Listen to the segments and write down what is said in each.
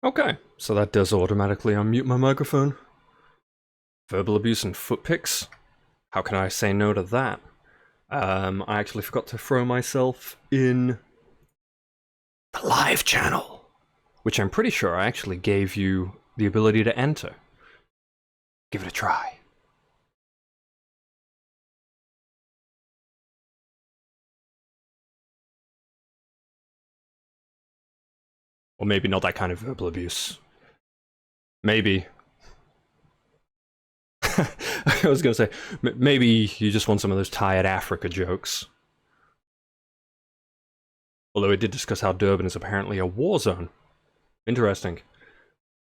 Okay, so that does automatically unmute my microphone. Verbal abuse and foot pics? How can I say no to that? I actually forgot to throw myself in the live channel, which I'm pretty sure I actually gave you the ability to enter. Give it a try. Or maybe not that kind of verbal abuse. Maybe. I was gonna say, maybe you just want some of those tired Africa jokes. Although it did discuss how Durban is apparently a war zone. Interesting.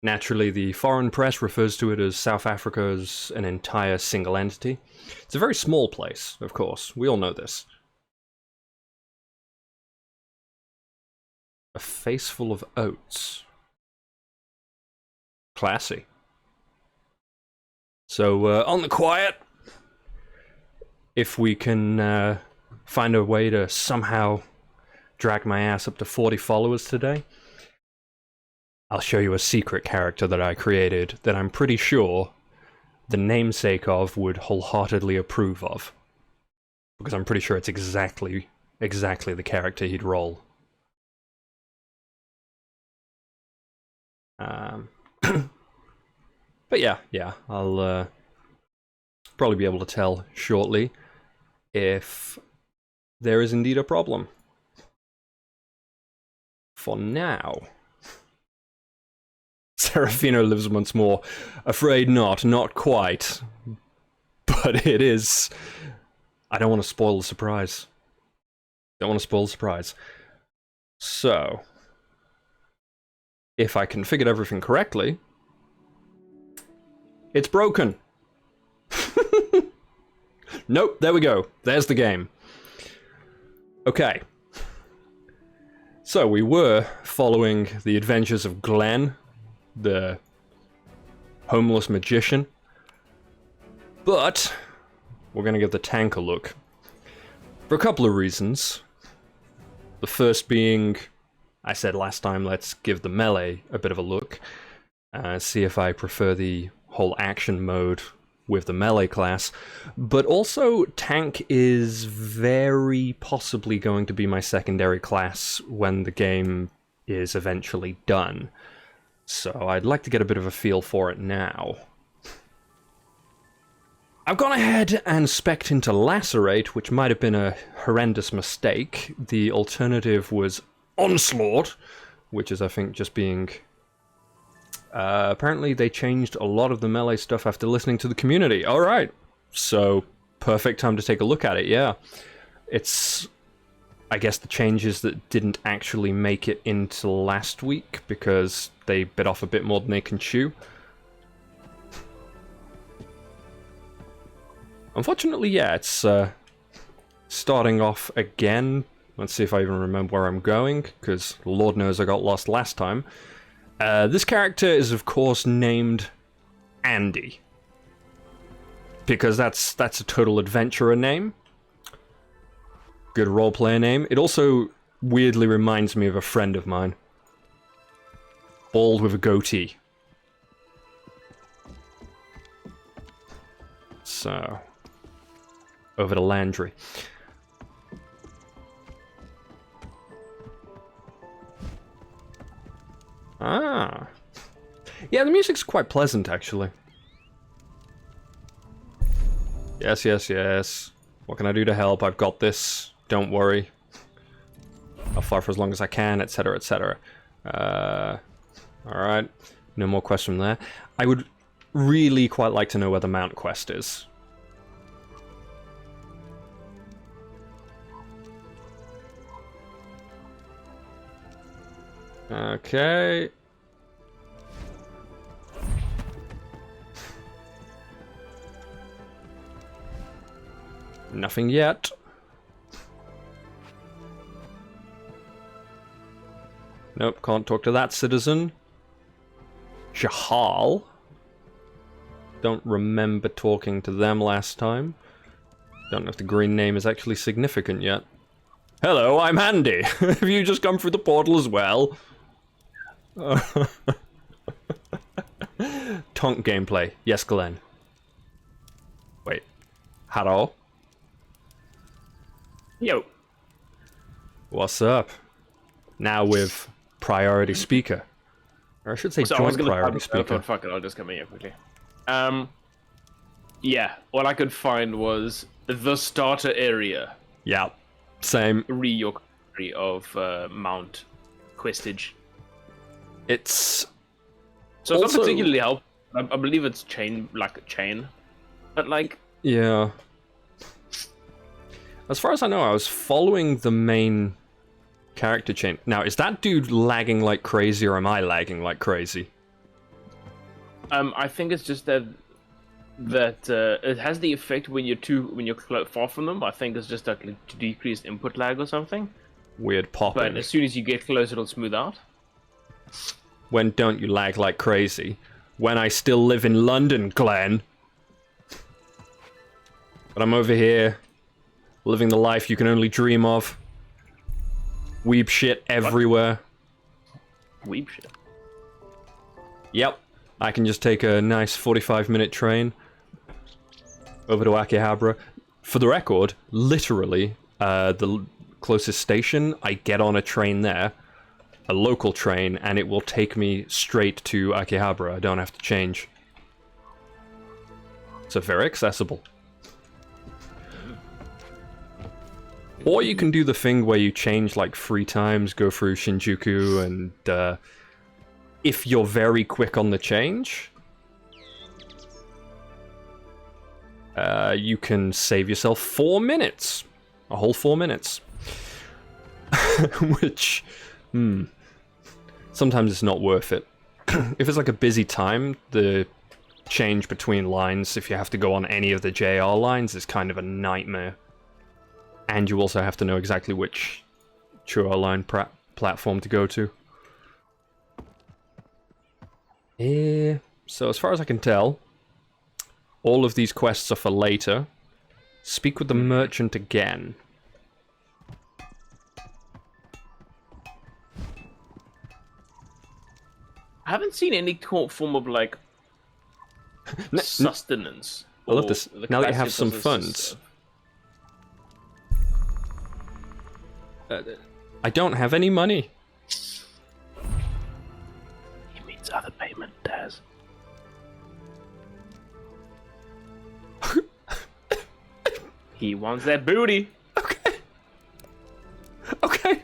Naturally, the foreign press refers to it as South Africa as an entire single entity. It's a very small place, of course. We all know this. A face full of oats. Classy. So, on the quiet, if we can find a way to somehow drag my ass up to 40 followers today, I'll show you a secret character that I created that I'm pretty sure the namesake of would wholeheartedly approve of. Because I'm pretty sure it's exactly the character he'd roll. But yeah, I'll probably be able to tell shortly if there is indeed a problem. For now, Serafino lives once more. Afraid not quite. But it is. I don't want to spoil the surprise. So, if I configured everything correctly, it's broken. Nope, there we go. There's the game. Okay. So we were following the adventures of Glenn, the homeless magician. But we're going to give the tank a look. For a couple of reasons. The first being, I said last time, let's give the melee a bit of a look. See if I prefer the whole action mode with the melee class. But also, tank is very possibly going to be my secondary class when the game is eventually done. So I'd like to get a bit of a feel for it now. I've gone ahead and spec'd into Lacerate, which might have been a horrendous mistake. The alternative was Onslaught, which is, I think, just being... apparently they changed a lot of the melee stuff after listening to the community. Alright, so perfect time to take a look at it, yeah. It's, I guess, the changes that didn't actually make it into last week, because they bit off a bit more than they can chew. Unfortunately, yeah, it's starting off again. Let's see if I even remember where I'm going, because Lord knows I got lost last time. This character is, of course, named Andy. Because that's a total adventurer name. Good roleplayer name. It also weirdly reminds me of a friend of mine. Bald with a goatee. So... over to Landry. Ah. Yeah, the music's quite pleasant, actually. Yes. What can I do to help? I've got this. Don't worry. I'll fly for as long as I can, etc., etc. Alright. No more question there. I would really quite like to know where the Mount quest is. Okay. Nothing yet. Nope, can't talk to that citizen. Jahal. Don't remember talking to them last time. Don't know if the green name is actually significant yet. Hello, I'm Andy. Have you just come through the portal as well? Tonk gameplay. Yes, Glenn. Wait. Hello? Yo. What's up? Now with priority speaker. Or I should say So I was joint gonna priority I speaker. thought, fuck it, I'll just come in here quickly. Yeah, all I could find was the starter area. Yeah. Same. Your copy of Mount Questage. It's... So it's Also- not particularly helpful. I believe it's chain, but like, Yeah. As far as I know, I was following the main character chain. Now, is that dude lagging like crazy, or am I lagging like crazy? I think it's just that it has the effect when you're far from them. I think it's just like to decrease input lag or something. Weird popping. But as soon as you get close, it'll smooth out. When don't you lag like crazy? When I still live in London, Glenn. But I'm over here, living the life you can only dream of. Weeb shit everywhere. Weeb shit. Yep. I can just take a nice 45-minute train over to Akihabara. For the record, literally, the closest station, I get on a train there, a local train, and it will take me straight to Akihabara. I don't have to change. So very accessible. Or you can do the thing where you change like 3 times, go through Shinjuku, and if you're very quick on the change, you can save yourself 4 minutes. A whole 4 minutes. Which, sometimes it's not worth it. If it's like a busy time, the change between lines, if you have to go on any of the JR lines, is kind of a nightmare. And you also have to know exactly which Chuo line platform to go to. So as far as I can tell, all of these quests are for later. Speak with the merchant again. I haven't seen any form of like sustenance. I love or this. the Now that you have capacity some for funds. I don't have any money. He means other payment, Daz. He wants that booty. Okay. Okay.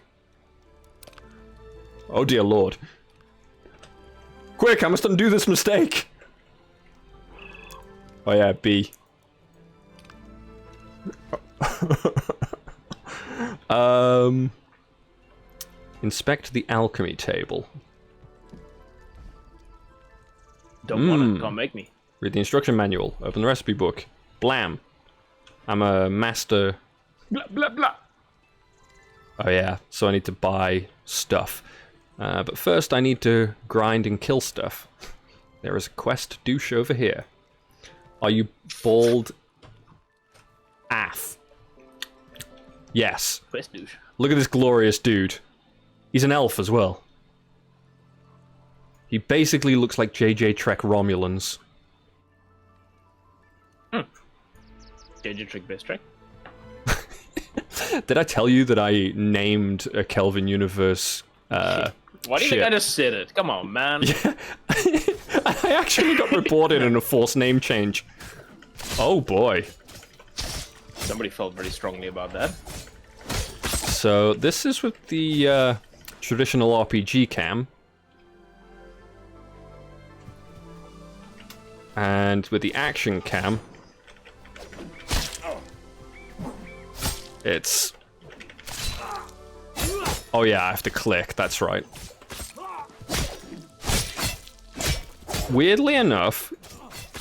Oh dear lord. Quick, I must undo this mistake. Oh yeah, B. Inspect the alchemy table. Don't want it, can't make me. Read the instruction manual. Open the recipe book. Blam. I'm a master. Blah blah blah. Oh yeah, so I need to buy stuff. But first I need to grind and kill stuff. There is a quest douche over here. Are you bald? Af. Yes. Quest douche. Look at this glorious dude. He's an elf as well. He basically looks like JJ Trek Romulans. JJ Trick best trick. Did I tell you that I named a Kelvin Universe? Why do you think I just said it? Come on, man. Yeah. I actually got reported in a forced name change. Oh boy. Somebody felt very strongly about that. So this is with the traditional RPG cam. And with the action cam, it's... Oh yeah, I have to click, that's right. Weirdly enough,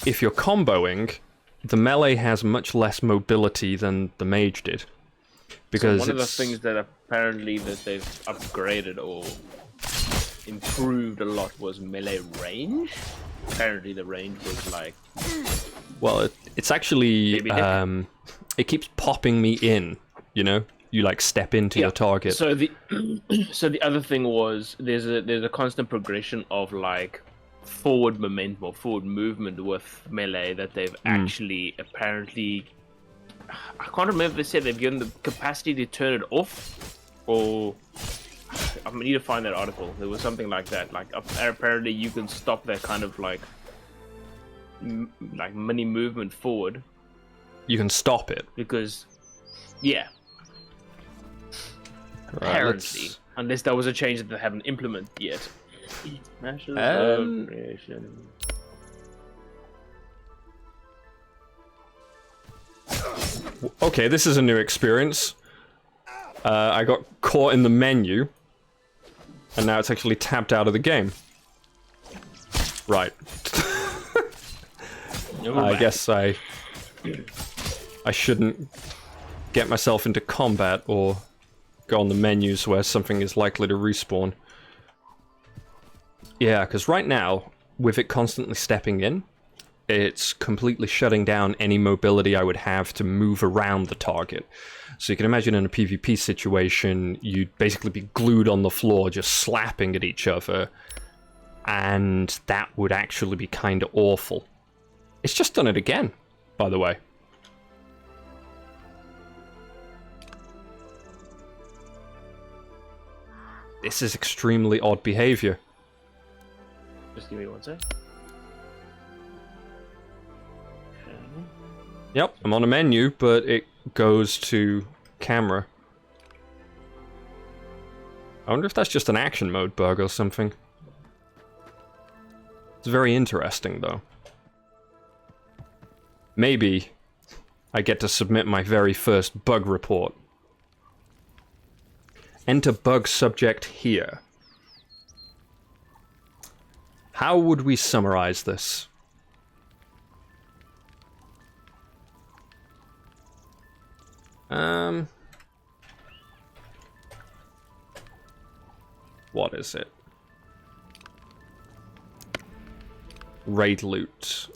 if you're comboing, the melee has much less mobility than the mage did. Because so one of the things that apparently that they've upgraded or improved a lot was melee range. Apparently the range was like... Well, it's actually... it keeps popping me in, you know? You like step into your target. So the so the other thing was there's a constant progression of like forward momentum or forward movement with melee that they've actually apparently, I can't remember if they said they've given the capacity to turn it off, or I need to find that article. There was something like that. Like apparently you can stop that kind of like mini movement forward. You can stop it. Because, yeah. Right, Apparently. let's- Unless that was a change that they haven't implemented yet. Smashes Um, of creation. Okay, this is a new experience. I got caught in the menu, and now it's actually tapped out of the game. Right. I guess I shouldn't get myself into combat or go on the menus where something is likely to respawn. Yeah, because right now, with it constantly stepping in, it's completely shutting down any mobility I would have to move around the target. So you can imagine in a PvP situation, you'd basically be glued on the floor, just slapping at each other, and that would actually be kind of awful. It's just done it again, by the way. This is extremely odd behavior. Just give me one sec. Okay. Yep, I'm on a menu, but it goes to camera. I wonder if that's just an action mode bug or something. It's very interesting, though. Maybe I get to submit my very first bug report. Enter bug subject here. How would we summarize this? What is it? Raid loot.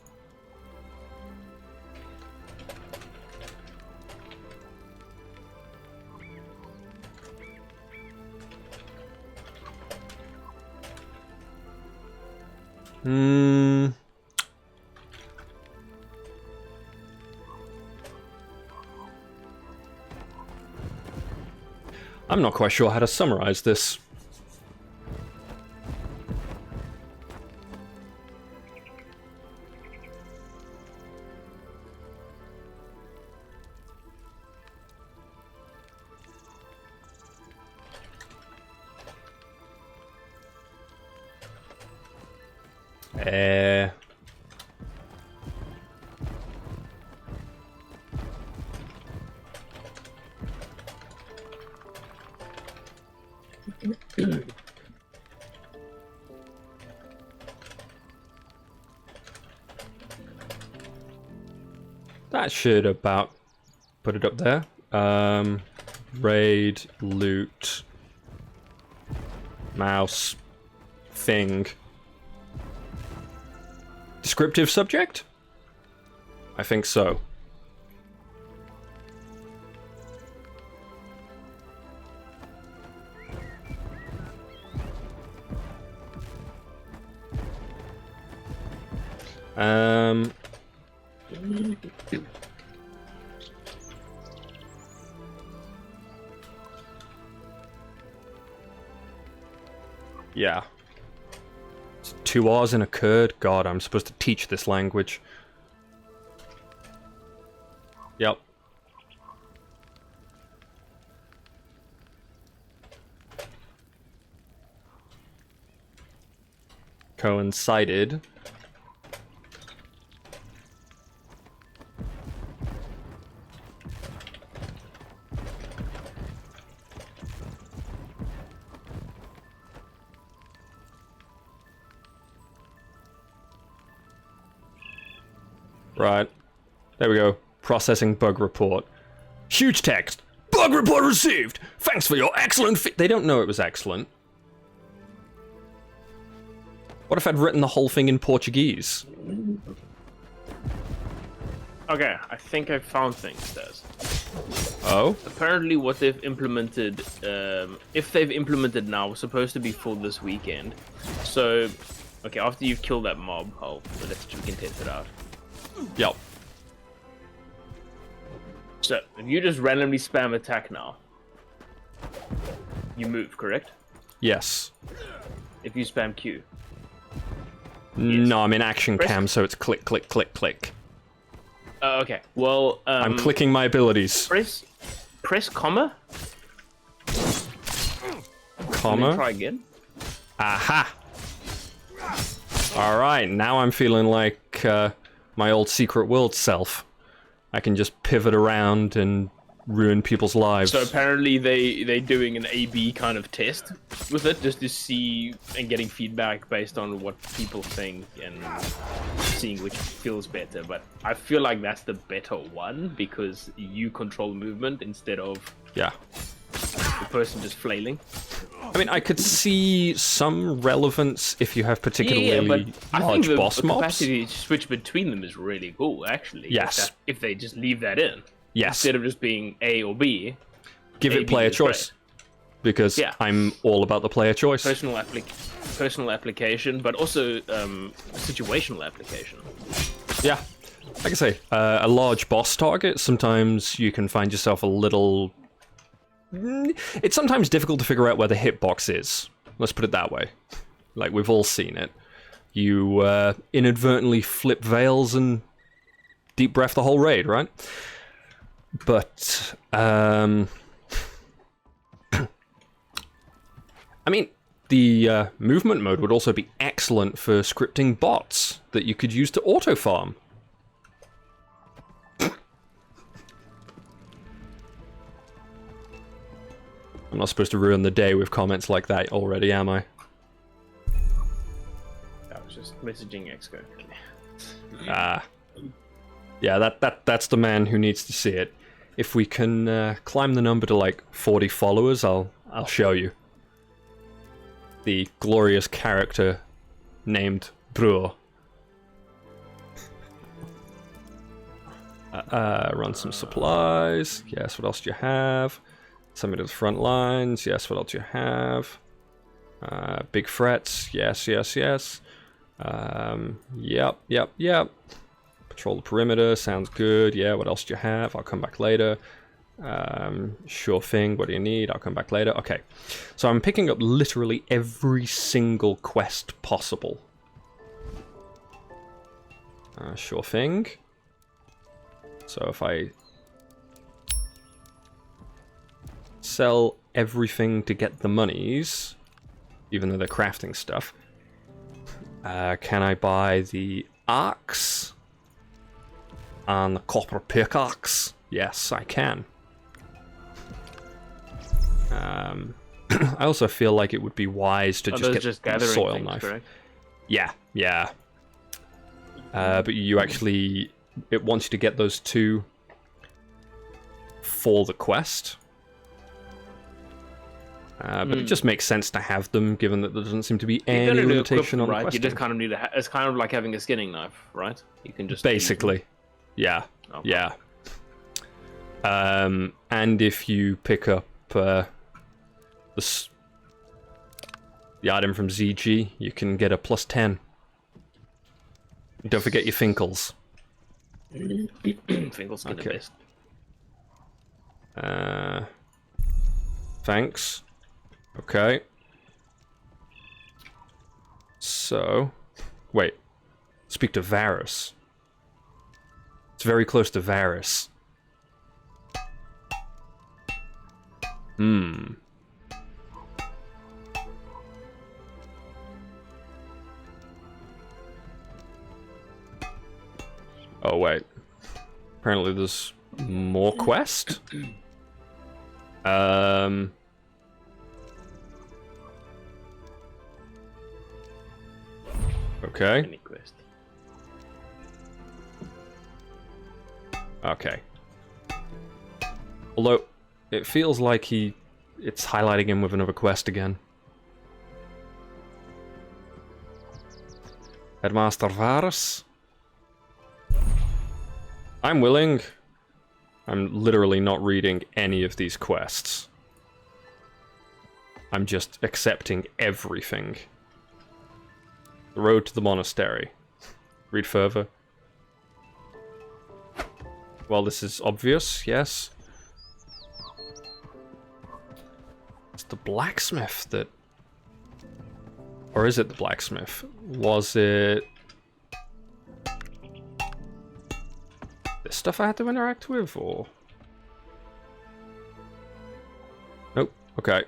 I'm not quite sure how to summarize this. That should about put it up there. Raid, loot, mouse, thing. Descriptive subject? I think so. Yeah. It's 2 R's in occurred. God, I'm supposed to teach this language. Yep. Coincided. Right. There we go. Processing bug report. Huge text. Bug report received. Thanks for your excellent They don't know it was excellent. What if I'd written the whole thing in Portuguese? Okay, I think I found things, Des. Oh? Apparently, what they've implemented, if they've implemented now, was supposed to be for this weekend. So, okay, after you kill that mob, we can test it out. Yep. So, if you just randomly spam attack now, you move, correct? Yes. If you spam Q. No, I'm in action cam, so it's click, click, click, click. Okay, well, I'm clicking my abilities. Press comma. Comma. Try again. Aha! Alright, now I'm feeling like my old Secret World self. I can just pivot around and ruin people's lives. So apparently they're doing an A/B kind of test with it, just to see and getting feedback based on what people think and seeing which feels better. But I feel like that's the better one because you control movement instead of Yeah. the person just flailing. I mean, I could see some relevance if you have particularly but I think large the boss mobs. capacity to switch between them is really cool, actually. Yes. If they just leave that in. Yes. Instead of just being A or B. Give A, it B player is choice. Because Yeah. I'm all about the player choice. Personal application, but also situational application. Yeah. Like I say, a large boss target, sometimes you can find yourself a little... It's sometimes difficult to figure out where the hitbox is. Let's put it that way. Like, we've all seen it. You inadvertently flip veils and deep breath the whole raid, right? But, I mean, the movement mode would also be excellent for scripting bots that you could use to auto-farm. I'm not supposed to ruin the day with comments like that already, am I? I was just messaging Exco. Yeah, that's the man who needs to see it. If we can climb the number to like 40 followers, I'll show you. The glorious character named Bro. Run some supplies. Yes, what else do you have? Send me to the front lines. Yes, what else do you have? Big frets. Yes, yes, yes. Yep. Patrol the perimeter. Sounds good. Yeah, what else do you have? I'll come back later. Sure thing. What do you need? I'll come back later. Okay. So I'm picking up literally every single quest possible. Sure thing. So if I sell everything to get the monies, even though they're crafting stuff, can I buy the axe and the copper pickaxe? Yes, I can. I also feel like it would be wise to just get the soil things, knife. Correct? Yeah. But you actually, it wants you to get those two for the quest. But it just makes sense to have them, given that there doesn't seem to be any limitation on right? questing. You just kind of need it's kind of like having a skinning knife, right? You can just basically, yeah, Okay. yeah. And if you pick up the item from ZG, you can get a +10. Don't forget your Finkles. Finkel's the Okay. best. Thanks. Okay. So, wait. Speak to Varus. It's very close to Varus. Oh, wait. Apparently there's more quest? Okay. Any quest. Okay. Although, it feels like it's highlighting him with another quest again. Headmaster Varus? I'm willing. I'm literally not reading any of these quests. I'm just accepting everything. The road to the monastery. Read further. Well, this is obvious, yes. It's the blacksmith that... Or is it the blacksmith? Was it... this stuff I had to interact with, or... Nope, okay.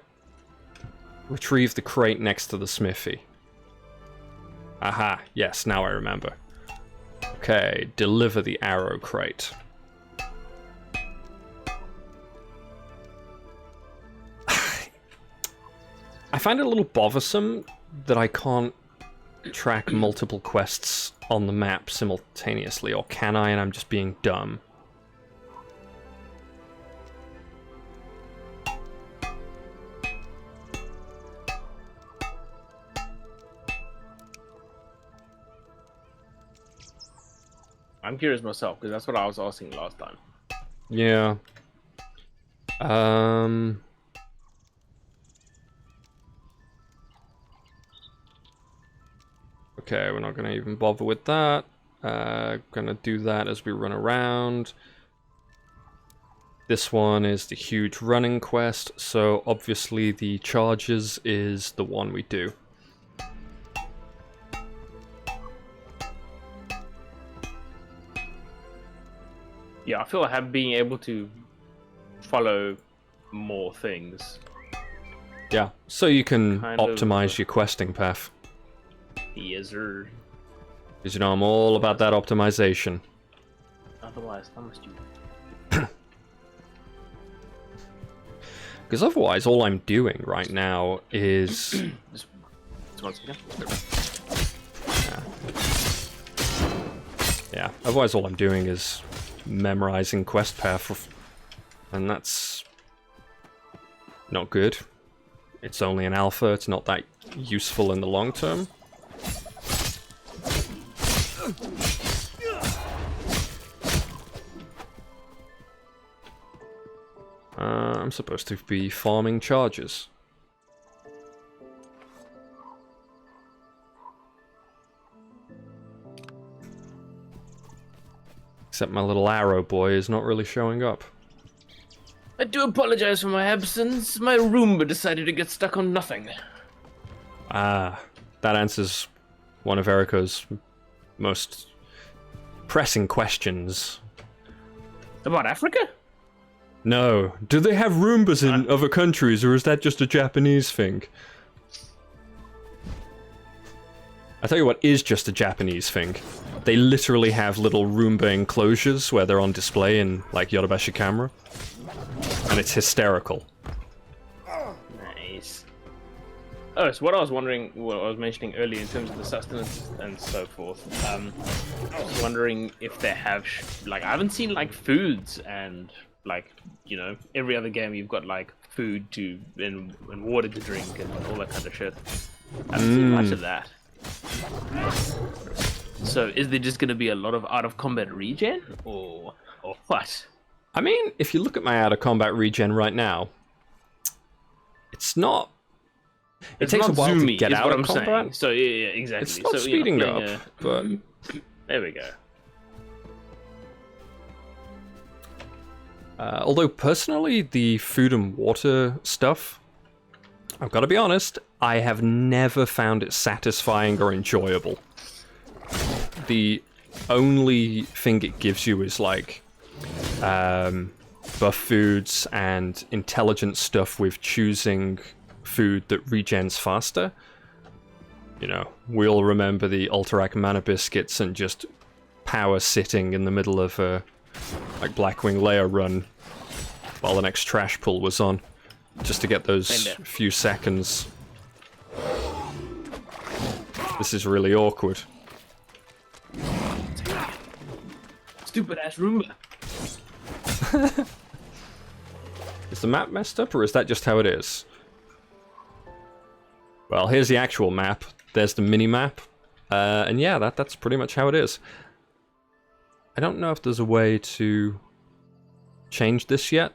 Retrieve the crate next to the smithy. Aha, yes, now I remember. Okay, deliver the arrow crate. I find it a little bothersome that I can't track multiple quests on the map simultaneously, or can I, and I'm just being dumb? I'm curious myself, because that's what I was asking last time. Yeah. Okay, we're not gonna even bother with that. Gonna do that as we run around. This one is the huge running quest, so obviously the charges is the one we do. Yeah, I feel like being able to follow more things. Yeah, so you can Kind optimize of, your questing path. Yes, sir. Because you know I'm all about that optimization. Otherwise, how must you? Because otherwise, all I'm doing right now is... Just one second. Yeah, otherwise all I'm doing is memorizing quest path, and that's not good. It's only an alpha, it's not that useful in the long term. I'm supposed to be farming charges. Except my little arrow boy is not really showing up. I do apologize for my absence. My Roomba decided to get stuck on nothing. Ah, that answers one of Erica's most pressing questions. About Africa? No. Do they have Roombas in other countries, or is that just a Japanese thing? I tell you what is just a Japanese thing. They literally have little Roomba enclosures where they're on display in, like, Yodobashi camera. And it's hysterical. Nice. Oh, so what I was wondering, what I was mentioning earlier in terms of the sustenance and so forth, I was wondering if they have, like, I haven't seen, like, foods and, like, you know, every other game you've got, like, food to, and water to drink and all that kind of shit. I haven't seen much of that. So, is there just going to be a lot of out-of-combat regen, or what? I mean, if you look at my out-of-combat regen right now, it's not... It takes a while to get out of combat. Saying. So, yeah, exactly. It's not so, speeding up, but... There we go. Although, personally, the food and water stuff, I've got to be honest, I have never found it satisfying or enjoyable. The only thing it gives you is, like, buff foods and intelligent stuff with choosing food that regens faster. You know, we all remember the Alterac Mana Biscuits and just power sitting in the middle of a, like, Blackwing Lair run while the next trash pull was on, just to get those few seconds. This is really awkward. Stupid ass Roomba. Is the map messed up, or is that just how it is? Well, here's the actual map. There's the mini-map. And yeah, that's pretty much how it is. I don't know if there's a way to changed this yet.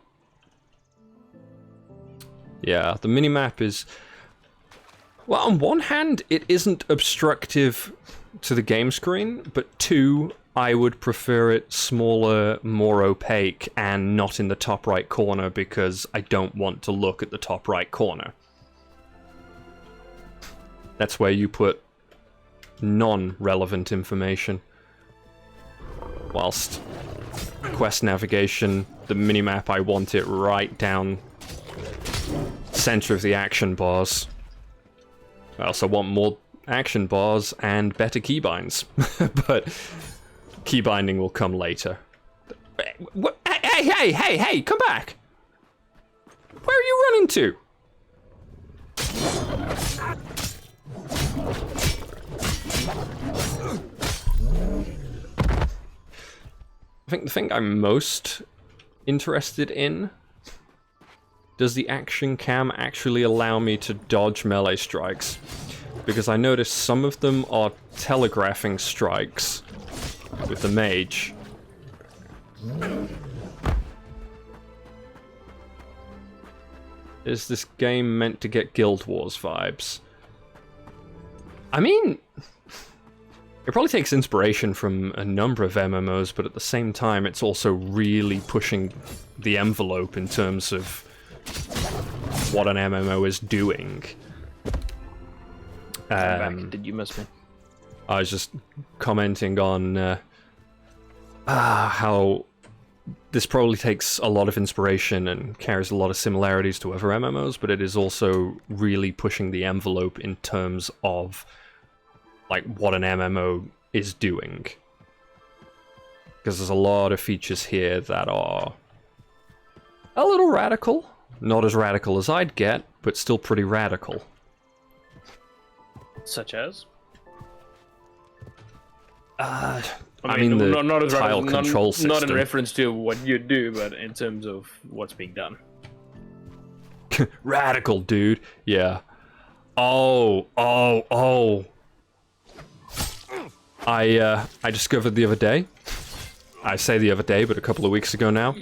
Yeah, the minimap is... Well, on one hand, it isn't obstructive to the game screen, but two, I would prefer it smaller, more opaque, and not in the top right corner because I don't want to look at the top right corner. That's where you put non-relevant information. Whilst quest navigation, the minimap, I want it right down center of the action bars. I also want more action bars and better keybinds, but keybinding will come later. Hey, come back! Where are you running to? I think the thing I'm most interested in, does the action cam actually allow me to dodge melee strikes? Because I noticed some of them are telegraphing strikes with the mage. Is this game meant to get Guild Wars vibes? I mean, it probably takes inspiration from a number of MMOs, but at the same time, it's also really pushing the envelope in terms of what an MMO is doing. Did you miss me? I was just commenting on how this probably takes a lot of inspiration and carries a lot of similarities to other MMOs, but it is also really pushing the envelope in terms of like what an MMO is doing. Because there's a lot of features here that are a little radical. Not as radical as I'd get, but still pretty radical. Such as? I mean the not as tile radical, control system. not in reference to what you do, but in terms of what's being done. Radical, dude. Yeah. Oh. I discovered the other day. I say the other day, but a couple of weeks ago now.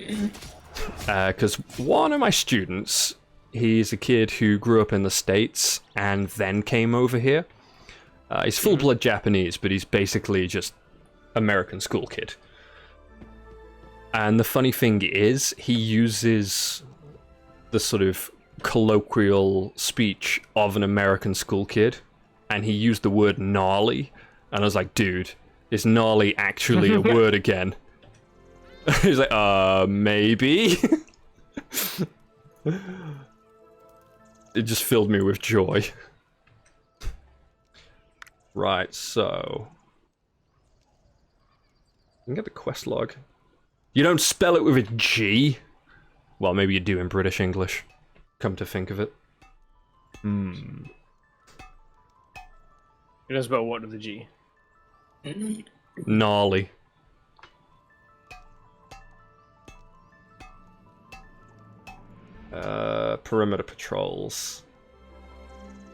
Because one of my students, he's a kid who grew up in the States and then came over here. He's full-blood Japanese, but he's basically just American school kid. And the funny thing is, he uses the sort of colloquial speech of an American school kid, and he used the word gnarly, and I was like, dude, is gnarly actually a word again? He's like, maybe? It just filled me with joy. Right, so... I can get the quest log. You don't spell it with a G? Well, maybe you do in British English. Come to think of it. It is about what with the G? Gnarly. Perimeter patrols.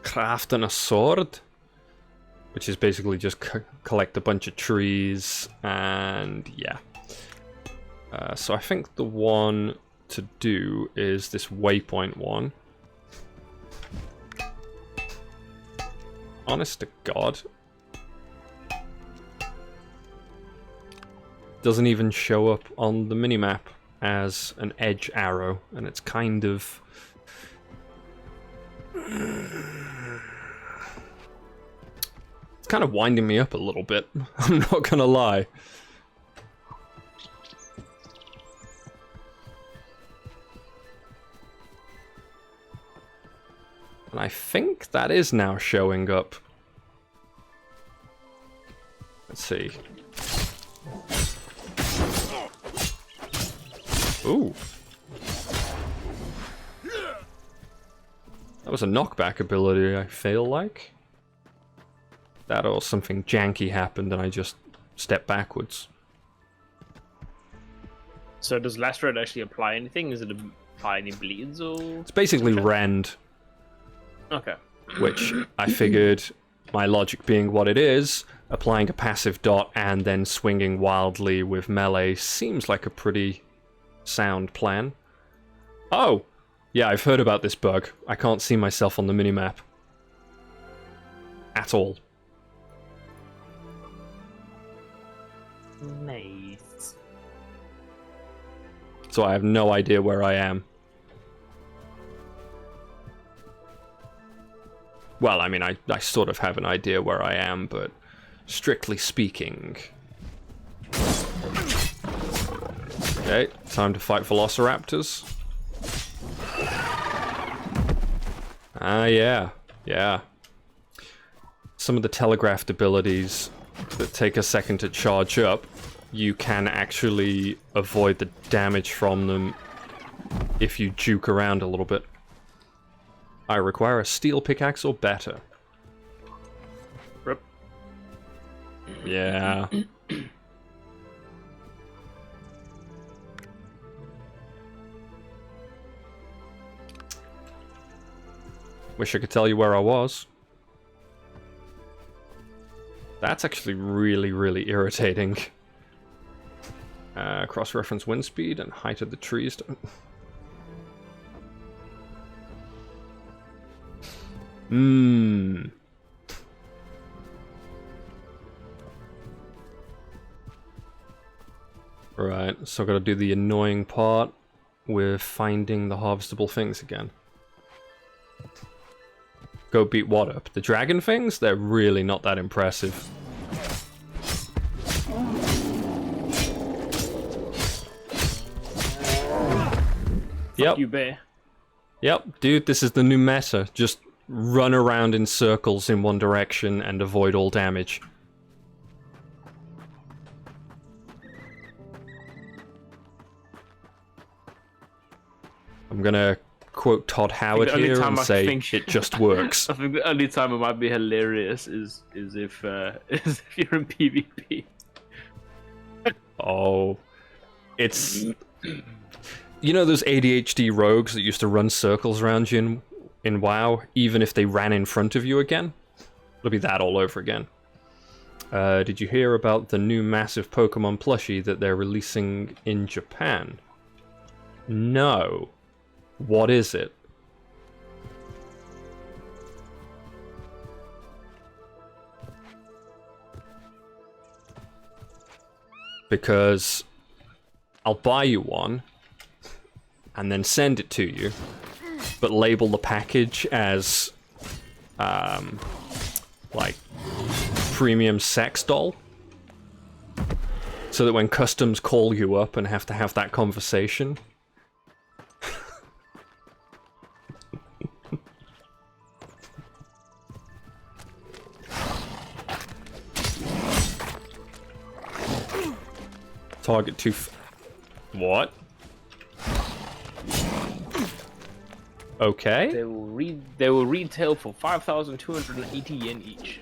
Crafting a sword, which is basically just collect a bunch of trees, and yeah. So I think the one to do is this waypoint one. Honest to God. Doesn't even show up on the minimap as an edge arrow, and it's kind of... It's kind of winding me up a little bit, I'm not gonna lie. And I think that is now showing up. Let's see. Ooh. That was a knockback ability, I feel like. That or something janky happened and I just stepped backwards. So does Last Red actually apply anything? Does it apply any bleeds or... It's basically rend. Okay. Which I figured, my logic being what it is, applying a passive dot and then swinging wildly with melee seems like a pretty sound plan. Oh! Yeah, I've heard about this bug. I can't see myself on the minimap. At all. Nice. So I have no idea where I am. Well, I mean, I sort of have an idea where I am, but strictly speaking... Okay, time to fight velociraptors. Ah, yeah. Some of the telegraphed abilities that take a second to charge up, you can actually avoid the damage from them if you juke around a little bit. I require a steel pickaxe or better. Rip. Yeah. Wish I could tell you where I was. That's actually really, really irritating. Cross-reference wind speed and height of the trees. Right, so I've got to do the annoying part with finding the harvestable things again. Go beat what up? The dragon things? They're really not that impressive. Yep. You bear. Yep, dude, this is the new meta. Just run around in circles in one direction and avoid all damage. I'm gonna quote Todd Howard here and say it just works. I think the only time it might be hilarious is if you're in PvP. Oh, it's... You know those ADHD rogues that used to run circles around you in WoW, even if they ran in front of you again? It'll be that all over again. Did you hear about the new massive Pokemon plushie that they're releasing in Japan? No. What is it? Because I'll buy you one and then send it to you, but label the package as like premium sex doll, so that when customs call you up and have to have that conversation, target to what? Okay. They will retail for 5,280 yen each.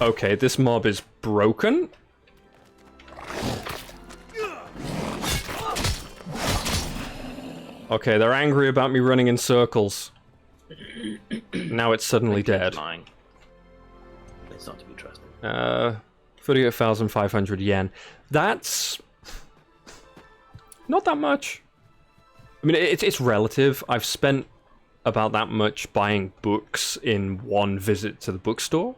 Okay, this mob is broken. Okay, they're angry about me running in circles. Now it's suddenly dead. Lying. It's not to be trusted. 38,500 yen. That's not that much. I mean, it's relative. I've spent about that much buying books in one visit to the bookstore.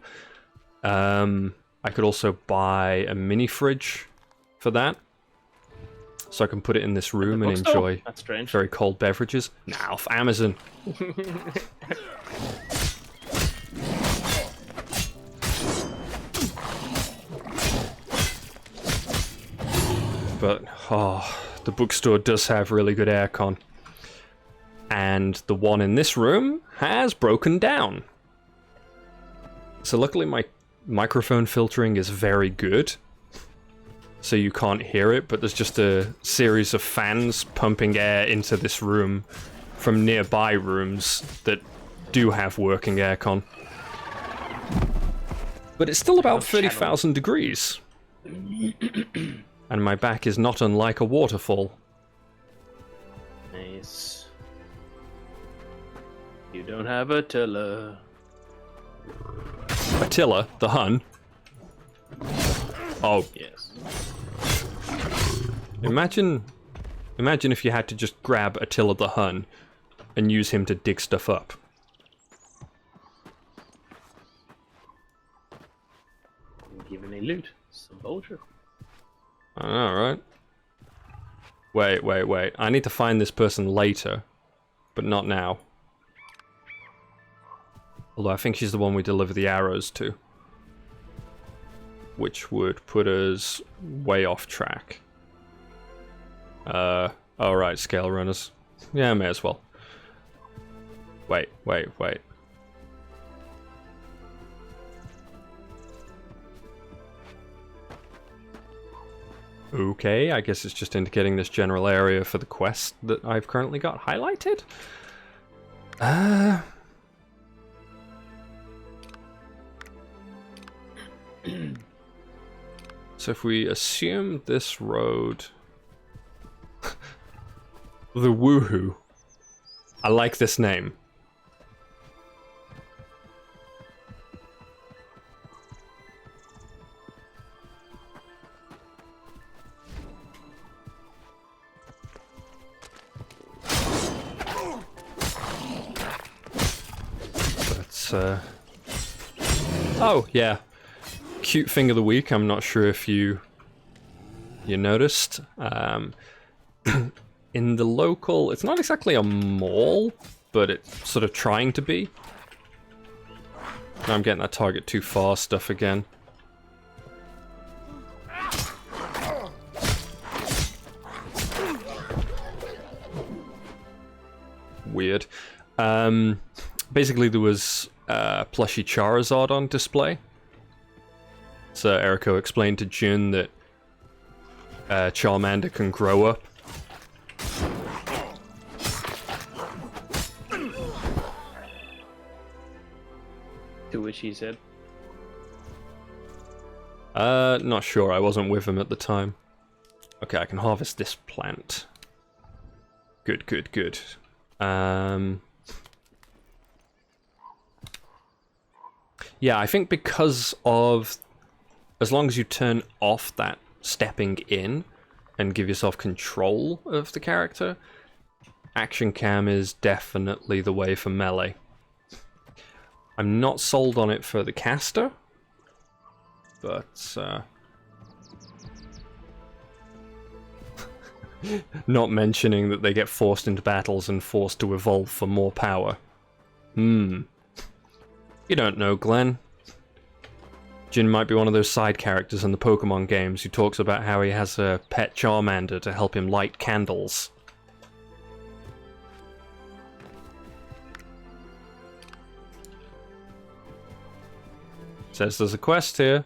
I could also buy a mini fridge for that, so I can put it in this room and enjoy very cold beverages. Now, off Amazon. But, oh, the bookstore does have really good aircon. And the one in this room has broken down. So luckily my microphone filtering is very good, so you can't hear it, but there's just a series of fans pumping air into this room from nearby rooms that do have working aircon. But it's still about 30,000 degrees. And my back is not unlike a waterfall. Nice. You don't have Attila. Attila, the Hun? Oh. Yes. Imagine if you had to just grab Attila the Hun and use him to dig stuff up. Give any loot. Some bullshit. I know, right? Wait. I need to find this person later, but not now. Although I think she's the one we deliver the arrows to. Which would put us way off track. Alright, scale runners. Yeah, may as well. Wait. Okay, I guess it's just indicating this general area for the quest that I've currently got highlighted. So if we assume this road... the Woohoo. I like this name. Oh, yeah. Cute thing of the week. I'm not sure if you noticed. In the local... It's not exactly a mall, but it's sort of trying to be. Now I'm getting that target too far stuff again. Weird. Basically, there was plushie Charizard on display. So Eriko explained to Jun that Charmander can grow up. To which he said, not sure. I wasn't with him at the time. Okay, I can harvest this plant. Good. Yeah, I think because of... As long as you turn off that stepping in and give yourself control of the character, action cam is definitely the way for melee. I'm not sold on it for the caster, but not mentioning that they get forced into battles and forced to evolve for more power. You don't know, Glenn. Jin might be one of those side characters in the Pokemon games who talks about how he has a pet Charmander to help him light candles. Says there's a quest here.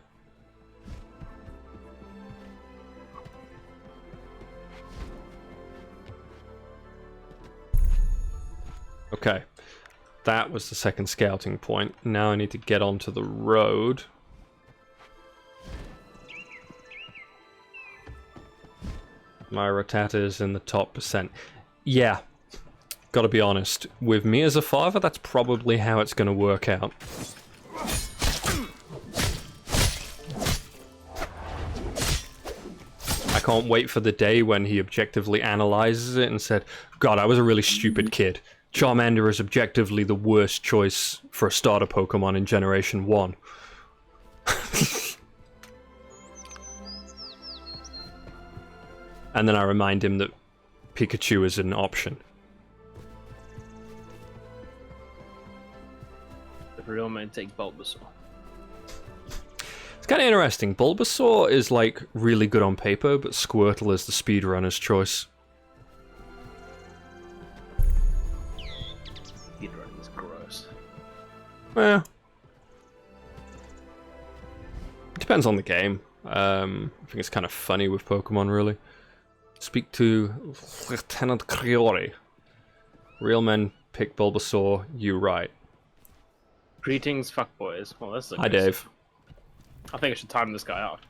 Okay. That was the second scouting point. Now I need to get onto the road. My Rattata is in the top percent. Yeah, gotta be honest. With me as a father, that's probably how it's gonna work out. I can't wait for the day when he objectively analyzes it and said, God, I was a really stupid kid. Charmander is objectively the worst choice for a starter Pokemon in Generation 1. And then I remind him that Pikachu is an option. The real men take Bulbasaur. It's kind of interesting. Bulbasaur is like really good on paper, but Squirtle is the speedrunner's choice. Speedrunning is gross. Well, it depends on the game. I think it's kind of funny with Pokemon, really. Speak to Lieutenant Criori. Real men pick Bulbasaur, you right. Greetings, fuckboys. Well, that's Hi, Dave. I think I should time this guy out.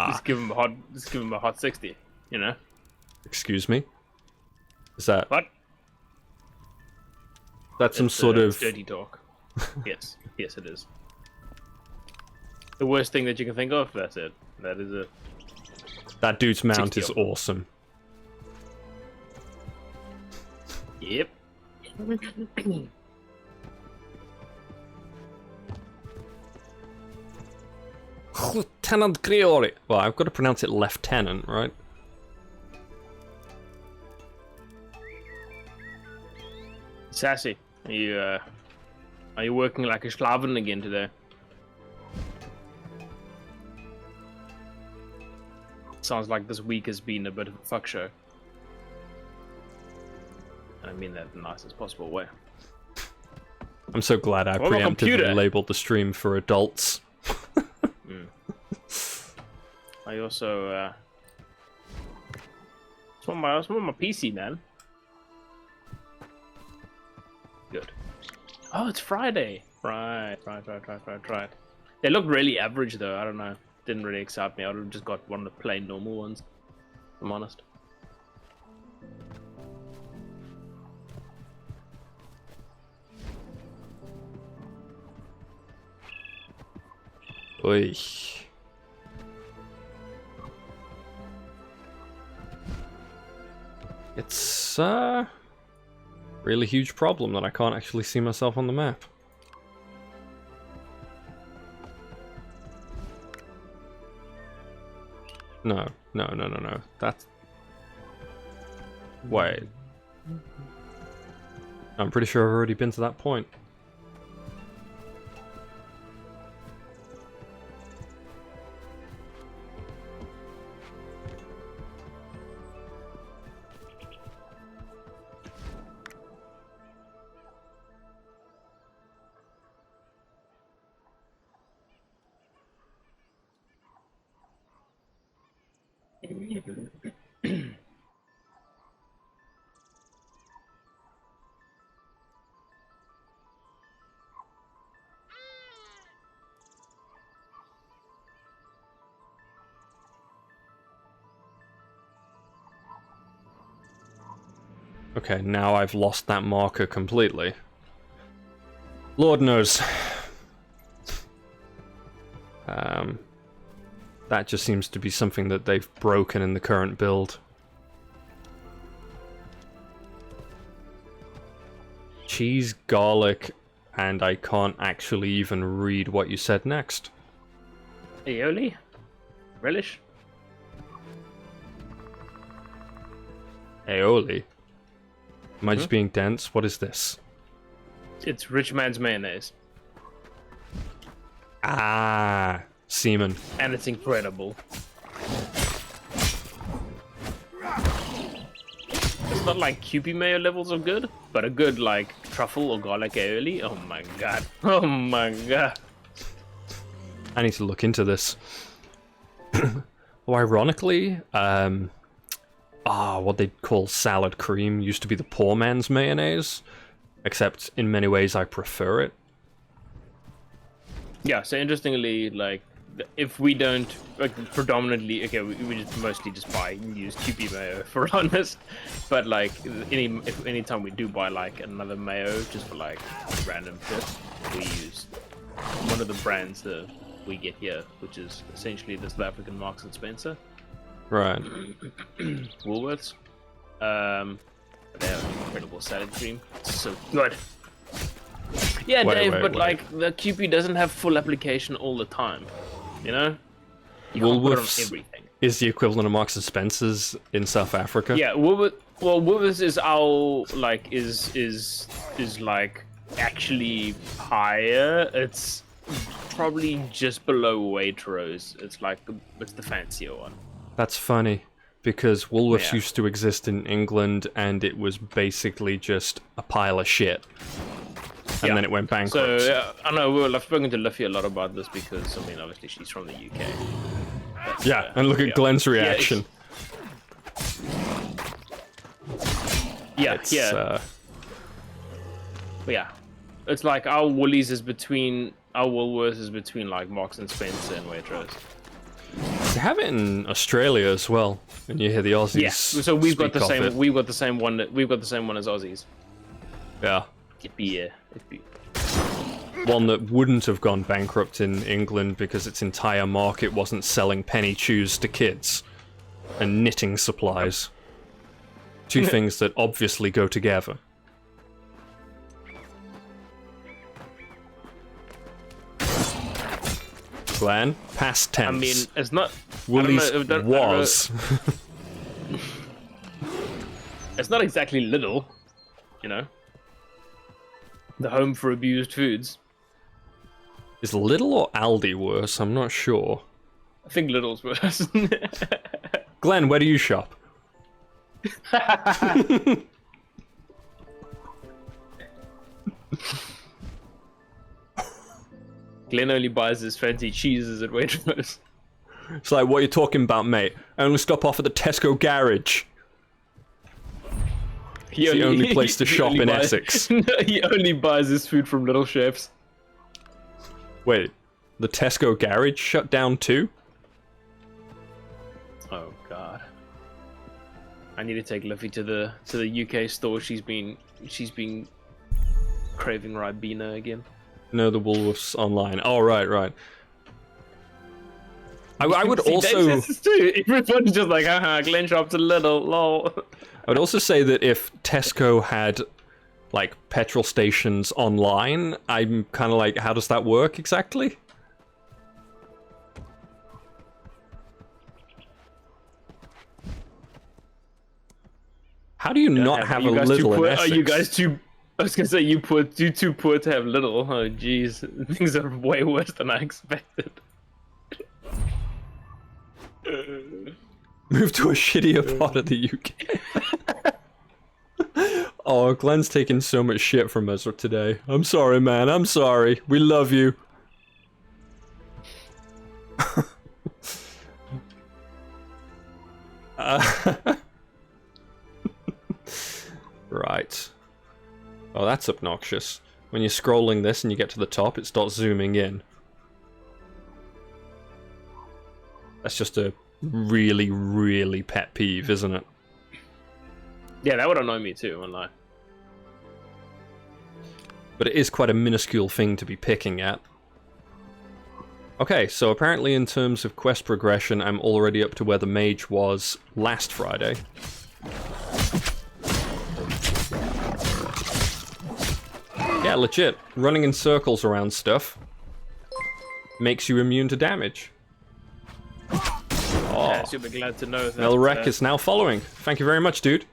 Just give him a hot 60, you know? Excuse me? Is that... What? That's some sort of... dirty talk. Yes, yes it is. The worst thing that you can think of, that's it. That is it. That dude's mount 60 is of them. awesome. Yep. Lieutenant Griori. Well, I've got to pronounce it lieutenant, right? Sassy, are you working like a Slaven again today? Sounds like this week has been a bit of a fuck show. And I mean that in the nicest possible way. I'm so glad I Well, my preemptively computer. labeled the stream for adults. I also it's on my PC, man. Good. Oh, it's Friday. Right. They look really average though. I don't know. Didn't really excite me. I would have just got one of the plain normal ones. If I'm honest. Oy. It's a really huge problem that I can't actually see myself on the map. No. That's... Wait. I'm pretty sure I've already been to that point. Okay, now I've lost that marker completely. Lord knows. That just seems to be something that they've broken in the current build. Cheese, garlic, and I can't actually even read what you said next. Aioli? Relish? Aioli? Am I just being dense? What is this? It's rich man's mayonnaise. Ah, semen. And it's incredible. It's not like Kewpie mayo levels of good, but a good like truffle or garlic aioli. Oh my god. Oh my god. I need to look into this. Well, ironically, what they call salad cream used to be the poor man's mayonnaise, except in many ways I prefer it. Yeah, so interestingly, like, if we don't, like, predominantly, okay, we just mostly just buy and use Kewpie mayo, if we're honest, but, like, any time we do buy, like, another mayo, just for, like, random shit, we use one of the brands that we get here, which is essentially the South African Marks and Spencer. Right. Woolworths. They have an incredible salad cream. It's so good. Yeah, Dave, but like the Kewpie doesn't have full application all the time. You know? You can't put it on Woolworths everything. is the equivalent of Marks and Spencer's in South Africa. Yeah, Woolworths is our like is like actually higher. It's probably just below Waitrose. It's like it's the fancier one. That's funny, because Woolworths Yeah. used to exist in England, and it was basically just a pile of shit. And Yeah. then it went So bankrupt. I know I've spoken to Luffy a lot about this because I mean obviously she's from the UK. But, Yeah, and look at yeah. Glenn's reaction. Yeah, It's, yeah. But yeah, it's like our Woolies is between our Woolworths is between like Marks and Spencer and Waitrose. They have it in Australia as well, and you hear the Aussies. Yeah, so we've got the speak of same. it. We've got the same one. We've got the same one as Aussies. Yeah. It'd be One that wouldn't have gone bankrupt in England because its entire market wasn't selling penny chews to kids. and knitting supplies. Two things that obviously go together. Glenn, past tense. I mean, it's not. Woolies I don't know, was. It's not exactly Lidl, you know. The home for abused foods. Is Lidl or Aldi worse? I'm not sure. I think Lidl's worse. Glenn, where do you shop? Glenn only buys his fancy cheeses at Waitrose. It's like, what are you talking about, mate? I only stop off at the Tesco garage. It's the only place to shop in Essex. He only buys his food from Little Chefs. Wait, the Tesco garage shut down too? Oh god. I need to take Liffy to the UK store. She's been craving Ribena again. No, the Woolworths online. Oh, right. I would See, also... Dave says this too. Everyone's just like, haha, Glenn shops a little, lol. I would also say that if Tesco had, like, petrol stations online, I'm kind of like, how does that work exactly? How do you not have a Lidl in Essex? Are you guys too... I was gonna say, you too poor to have Lidl. Oh, jeez. Things are way worse than I expected. Move to a shittier part of the UK. Oh, Glenn's taking so much shit from us today. I'm sorry, man. I'm sorry. We love you. Right. Oh, that's obnoxious. When you're scrolling this and you get to the top, it starts zooming in. That's just a really, really pet peeve, isn't it? Yeah, that would annoy me too, wouldn't I? But it is quite a minuscule thing to be picking at. Okay, so apparently in terms of quest progression, I'm already up to where the mage was last Friday. Yeah, legit. Running in circles around stuff makes you immune to damage. Oh, Yeah, super glad to know that. Melrek is now following. Thank you very much, dude.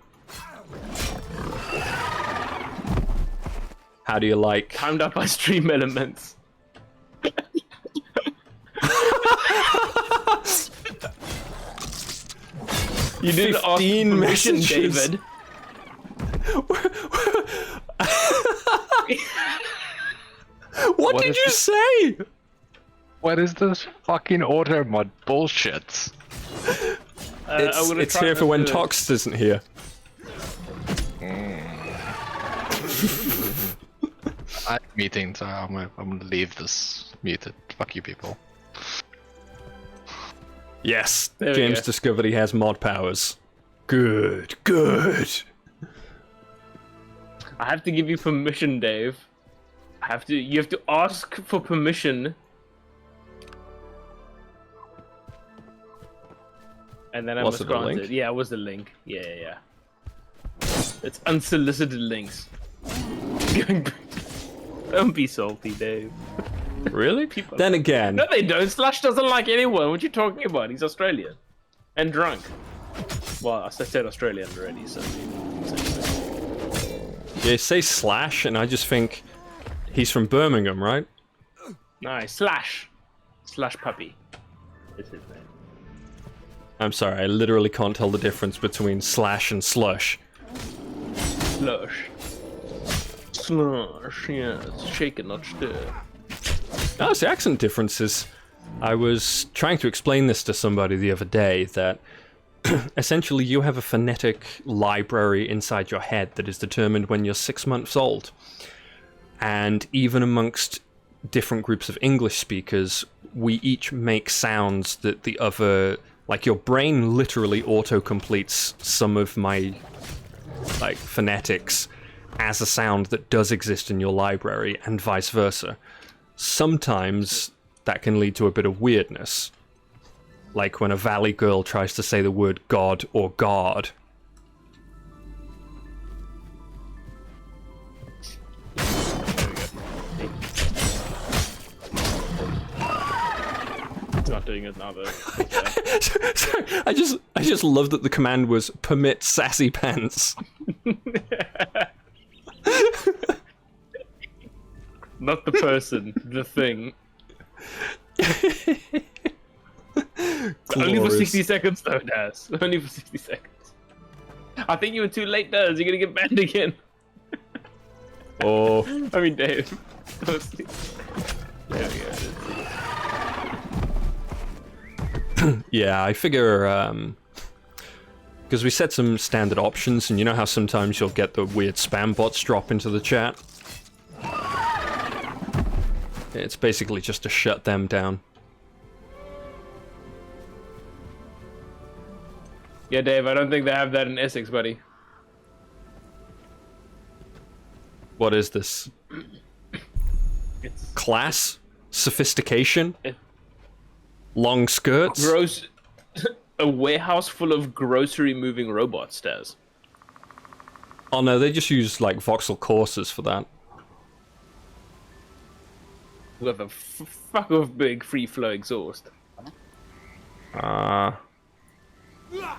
How do you like... Timed up by stream elements. You didn't ask 15 permission, messages. David. What did you say? What is this fucking auto mod bullshit? It's here for when Tox isn't here. I'm meeting, so I'm gonna leave this muted. Fuck you people. Yes, There we James go. discovered he has mod powers. Good, good. I have to give you permission, Dave. You have to ask for permission. And then I Was must it the grant link? it. Yeah, it was the link. Yeah. It's unsolicited links. Don't be salty, Dave. Really? People- Then again, No, they don't. Slash doesn't like anyone. What you talking about? He's Australian. And drunk. Well, I said Australian already, so... you say Slash, and I just think he's from Birmingham, right? Nice. Slash. Slash Puppy. Is his name. I'm sorry, I literally can't tell the difference between Slash and Slush. Slush. Slush, yes. Shake it, not stir. No, it's the accent differences. I was trying to explain this to somebody the other day, that essentially you have a phonetic library inside your head that is determined when you're 6 months old. And even amongst different groups of English speakers, we each make sounds that the other... Like, your brain literally auto-completes some of my, like, phonetics as a sound that does exist in your library, and vice versa. Sometimes that can lead to a bit of weirdness. Like when a valley girl tries to say the word God or guard. Not doing it now though. Sorry, I just love that the command was permit sassy pants. Not the person, the thing. Only for 60 seconds though, Daz. Only for 60 seconds. I think you were too late, Daz. You're gonna get banned again. Oh, I mean, Dave. Yeah. yeah, I figure, because we set some standard options, and you know how sometimes you'll get the weird spam bots drop into the chat? It's basically just to shut them down. Yeah, Dave, I don't think they have that in Essex, buddy. What is this? It's Class? Sophistication? It- Long skirts? a warehouse full of grocery moving robots, Daz. Oh no, they just use like voxel coursers for that. With a fuck of big free flow exhaust. Ah. Because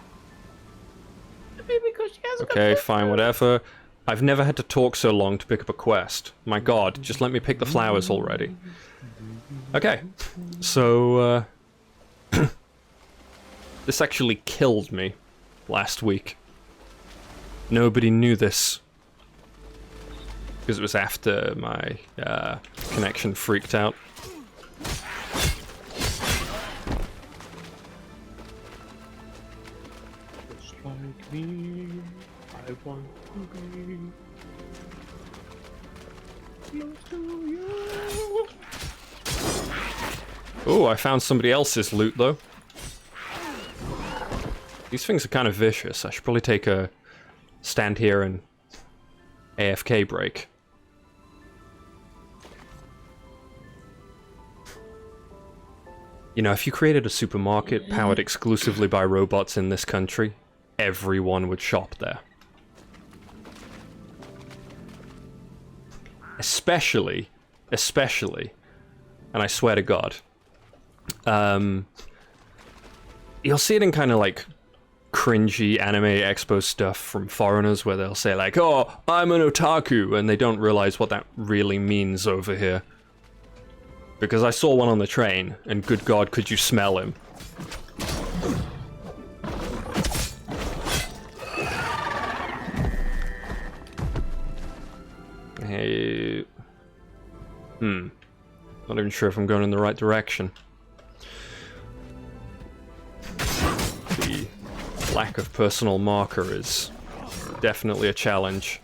she has Okay, fine, whatever. I've never had to talk so long to pick up a quest. My god, just let me pick the flowers already. Okay, so, this actually killed me last week. Nobody knew this. Because it was after my, connection freaked out. Just like me, I want to be close to you. Oh, I found somebody else's loot, though. These things are kind of vicious. I should probably take a stand here and AFK break. You know, if you created a supermarket powered exclusively by robots in this country, everyone would shop there. Especially, and I swear to God, you'll see it in kind of like cringy anime expo stuff from foreigners where they'll say like, oh, I'm an otaku, and they don't realize what that really means over here. Because I saw one on the train, and good God, could you smell him? Hey... Not even sure if I'm going in the right direction. The lack of personal marker is definitely a challenge.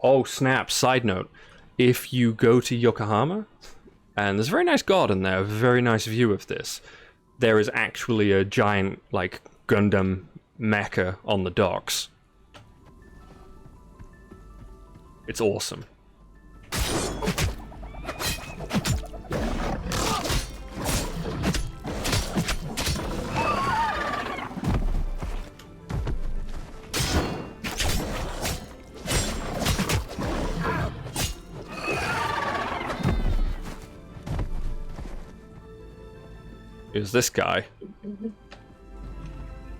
Oh snap, side note. If you go to Yokohama, and there's a very nice garden there, a very nice view of this, there is actually a giant, like, Gundam mecha on the docks. It's awesome. Is this guy?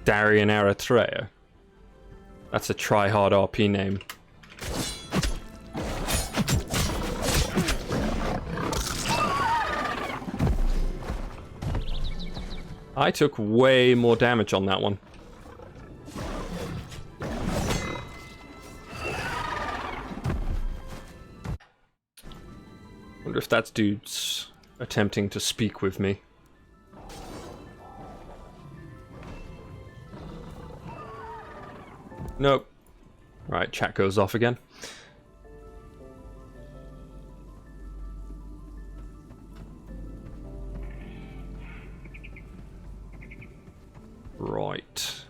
Darian Eritrea. That's a try-hard RP name. I took way more damage on that one. Wonder if that dude's attempting to speak with me. Nope. Right, chat goes off again. Right.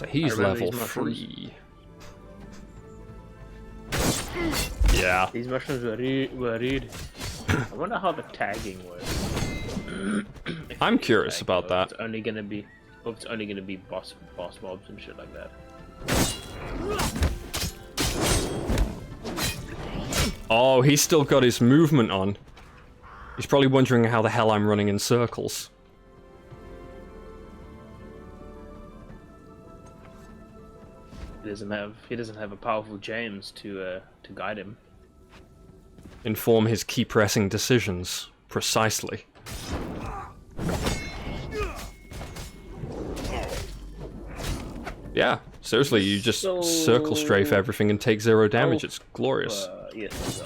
he's remember level these mushrooms. 3. Yeah. These mushrooms were rude. I wonder how the tagging works. I'm curious about that. It's only gonna be, it's only gonna be boss mobs and shit like that. Oh, he's still got his movement on. He's probably wondering how the hell I'm running in circles. He doesn't have a powerful James to guide him. Inform his key pressing decisions. Precisely. Yeah, seriously, you just circle strafe everything and take 0 damage. It's glorious. Yes.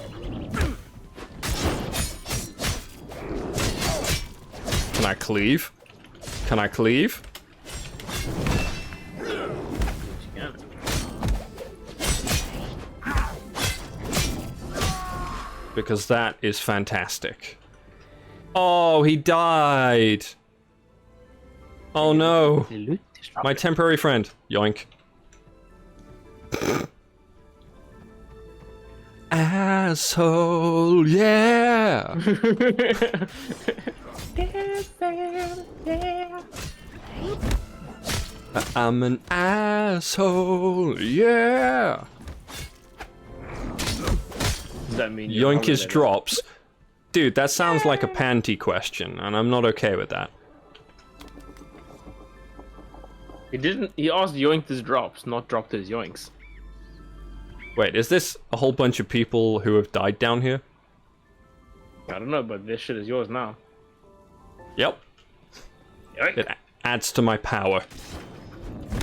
Can I cleave? Can I cleave? Yeah. Because that is fantastic. Oh, he died. Oh no. My temporary friend. Yoink. Asshole, yeah. I'm an asshole, yeah. Does that mean you're Yoink his wrong with it? drops. Dude, that sounds like a panty question, and I'm not okay with that. He didn't. He asked yoinked his drops, not dropped his yoinks. Wait, is this a whole bunch of people who have died down here? I don't know, but this shit is yours now. Yep. Yoink. It adds to my power.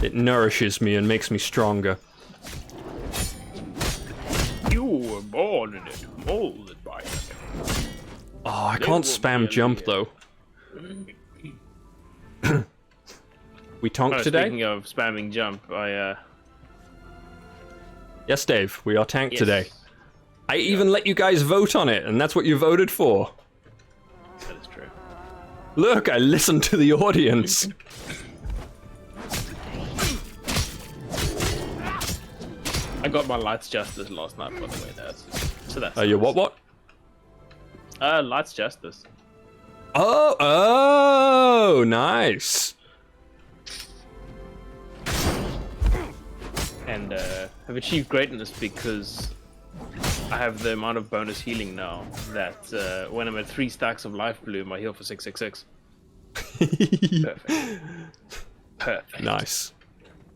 It nourishes me and makes me stronger. You were born in it, molded by it. Oh, I can't spam jump though. We tanked today? Speaking of spamming jump, Yes, Dave, we are tanked yes. today. I even let you guys vote on it, and that's what you voted for. That is true. Look, I listened to the audience. I got my lights justice last night, by the way. That's You what? Lights justice. Oh, nice. And have achieved greatness because I have the amount of bonus healing now that when I'm at 3 stacks of life bloom, I heal for 666. Perfect. Perfect. Nice.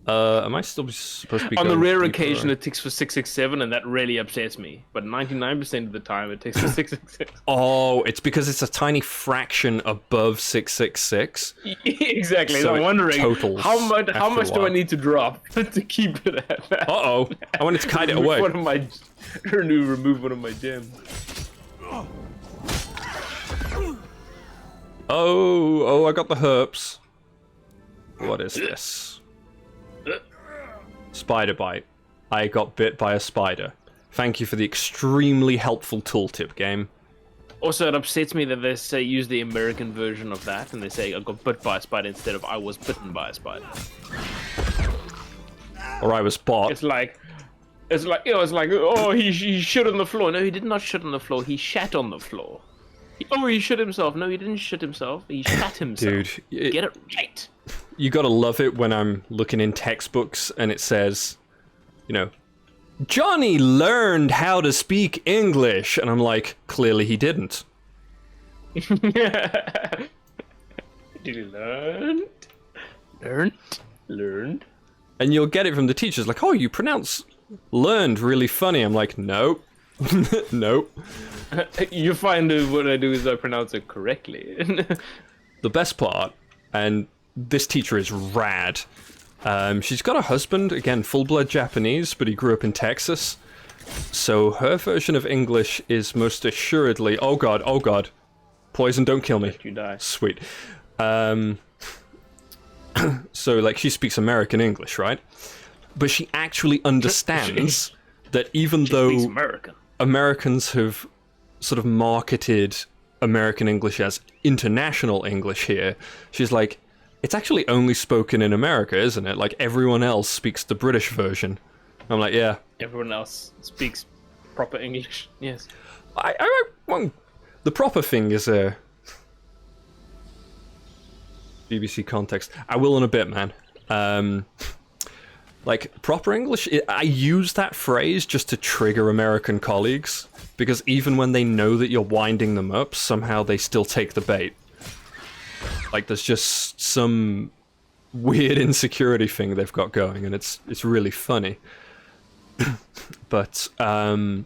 Am I still supposed to be On the going rare deeper? occasion, it ticks for 667, and that really upsets me. But 99% of the time, it ticks for 666. Oh, it's because it's a tiny fraction above 666. Exactly. So So I'm it wondering totals how much after a do I while. need to drop to keep it at that? Uh-oh. I wanted to kite it away. One of my, remove one of my gems. Oh, I got the herps. What is this? Spider bite. I got bit by a spider. Thank you for the extremely helpful tooltip, game. Also, it upsets me that they say use the American version of that, and they say I got bit by a spider instead of I was bitten by a spider. Or I was bought. It's like, oh, he shit on the floor. No, he did not shit on the floor. He shat on the floor. He shit himself. No, he didn't shit himself. He shat himself. Dude, Get it right. You gotta love it when I'm looking in textbooks and it says, you know, Johnny learned how to speak English. And I'm like, clearly he didn't. Did he learn? Learned. And you'll get it from the teachers, like, oh, you pronounce learned really funny. I'm like, nope. Nope. You find what I do is I pronounce it correctly. The best part, and this teacher is rad. She's got a husband, again, full-blood Japanese, but he grew up in Texas. So her version of English is most assuredly, oh god, poison, don't kill me. You die. Sweet. So, like, she speaks American English, right? But she actually understands that even Speaks though American. Americans have sort of marketed American English as international English here, she's like, it's actually only spoken in America, isn't it? Like, everyone else speaks the British version. I'm like, yeah. Everyone else speaks proper English. Yes. Well, the proper thing is a BBC context. I will in a bit, man. Like, proper English, I use that phrase just to trigger American colleagues, because even when they know that you're winding them up, somehow they still take the bait. Like, there's just some weird insecurity thing they've got going, and it's really funny. But, no,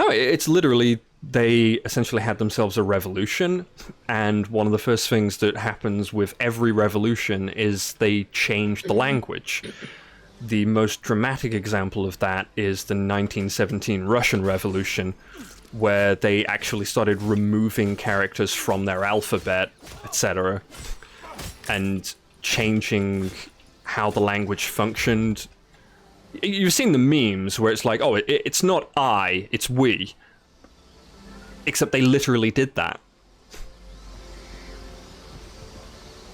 it's literally, they essentially had themselves a revolution, and one of the first things that happens with every revolution is they change the language. The most dramatic example of that is the 1917 Russian Revolution, where they actually started removing characters from their alphabet, etc., and changing how the language functioned. You've seen the memes where it's like, oh, it's not I, it's we. Except they literally did that.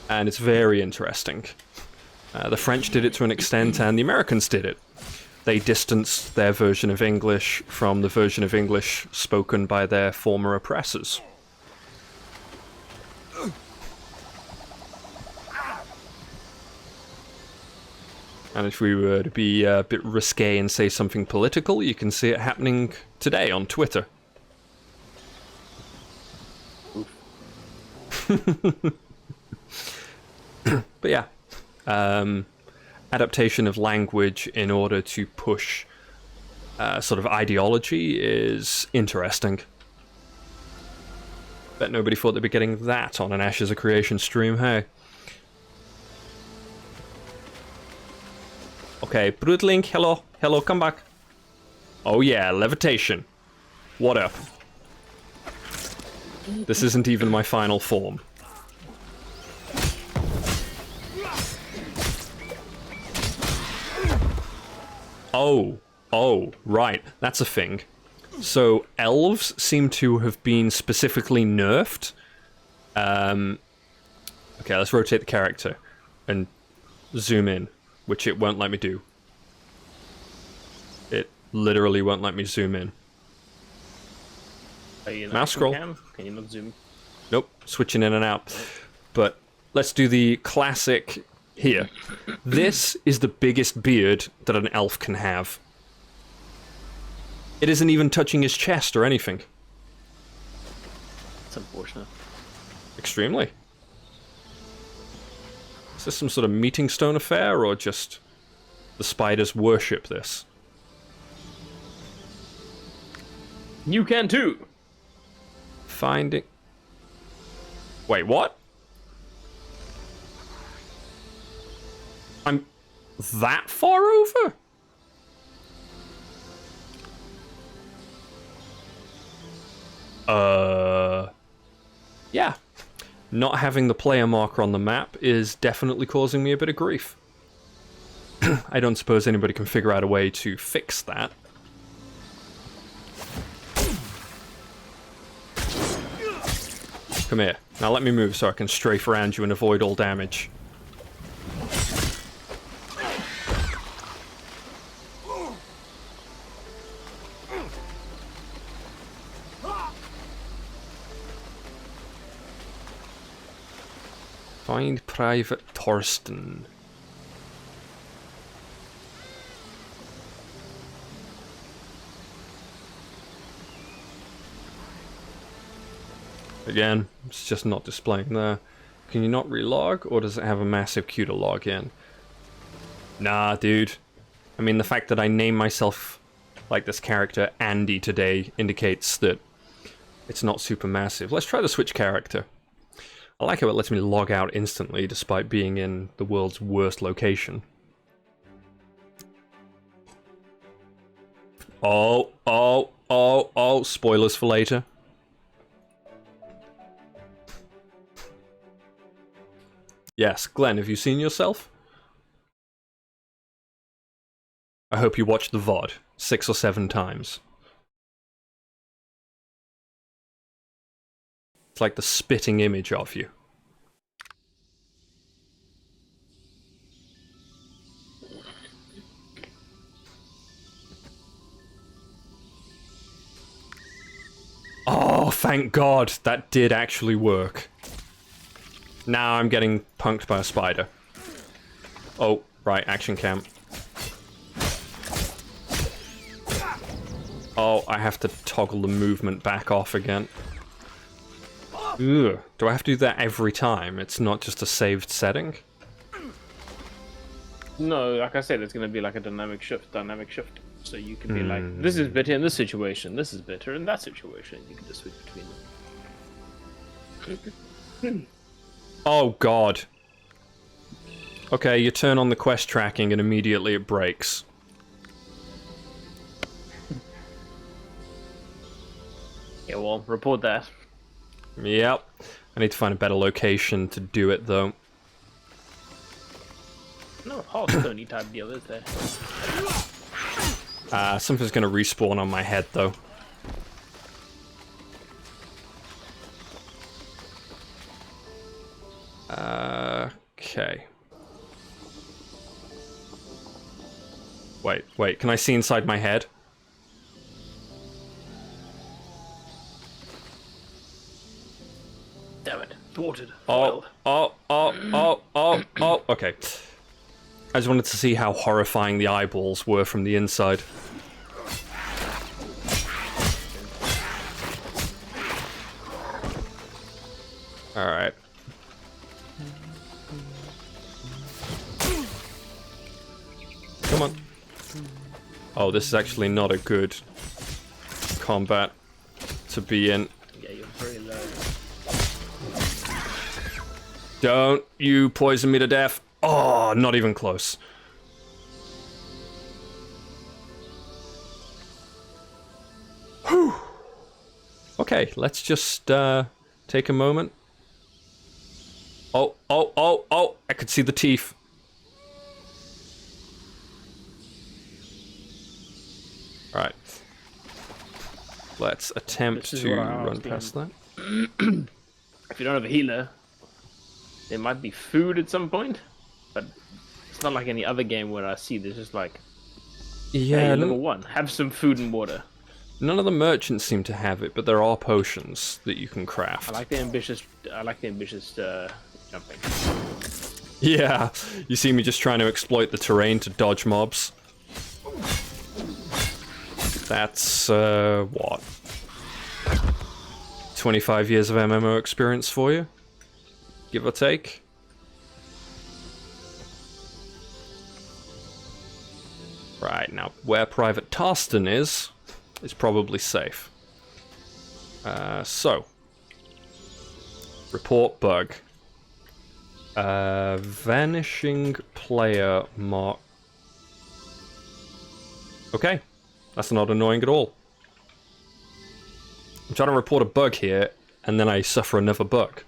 And it's very interesting. The French did it to an extent, and the Americans did it. They distanced their version of English from the version of English spoken by their former oppressors. And if we were to be a bit risque and say something political, you can see it happening today on Twitter. But yeah. Adaptation of language in order to push sort of ideology is interesting. Bet nobody thought they'd be getting that on an Ashes of Creation stream, hey? Okay, Broodlink, hello. Hello, come back. Oh yeah, levitation. What up? This isn't even my final form. Oh, right. That's a thing. So, elves seem to have been specifically nerfed. Okay, let's rotate the character and zoom in, which it won't let me do. It literally won't let me zoom in. Mouse scroll. Can you not zoom? Nope, switching in and out. But let's do the classic here. This is the biggest beard that an elf can have. It isn't even touching his chest or anything. It's unfortunate. Extremely. Is this some sort of meeting stone affair, or just the spiders worship this? You can too! Finding... Wait, what? I'm that far over? Yeah. Not having the player marker on the map is definitely causing me a bit of grief. I don't suppose anybody can figure out a way to fix that. Come here. Now let me move so I can strafe around you and avoid all damage. Find Private Torsten. Again, it's just not displaying there. Can you not relog, or does it have a massive queue to log in? Nah, dude. I mean, the fact that I name myself like this character Andy today indicates that it's not super massive. Let's try the switch character. I like how it lets me log out instantly despite being in the world's worst location. Oh, spoilers for later. Yes, Glenn, have you seen yourself? I hope you watched the VOD 6 or 7 times. It's like the spitting image of you. thank God, that did actually work. Now I'm getting punked by a spider. Oh, right, action cam. Oh, I have to toggle the movement back off again. Ugh. Do I have to do that every time? It's not just a saved setting? No, like I said, it's going to be like a dynamic shift. So you can be like, this is better in this situation, this is better in that situation. You can just switch between them. Oh, God. Okay, you turn on the quest tracking and immediately it breaks. Yeah, well, report that. Yep. I need to find a better location to do it, though. No Hearthstone type deal, is there? Something's gonna respawn on my head, though. Okay. Wait, can I see inside my head? Damn it, thwarted. Oh, okay. I just wanted to see how horrifying the eyeballs were from the inside. Alright. Come on. Oh, this is actually not a good combat to be in. Yeah, you're very low. Don't you poison me to death. Oh, not even close. Whew. Okay, let's just take a moment. Oh, I could see the teeth. Alright. Let's attempt This is to what I run asked past that. If you don't have a healer, there might be food at some point, but it's not like any other game where I see there's just like, Yeah, hey, level 1, have some food and water. none of the merchants seem to have it, but there are potions that you can craft. I like the ambitious jumping. Yeah, you see me just trying to exploit the terrain to dodge mobs. That's, what? 25 years of MMO experience for you? Give or take? Right, now, where Private Tarston is probably safe. So. Report bug. Vanishing player mark. Okay, that's not annoying at all. I'm trying to report a bug here, and then I suffer another bug.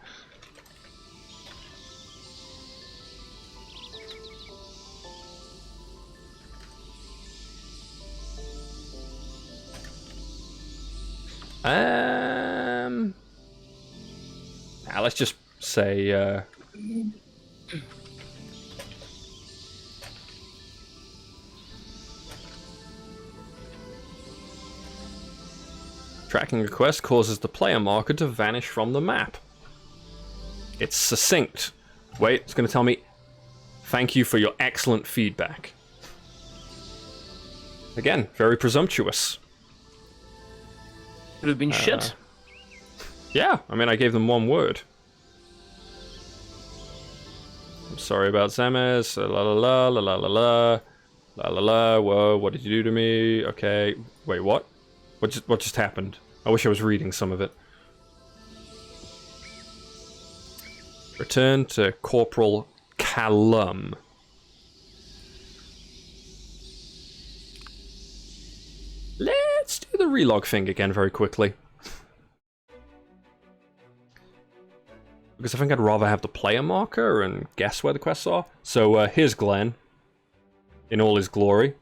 Let's just say, tracking request causes the player marker to vanish from the map. It's succinct. Wait, it's going to tell me, thank you for your excellent feedback. Again, very presumptuous. Could have been shit. Yeah, I mean, I gave them one word. I'm sorry about Zemes. La la la la la la la la la la. Whoa, what did you do to me? Okay, wait, what? What just happened? I wish I was reading some of it. Return to Corporal Callum. Let's do the relog thing again very quickly. Because I think I'd rather have the player marker and guess where the quests are. So here's Glenn. In all his glory.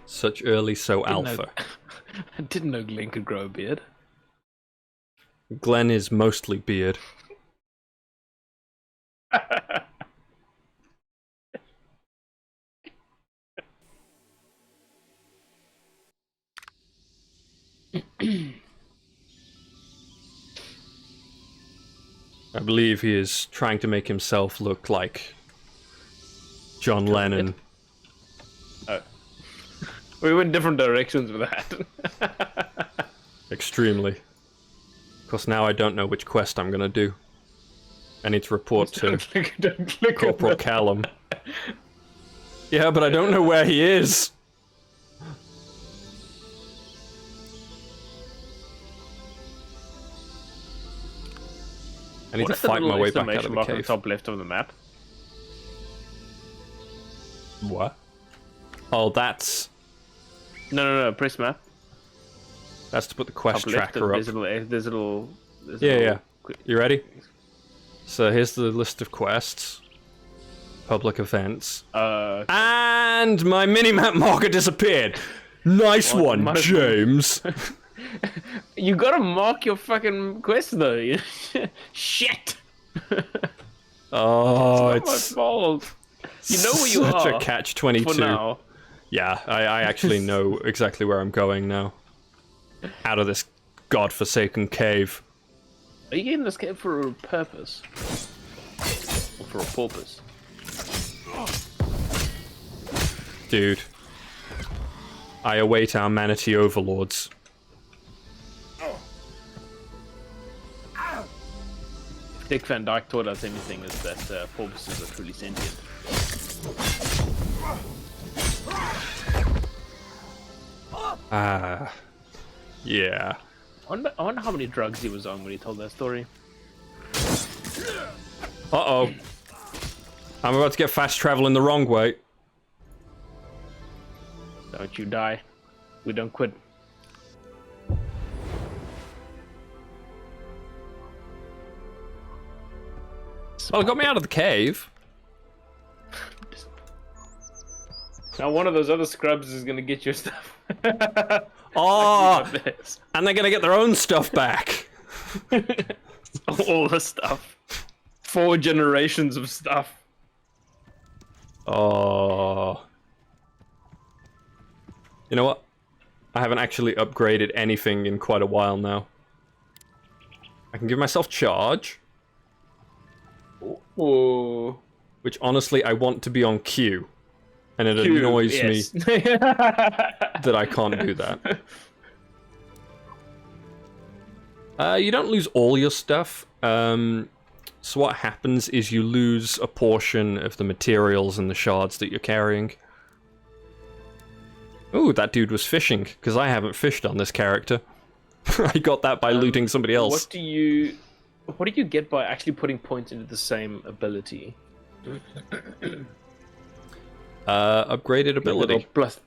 Such early, so alpha. I didn't know Glenn could grow a beard. Glenn is mostly beard. I believe he is trying to make himself look like John Lennon. Oh. We went different directions with that. Extremely. Because now I don't know which quest I'm gonna do. I need to report to Don't click on Corporal that. Callum. Yeah, but I don't know where he is. I need What to is the fight my little way back out exclamation of the mark on the cave. top left of the map? What? Oh, that's No. Press map. to put the quest Top left. tracker up. There's a little. Yeah. You ready? So here's the list of quests. Public events. And my minimap marker disappeared. Nice Well, one, might as well. James. You gotta mark your fucking quest though. Shit. Oh, Not my it's fault. You know where you such are. a catch-22. For now. Yeah, I actually know exactly where I'm going now. Out of this godforsaken cave. Are you getting this cave for a purpose? Or for a purpose? Dude. I await our manatee overlords. If Dick Van Dyke taught us anything, is that porpoises are truly sentient. Ah. Yeah. I wonder how many drugs he was on when he told that story. Uh-oh. I'm about to get fast traveling the wrong way. Don't you die. We don't quit. Well, it got me out of the cave. Now one of those other scrubs is gonna get your stuff. Oh, Like this. and they're gonna get their own stuff back. All the stuff. 4 generations of stuff. Oh. You know what? I haven't actually upgraded anything in quite a while now. I can give myself charge, Whoa. which honestly I want to be on Q. And it Q, annoys yes. me that I can't do that. You don't lose all your stuff. So what happens is you lose a portion of the materials and the shards that you're carrying. Ooh, that dude was fishing, because I haven't fished on this character. I got that by looting somebody else. What do you get by actually putting points into the same ability? Upgraded ability. Like, plus,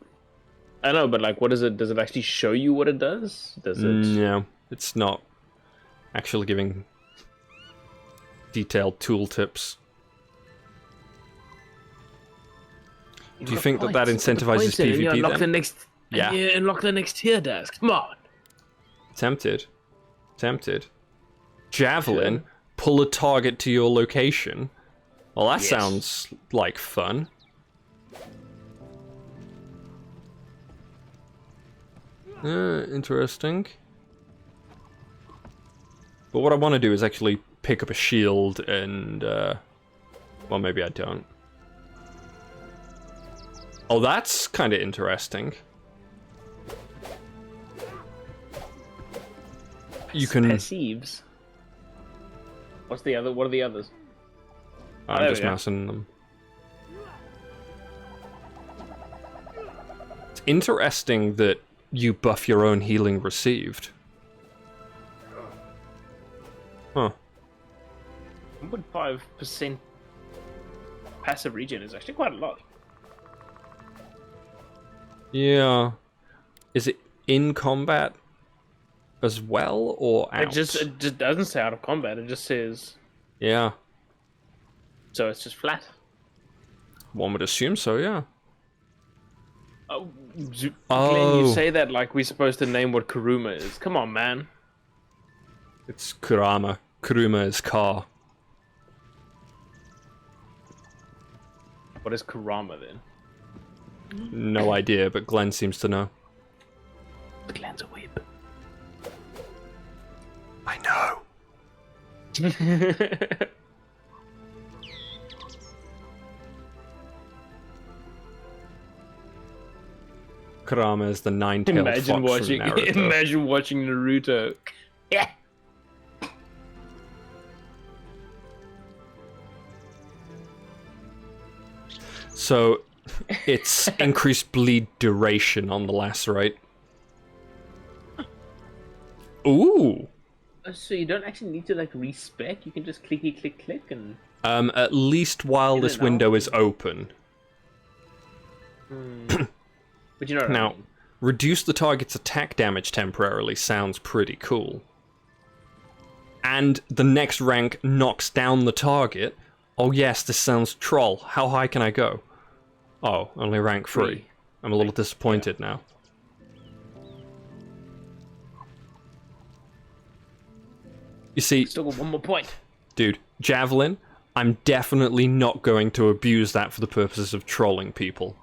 I know, but like, what is it? Does it actually show you what it does? Does it? No, it's not actually giving detailed tooltips. Do you think that incentivizes PvP unlock then? the next. Yeah. You unlock the next tier desk. Come on. Tempted. Javelin, pull a target to your location. Well, that Yes. sounds like fun. Interesting. But what I want to do is actually pick up a shield and, well, maybe I don't. Oh, that's kind of interesting. You can... Perceives. What's the other? What are the others? I'm there just we go. mousing them. It's interesting that you buff your own healing received. Huh. 1.5% passive regen is actually quite a lot. Yeah. Is it in combat as well, or out? It just doesn't say out of combat. It just says Yeah. so. It's just flat. One would assume so, yeah. Oh, Glenn, Oh. you say that like we're supposed to name what Kuruma is. Come on, man. It's Kurama. Kuruma is car. What is Kurama then? No idea, but Glenn seems to know. Glenn's a weeb. Kurama is the nine-tailed fox Imagine watching, from Naruto. imagine watching Naruto. Yeah. So, it's increased bleed duration on the lacerate. Ooh! So you don't actually need to like respec. You can just clicky click click and. At least while In this and window out. is open. But you know what I Now, mean. reduce the target's attack damage temporarily sounds pretty cool. And the next rank knocks down the target. Oh yes, this sounds troll. How high can I go? Oh, only rank 3. Three. I'm a little disappointed now. You see, Still got one more point. dude, Javelin, I'm definitely not going to abuse that for the purposes of trolling people.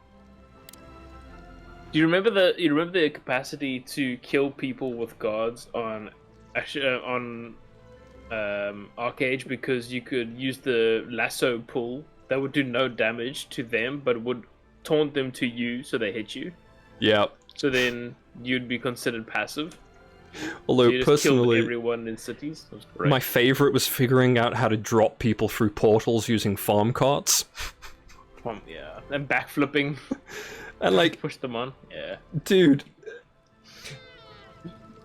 Do you remember the capacity to kill people with guards on Arcade, because you could use the lasso pull that would do no damage to them but would taunt them to you so they hit you. Yeah. So then you'd be considered passive. Although, So you just killed personally, everyone in cities. That was great. my favorite was figuring out how to drop people through portals using farm carts. Yeah, and backflipping, And like, push them on. Yeah. dude,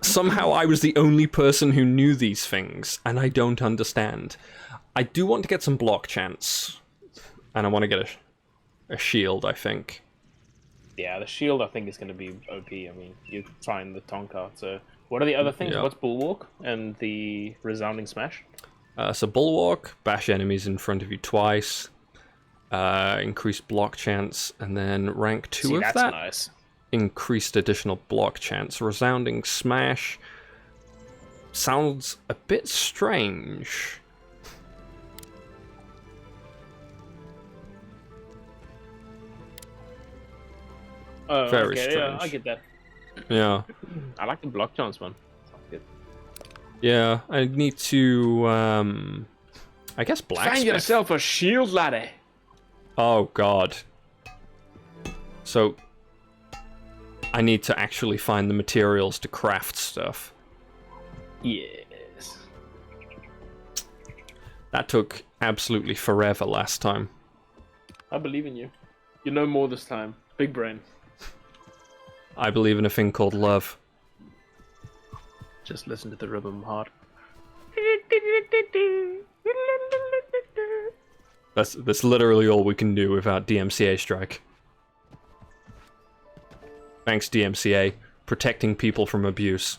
somehow I was the only person who knew these things, and I don't understand. I do want to get some block chance, and I want to get a shield, I think. Yeah, the shield I think is going to be OP. I mean, you find the Tonka. So, what are the other things? Yeah. What's Bulwark and the Resounding Smash? So Bulwark, bash enemies in front of you twice, increased block chance, and then rank 2 See, of that's that, nice. increased additional block chance. Resounding Smash sounds a bit strange. Oh, Very okay, yeah, I strange. get that. Yeah. I like the block chance one. Good. Yeah, I need to, I guess Find blacksmith. yourself a shield ladder. Oh god. So, I need to actually find the materials to craft stuff. Yes. That took absolutely forever last time. I believe in you. You know more this time. Big brain. I believe in a thing called love. Just listen to the rhythm heart. That's literally all we can do without DMCA strike. Thanks, DMCA. Protecting people from abuse.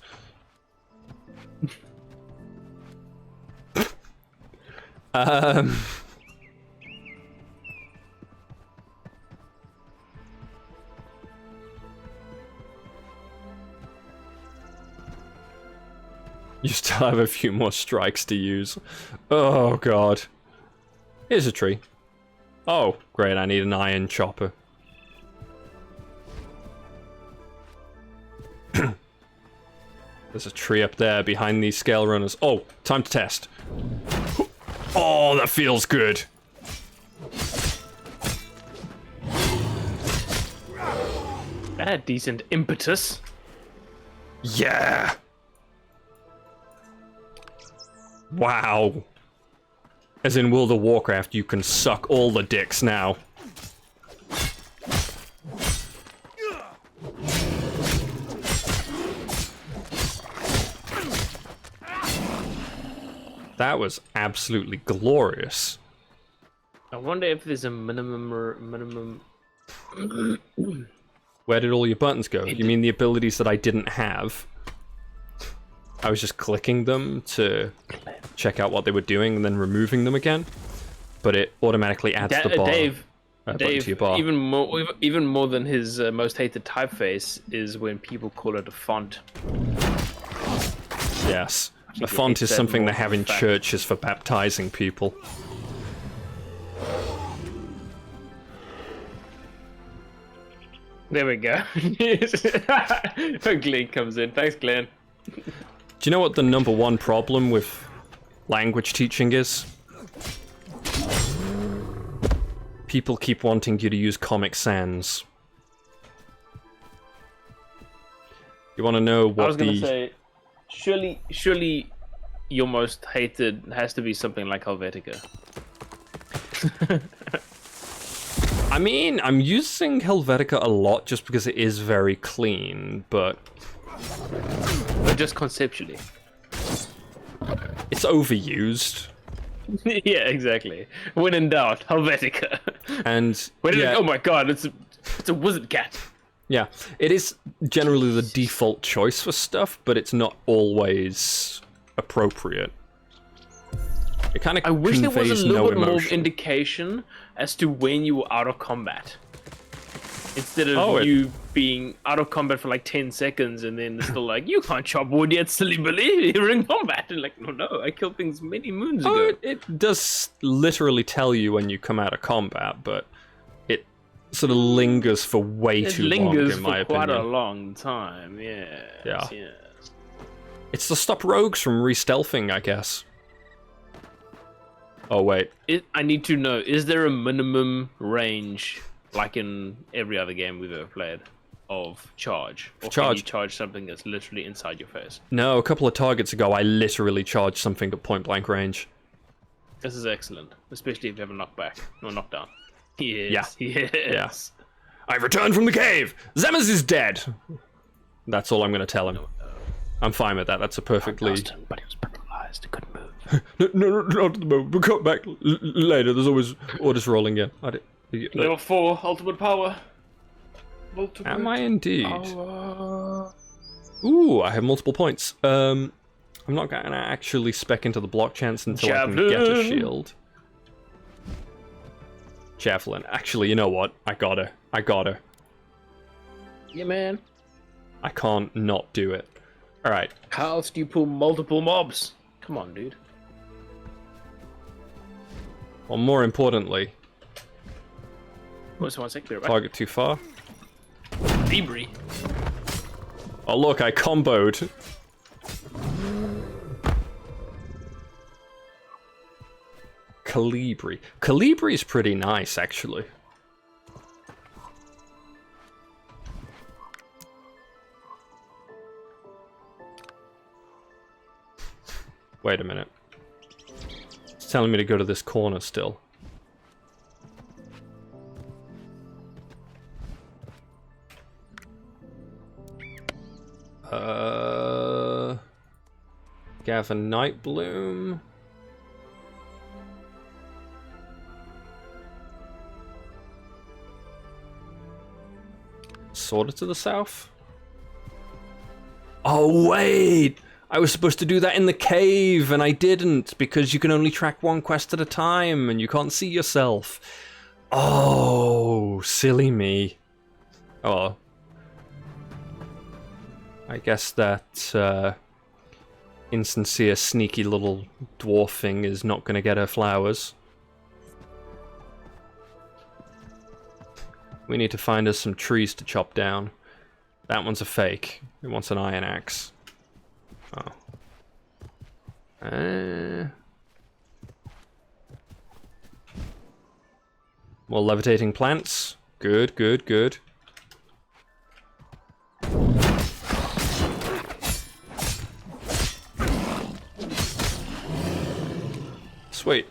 um... You still have a few more strikes to use. Oh god. Here's a tree. Oh, great, I need an iron chopper. There's a tree up there behind these scale runners. Oh, time to test. Oh, that feels good. That had decent impetus. Yeah! Wow. As in World of Warcraft, you can suck all the dicks now. That was absolutely glorious. I wonder if there's a minimum. Where did all your buttons go? You mean the abilities that I didn't have? I was just clicking them to check out what they were doing and then removing them again. But it automatically adds the bar. Dave, button to Dave, your bar. even more than his most hated typeface is when people call it a font. Yes. A think it font hits is that something more they have in fact. churches for baptizing people. There we go. Glenn comes in. Thanks, Glenn. Do you know what the number one problem with language teaching is. People keep wanting you to use Comic Sans. You want to know what I was gonna say, surely, your most hated has to be something like Helvetica. I mean, I'm using Helvetica a lot just because it is very clean, but But just conceptually. it's overused. Yeah, exactly. When in doubt, Helvetica. And Oh my god, it's a wizard cat. yeah, it is generally the default choice for stuff, but it's not always appropriate. It kind of I wish there was a little bit more emotion. indication as to when you were out of combat. Instead of Oh, you being out of combat for like 10 seconds and then still like, you can't chop wood yet, silly Billy, you're in combat. And like, no, I killed things many moons Oh, ago. it does literally tell you when you come out of combat, but it sort of lingers for way It too long, lingers in my for quite a opinion. long time, Yeah. yeah. It's to stop rogues from re-stealthing, I guess. Oh, wait. I need to know, is there a minimum range, like in every other game we've ever played, of charge? Or can you charge something that's literally inside your face? No, a couple of targets ago, I literally charged something at point-blank range. This is excellent, especially if you have a knockback or knockdown. Yes, yes. I've returned from the cave! Zemez is dead! That's all I'm going to tell him. I'm fine with that. That's a perfectly... Lost him, but he was paralyzed. He couldn't move. No, not at the moment. We'll come back later. There's always orders rolling in. Level 4, ultimate power. Am I indeed? Power. Ooh, I have multiple points. I'm not going to actually spec into the block chance until I can get a Javelin. shield. Javelin. Actually, you know what? I gotta. Yeah, man. I can't not do it. Alright. How else do you pull multiple mobs? Come on, dude. Well, more importantly, What's 1 sec? Be right back. target too far. Debris. Oh, look, I comboed. Calibri. Calibri's pretty nice, actually. Wait a minute. It's telling me to go to this corner still. Gavin Nightbloom. Sort of to the south. Oh, wait! I was supposed to do that in the cave, and I didn't, because you can only track one quest at a time, and you can't see yourself. Oh, silly me. Oh. I guess that, insincere, sneaky little dwarf thing is not going to get her flowers. We need to find us some trees to chop down. That one's a fake. It wants an iron axe. Oh. More levitating plants. Good, good, good. Sweet.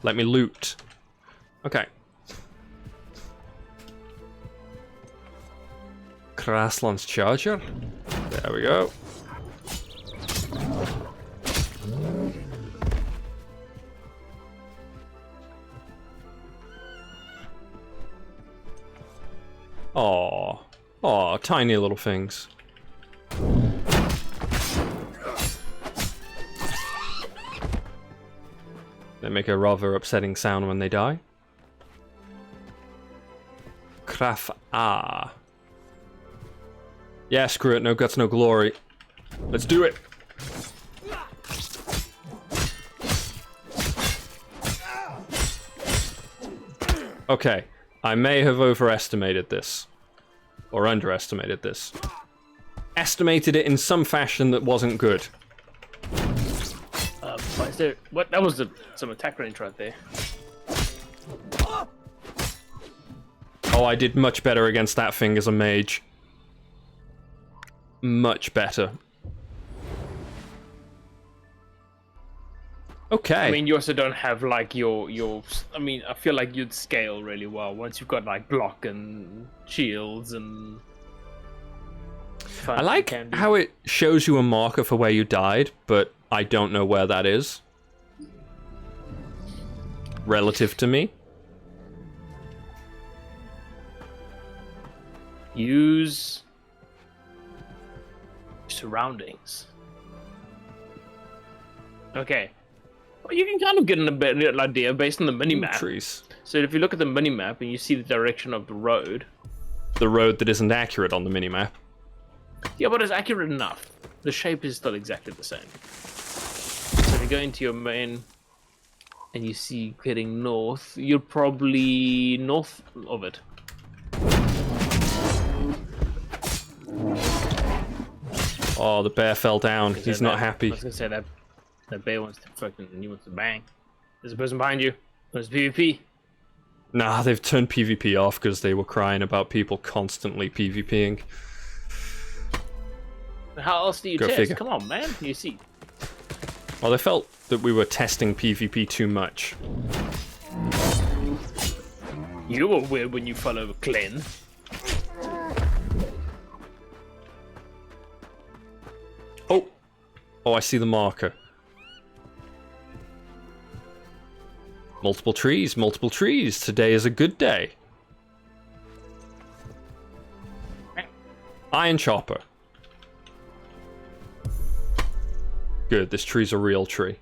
Let me loot. Okay. Kraslan's charger. There we go. Aw. Aw, tiny little things. They make a rather upsetting sound when they die. Kraf Ah. Yeah, screw it. No guts, no glory. Let's do it. Okay. I may have overestimated this. Or underestimated this. Estimated it in some fashion that wasn't good. Oh, is there what? That was some attack range right there. Oh, I did much better against that thing as a mage. Much better. Okay. I mean, you also don't have like your. I mean, I feel like you'd scale really well once you've got like block and shields and. I like how it shows you a marker for where you died, but I don't know where that is. Relative to me. Use surroundings. Okay. Well, you can kind of get an idea based on the minimap. Trees. So if you look at the minimap and you see the direction of the road. The road that isn't accurate on the minimap. Yeah, but it's accurate enough. The shape is still exactly the same. So if you go into your main and you see heading north, you're probably north of it. Oh, the bear fell down. He's not happy. I was gonna say that bear wants to fucking, he wants to bang. There's a person behind you. There's PvP. Nah, they've turned PvP off because they were crying about people constantly PvPing. How else do you Go test? figure. Come on, man. You see. Well, they felt that we were testing PvP too much. You were weird when you follow Glenn. Oh! Oh, I see the marker. Multiple trees, multiple trees. Today is a good day. Iron chopper. Good, this tree's a real tree.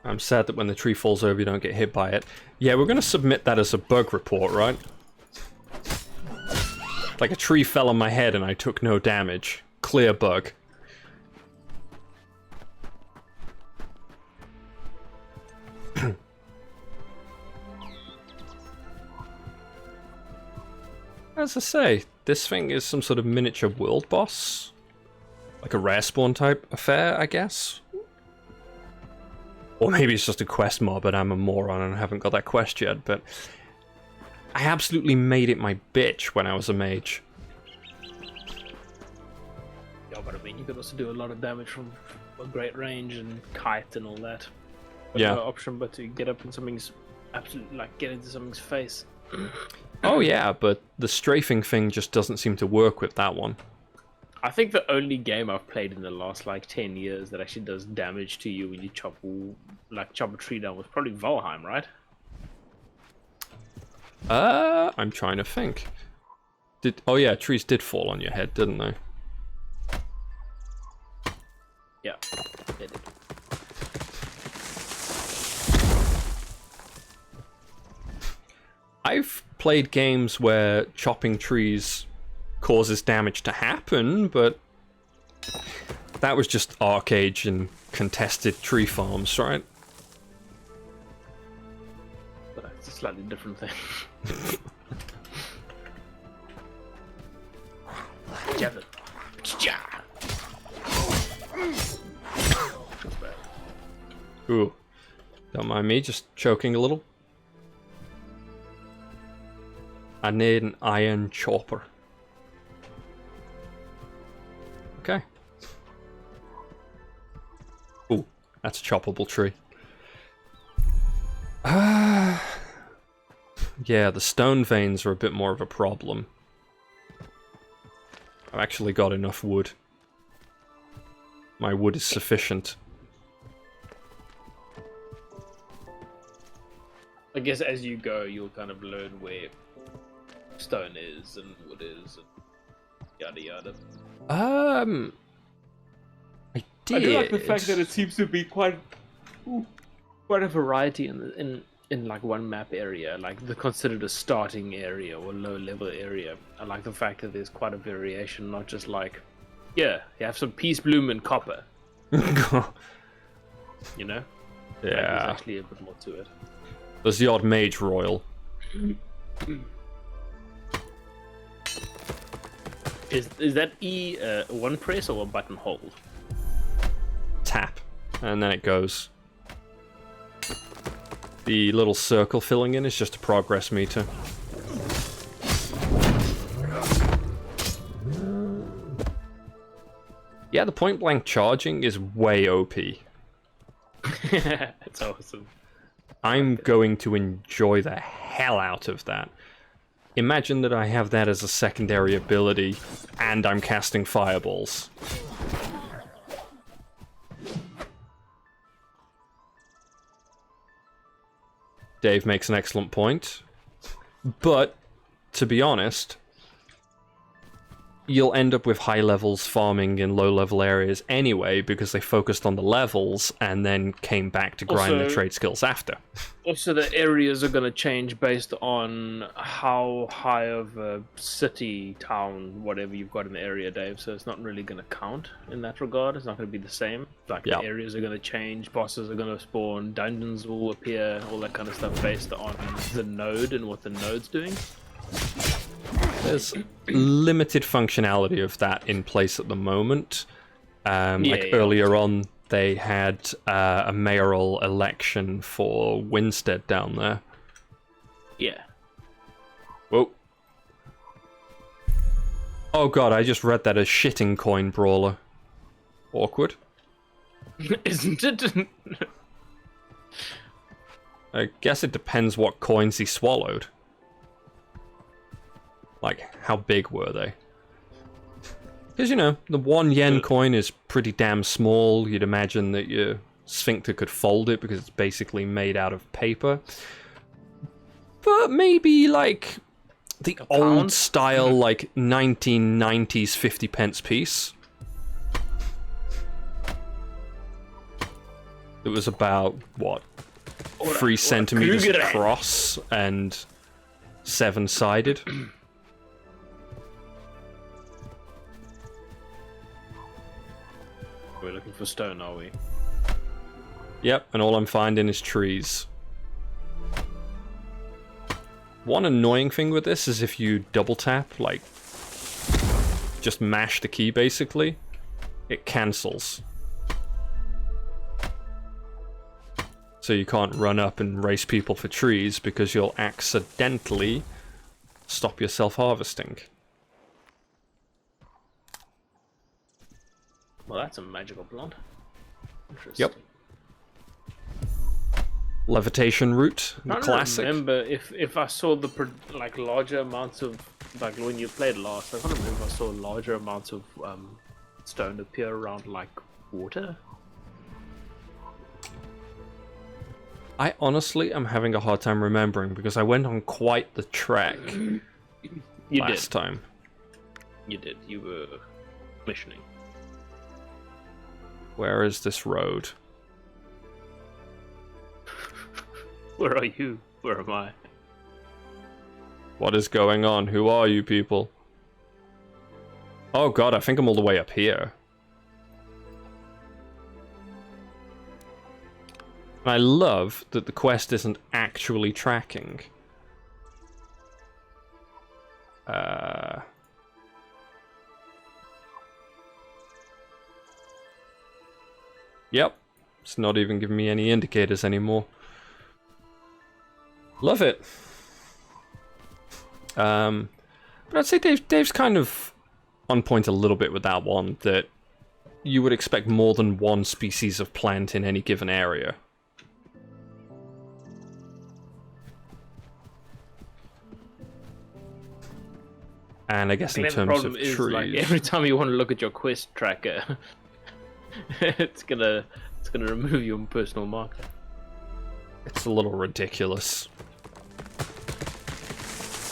I'm sad that when the tree falls over you don't get hit by it. Yeah, we're gonna submit that as a bug report, right? Like a tree fell on my head and I took no damage. Clear bug. As I say, this thing is some sort of miniature world boss. Like a rare spawn type affair, I guess. Or maybe it's just a quest mob and I'm a moron and I haven't got that quest yet, but I absolutely made it my bitch when I was a mage. Yeah, but I mean, you could also do a lot of damage from a great range and kite and all that. But Yeah. no option but to get up in something's absolutely like get into something's face. Oh yeah, but the strafing thing just doesn't seem to work with that one. I think the only game I've played in the last like 10 years that actually does damage to you when you chop a tree down was probably Valheim, right? I'm trying to think. Oh yeah, trees did fall on your head, didn't they? Yeah, they did. I've played games where chopping trees causes damage to happen, but that was just arcade and contested tree farms, right? But it's a slightly different thing. Javelin. Ja. That's bad. Ooh. Don't mind me just choking a little. I need an iron chopper. Okay. Ooh, that's a choppable tree. Yeah, the stone veins are a bit more of a problem. I've actually got enough wood. My wood is sufficient. I guess as you go, you'll kind of learn where stone is and wood is and yada yada. I did. I do like the fact that it seems to be quite a variety in like one map area, like the considered a starting area or low level area. I like the fact that there's quite a variation, not just like Yeah, you have some peace bloom and copper. You know? Like, there's Yeah. actually a bit more to it. There's the odd mage royal. Is that E one press or one button hold? Tap. And then it goes. The little circle filling in is just a progress meter. Yeah, the point blank charging is way OP. It's awesome. I'm going to enjoy the hell out of that. Imagine that I have that as a secondary ability, and I'm casting fireballs. Dave makes an excellent point. But, to be honest, you'll end up with high levels farming in low level areas anyway, because they focused on the levels and then came back to grind the Also- trade skills after. Also, the areas are going to change based on how high of a city, town, whatever you've got in the area, Dave. So it's not really going to count in that regard. It's not going to be the same. Like, Yeah. the areas are going to change, bosses are going to spawn, dungeons will appear, all that kind of stuff based on the node and what the node's doing. There's limited functionality of that in place at the moment. Like yeah. earlier on, they had a mayoral election for Winstead down there. Yeah. Whoa. Oh god, I just read that as shitting coin brawler. Awkward. Isn't it? I guess it depends what coins he swallowed. Like, how big were they? Because, you know, the 1 yen coin is pretty damn small. You'd imagine that your sphincter could fold it because it's basically made out of paper. But maybe, like, the A old pound? style, like, 1990s 50 pence piece. It was about, what, 3 centimeters Kruger. across and 7-sided. We're looking for stone, are we? Yep, and all I'm finding is trees. One annoying thing with this is if you double tap, like, just mash the key basically, it cancels. So you can't run up and race people for trees because you'll accidentally stop yourself harvesting. Well, that's a magical blonde. Interesting. Yep. Levitation route, the I don't classic. remember if I saw the like larger amounts of like when you played last. I can't remember if I saw larger amounts of stone appear around like water. I honestly am having a hard time remembering because I went on quite the trek You last time. did. You did. You were missioning. Where is this road? Where are you? Where am I? What is going on? Who are you people? Oh god, I think I'm all the way up here. I love that the quest isn't actually tracking. Yep. It's not even giving me any indicators anymore. Love it. But I'd say Dave's kind of on point a little bit with that one, that you would expect more than one species of plant in any given area. And I guess in The terms problem of is trees... like every time you want to look at your quest tracker, it's gonna remove your personal marker. It's a little ridiculous.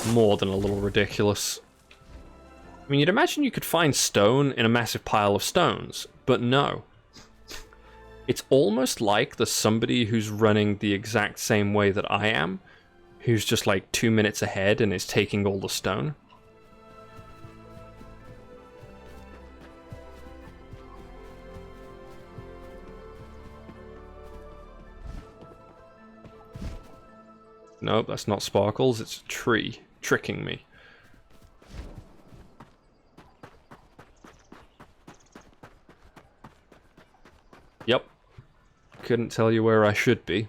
More than a little ridiculous. I mean, you'd imagine you could find stone in a massive pile of stones, but no. It's almost like there's somebody who's running the exact same way that I am, who's just like 2 minutes ahead and is taking all the stone. Nope, that's not sparkles, it's a tree tricking me. Yep. Couldn't tell you where I should be.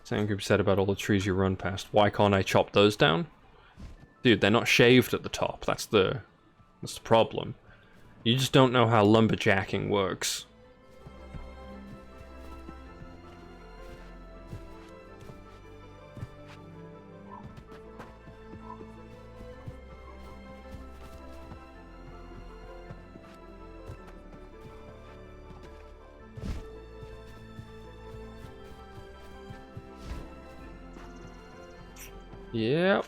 Same group said about all the trees you run past. Why can't I chop those down? Dude, they're not shaved at the top. That's the problem. You just don't know how lumberjacking works. Yep.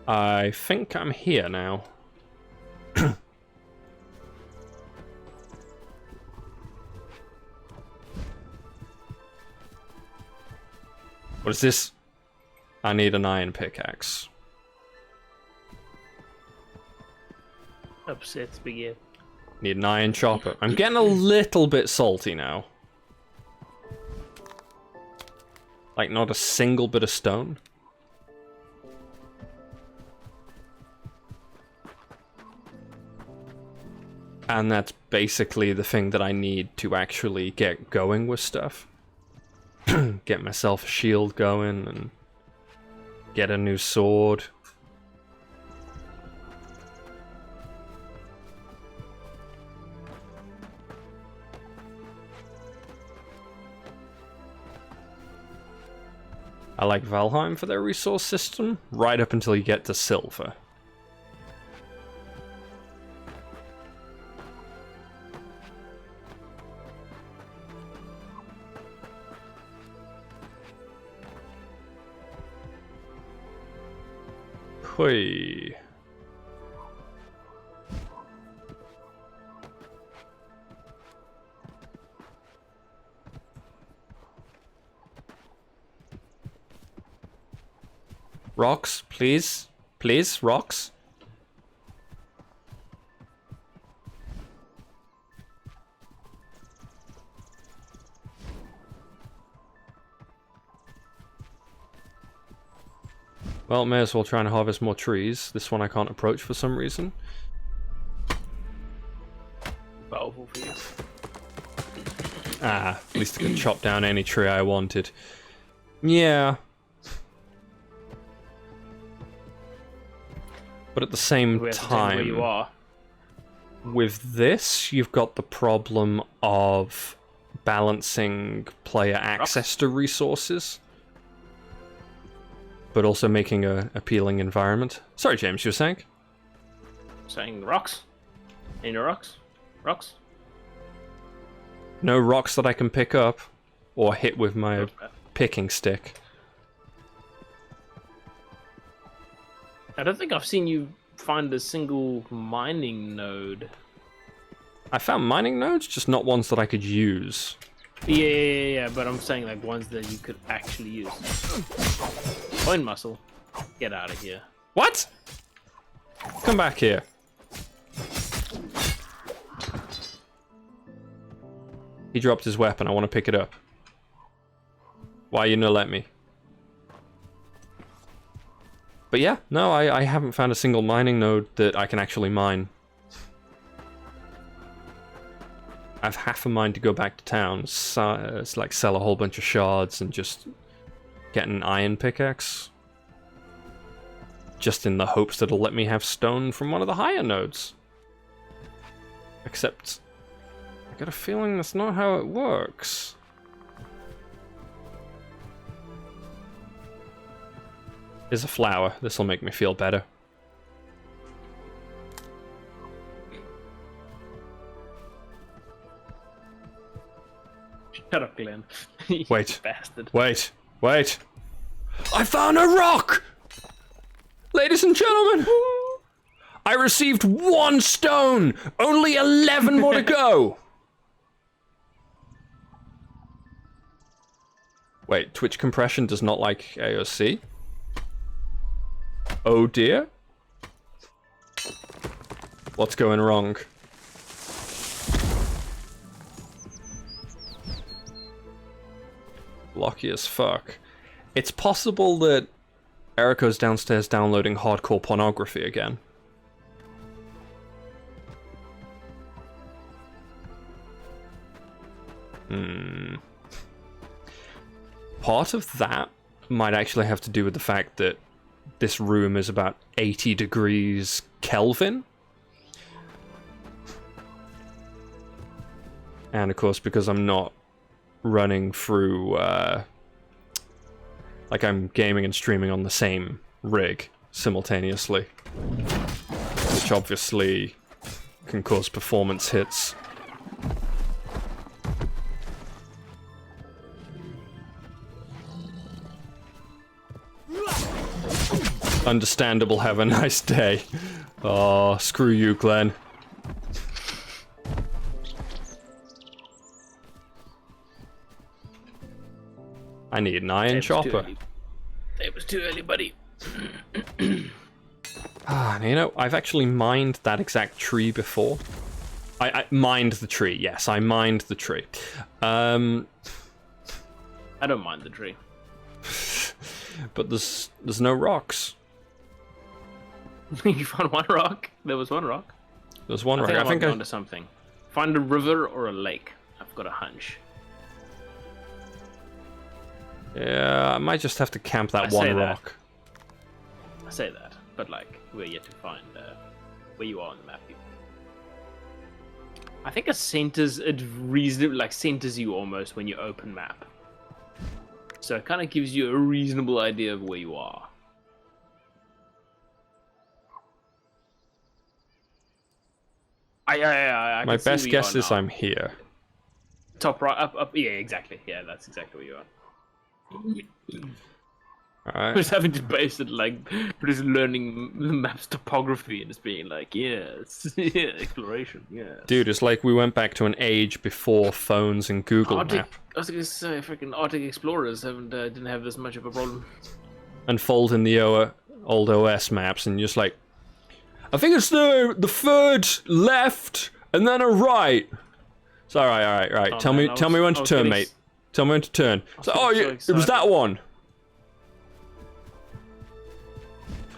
I think I'm here now. What is this? I need an iron pickaxe. Upsets begin. Need an iron chopper. I'm getting a little bit salty now. Like, not a single bit of stone. And that's basically the thing that I need to actually get going with stuff. Get myself a shield going and get a new sword. I like Valheim for their resource system, right up until you get to silver. Hui. Rocks, please. Please, rocks. Well, may as well try and harvest more trees. This one I can't approach for some reason. Powerful for you. Ah, at least I could chop down any tree I wanted. Yeah. But at the same We have to tell you where you time, are. with this, you've got the problem of balancing player access to resources, but also making a appealing environment. Sorry, James, you were saying? Saying rocks? Any rocks? Rocks? No rocks that I can pick up or hit with my picking stick. I don't think I've seen you find a single mining node. I found mining nodes, just not ones that I could use. Yeah, but I'm saying like ones that you could actually use. Bone muscle. Get out of here. What? Come back here. He dropped his weapon. I want to pick it up. Why you no let me? But yeah, no, I haven't found a single mining node that I can actually mine. I've half a mind to go back to town, it's like sell a whole bunch of shards and just get an iron pickaxe. Just in the hopes that it'll let me have stone from one of the higher nodes. Except, I got a feeling that's not how it works. Here's a flower. This'll make me feel better. Shut up, Glenn. You Wait. bastard. Wait. I found a rock! Ladies and gentlemen! I received 1 stone! Only 11 more to go! Wait, Twitch compression does not like AOC? Oh dear? What's going wrong? Blocky as fuck. It's possible that Eriko's downstairs downloading hardcore pornography again. Part of that might actually have to do with the fact that this room is about 80 degrees Kelvin. And of course, because I'm not running through, like I'm gaming and streaming on the same rig simultaneously, which obviously can cause performance hits. Understandable, have a nice day. Oh, screw you, Glenn. I need an iron chopper. It was too early, buddy. You know, I've actually mined that exact tree before. I mined the tree, yes, I mined the tree. I don't mind the tree. But there's no rocks. You found one rock? There was one rock? There's one rock. I think I onto something. Find a river or a lake. I've got a hunch. Yeah, I might just have to camp that I one say that. rock. I say that, but like we're yet to find where you are on the map. I think it centers it reasonably, like centers you almost when you open map. So it kind of gives you a reasonable idea of where you are. I My can see best where you guess are is now. I'm here. Top right, up. Yeah, exactly. Yeah, that's exactly where you are. Alright. Just having to base it like just learning the map's topography and just being like, yes, yeah, exploration, yeah. Dude, it's like we went back to an age before phones and Google Map. I was gonna say, freaking Arctic explorers didn't have this much of a problem. Unfolding the old OS maps and just like, I think it's the third left and then a right. It's alright. Oh, Tell man, me when I to was turn, getting mate. Tell me when to turn. So, getting so it was excited. that one.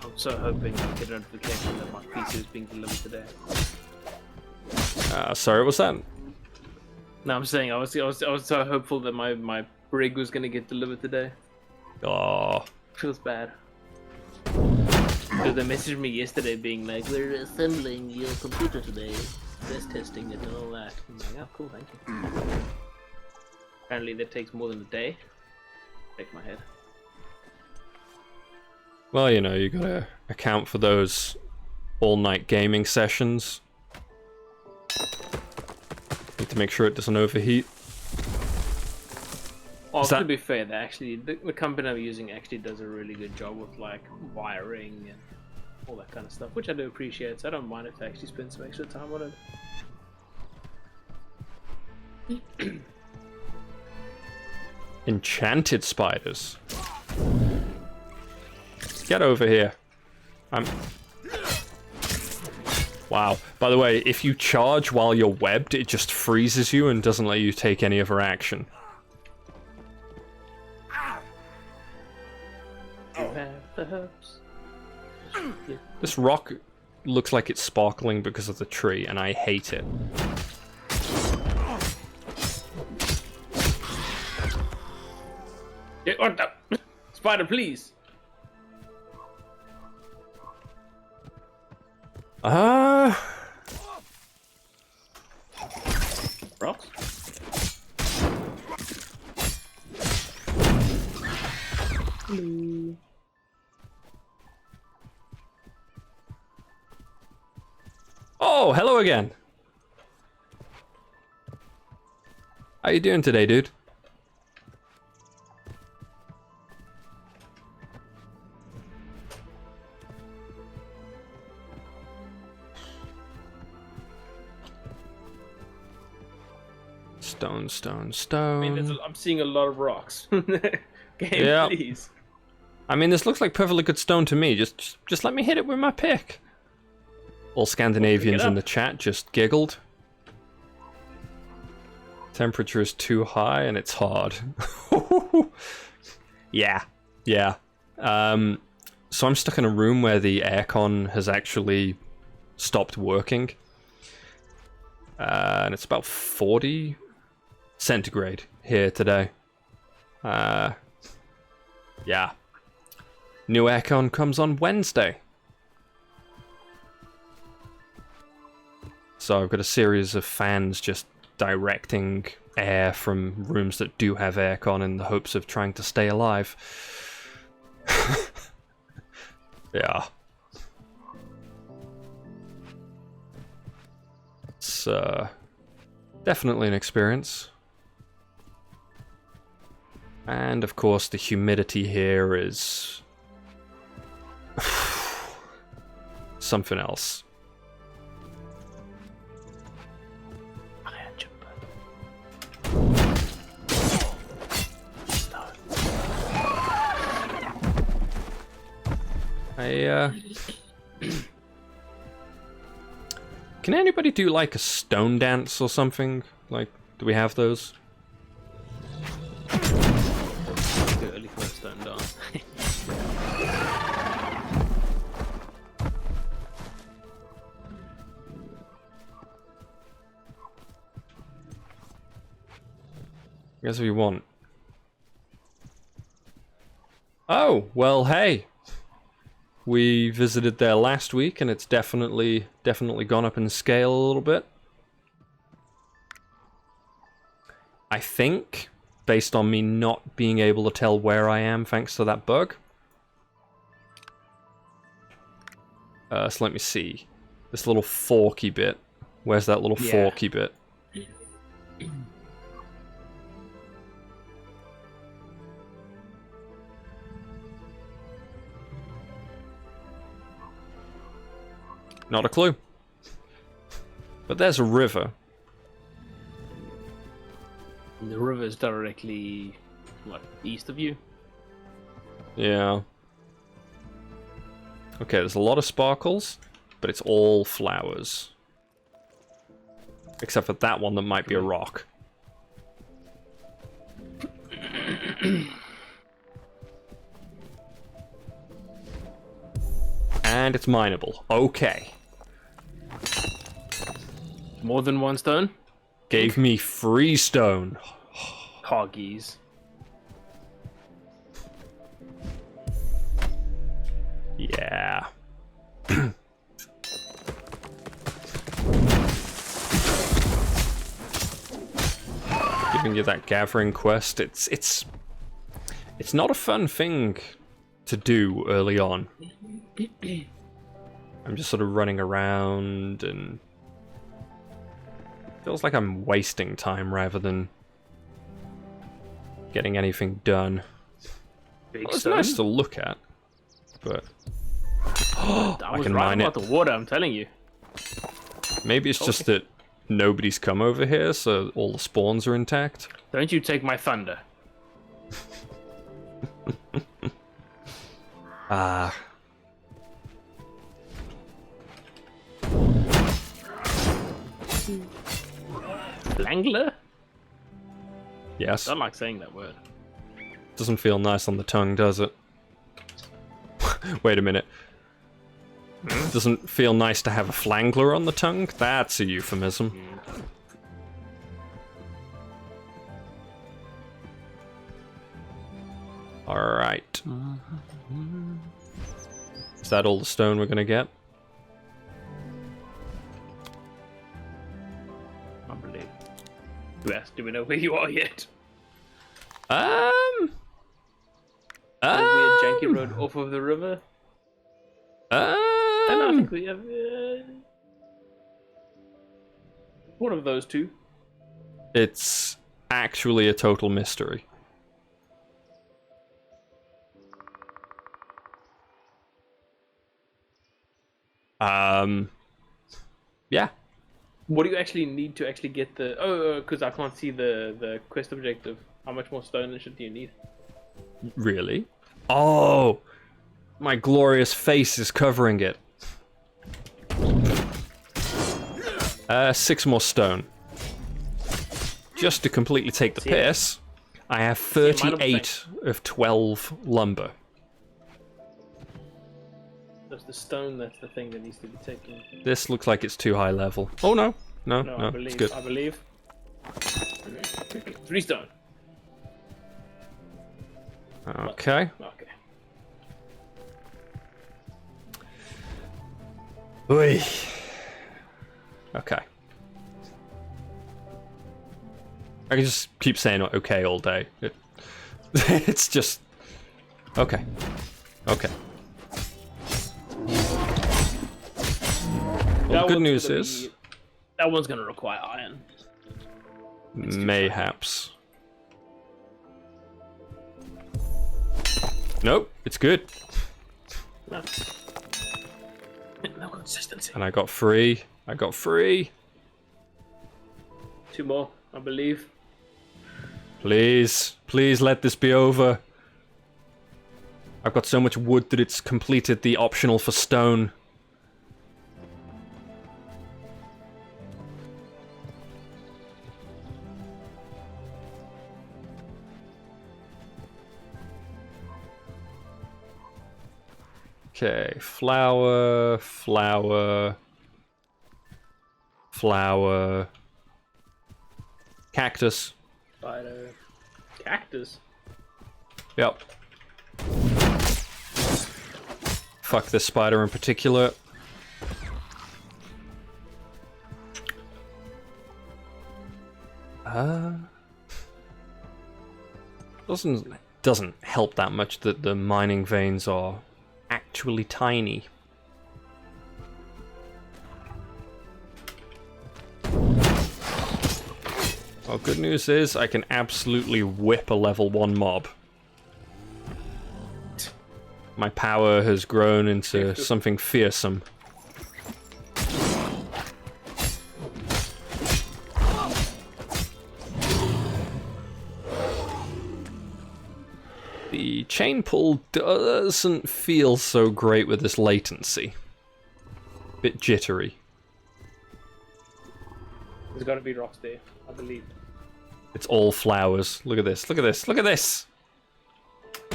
I'm so hoping I get a notification that my PC is being delivered today. Sorry, what's that? No, I'm saying I was so hopeful that my rig was gonna get delivered today. Oh, Feels bad. Because they messaged me yesterday being like, we're assembling your computer today, stress testing it and all that. I'm like, oh cool, thank you. Apparently that takes more than a day. Shake my head. well, you know, you gotta account for those all-night gaming sessions. Need to make sure it doesn't overheat. Oh, Is to that- be fair, they actually the company I'm using actually does a really good job with like wiring and all that kind of stuff, which I do appreciate. So I don't mind if they actually spend some extra time on it. Enchanted spiders. Get over here. Wow. By the way, if you charge while you're webbed, it just freezes you and doesn't let you take any other action. You have the herbs. This rock looks like it's sparkling because of the tree, and I hate it. Yeah, what the? Spider, please. Rocks? Hello. Oh, hello again. How you doing today, dude? Stone, stone, I mean, stone. I'm seeing a lot of rocks. Game, Yeah. please. I mean, this looks like perfectly good stone to me. Just let me hit it with my pick. All Scandinavians up. in the chat just giggled. Temperature is too high and it's hard. Yeah. So I'm stuck in a room where the aircon has actually stopped working. And it's about 40 centigrade here today. Yeah. New aircon comes on Wednesday. So I've got a series of fans just directing air from rooms that do have aircon in the hopes of trying to stay alive. Yeah. It's definitely an experience. And of course the humidity here is something else. Can anybody do like a stone dance or something? Like, do we have those? Too early for a stone dance. Guess if you want. Oh, well, hey. We visited there last week, and it's definitely gone up in scale a little bit. I think, based on me not being able to tell where I am thanks to that bug. So let me see. This little forky bit. Where's that little forky bit? Not a clue. But there's a river. The river is directly, what, east of you? Yeah. Okay, there's a lot of sparkles, but it's all flowers. Except for that one that might be a rock. And it's mineable. Okay. More than one stone? Gave me free stone. Hoggies. Yeah. Giving you that gathering quest, it's not a fun thing to do early on. I'm just sort of running around and feels like I'm wasting time rather than getting anything done. Big Well, it's stone? nice to look at, but I I was can right mine about it. the water, I'm telling you. Maybe it's just that nobody's come over here, so all the spawns are intact. Don't you take my thunder. Ah. Flangler? Yes. I don't like saying that word. Doesn't feel nice on the tongue, does it? Wait a minute. Doesn't feel nice to have a flangler on the tongue? That's a euphemism. Alright. Is that all the stone we're gonna get? I believe. Do we know where you are yet? Um... A weird janky road off of the river? I think we have one of those two. It's actually a total mystery. Yeah. What do you actually need to actually get the... Oh, because I can't see the quest objective. How much more stone and shit do you need? Really? Oh! My glorious face is covering it. 6 more stone. Just to completely take the See, piss, I have amount of 38 of 12 lumber. There's the stone. That's the thing that needs to be taken. This looks like it's too high level. Oh no, no, No, no, I believe. it's good. I believe. 3 stone. Okay. Okay. Oy. Okay. I can just keep saying okay all day. It's just... Okay. Okay. Well, the good news is... That one's gonna require iron. Mayhaps. Nope, it's good. No. No consistency. And I got 3. I got 3. 2 more, I believe. Please, please let this be over. I've got so much wood that it's completed the optional for stone. Okay, flower, flower, flower, cactus. Spider. Cactus. Yep. Fuck this spider in particular. Doesn't help that much that the mining veins are actually tiny. Well, good news is I can absolutely whip a level 1 mob. My power has grown into something fearsome. The chain pull doesn't feel so great with this latency. Bit jittery. There's gotta be rocks there, I believe. It's all flowers. Look at this, look at this, look at this!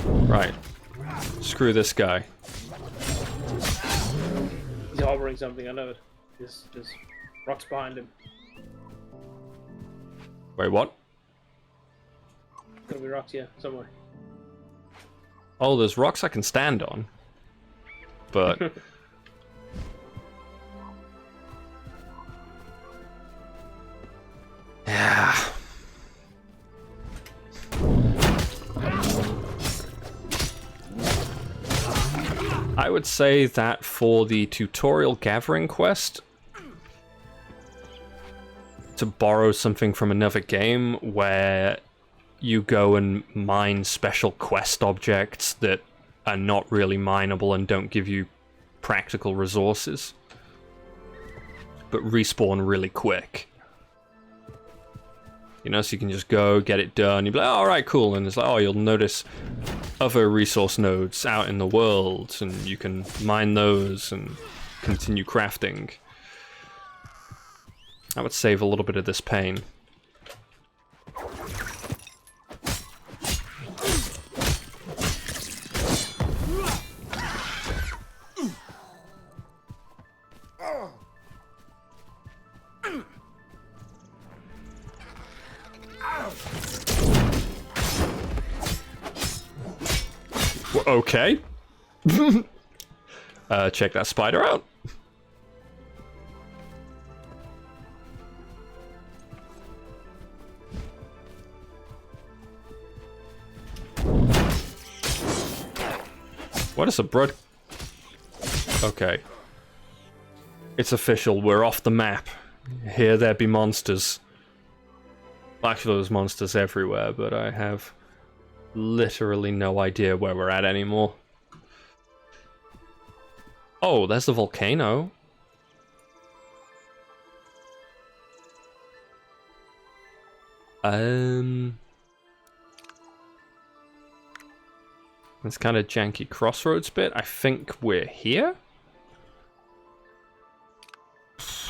Right. Screw this guy. He's harboring something, I know it. There's rocks behind him. Wait, what? Gotta be rocks here, somewhere. Oh, there's rocks I can stand on. But... yeah. I would say that for the tutorial gathering quest, to borrow something from another game where you go and mine special quest objects that are not really mineable and don't give you practical resources, but respawn really quick. You know, so you can just go, get it done, you'll be like, oh, alright, cool, and it's like, oh, you'll notice other resource nodes out in the world, and you can mine those and continue crafting. That would save a little bit of this pain. Okay. Check that spider out. What is a broad? Okay. It's official, we're off the map. Here there be monsters. Well, actually, there's monsters everywhere, but I have literally no idea where we're at anymore. Oh, there's the volcano. This kind of janky crossroads bit. I think we're here.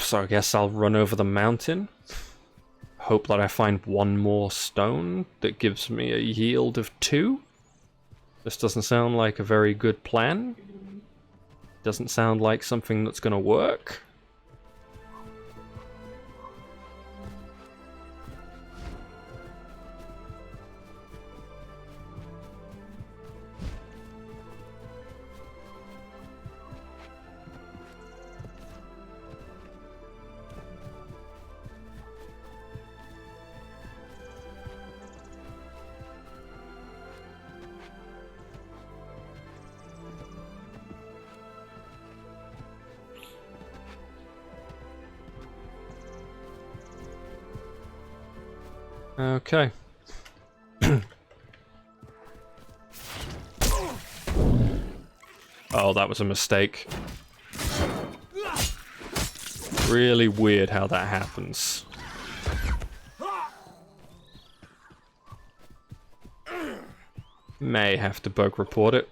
So I guess I'll run over the mountain. Hope that I find one more stone that gives me a yield of 2. This doesn't sound like a very good plan. Doesn't sound like something that's gonna work. Okay. Oh, that was a mistake. Really weird how that happens. May have to bug report it.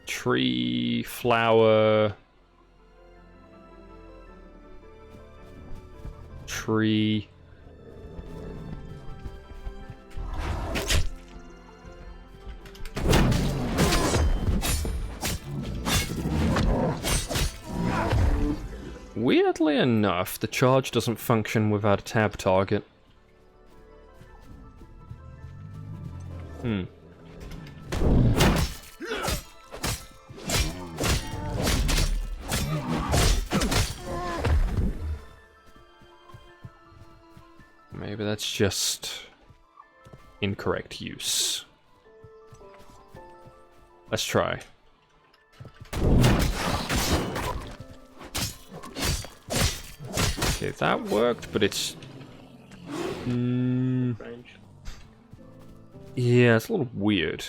Tree, flower, tree. Weirdly enough, the charge doesn't function without a tab target. Maybe that's just incorrect use. Let's try. Okay, that worked, but it's... Range. yeah, it's a little weird.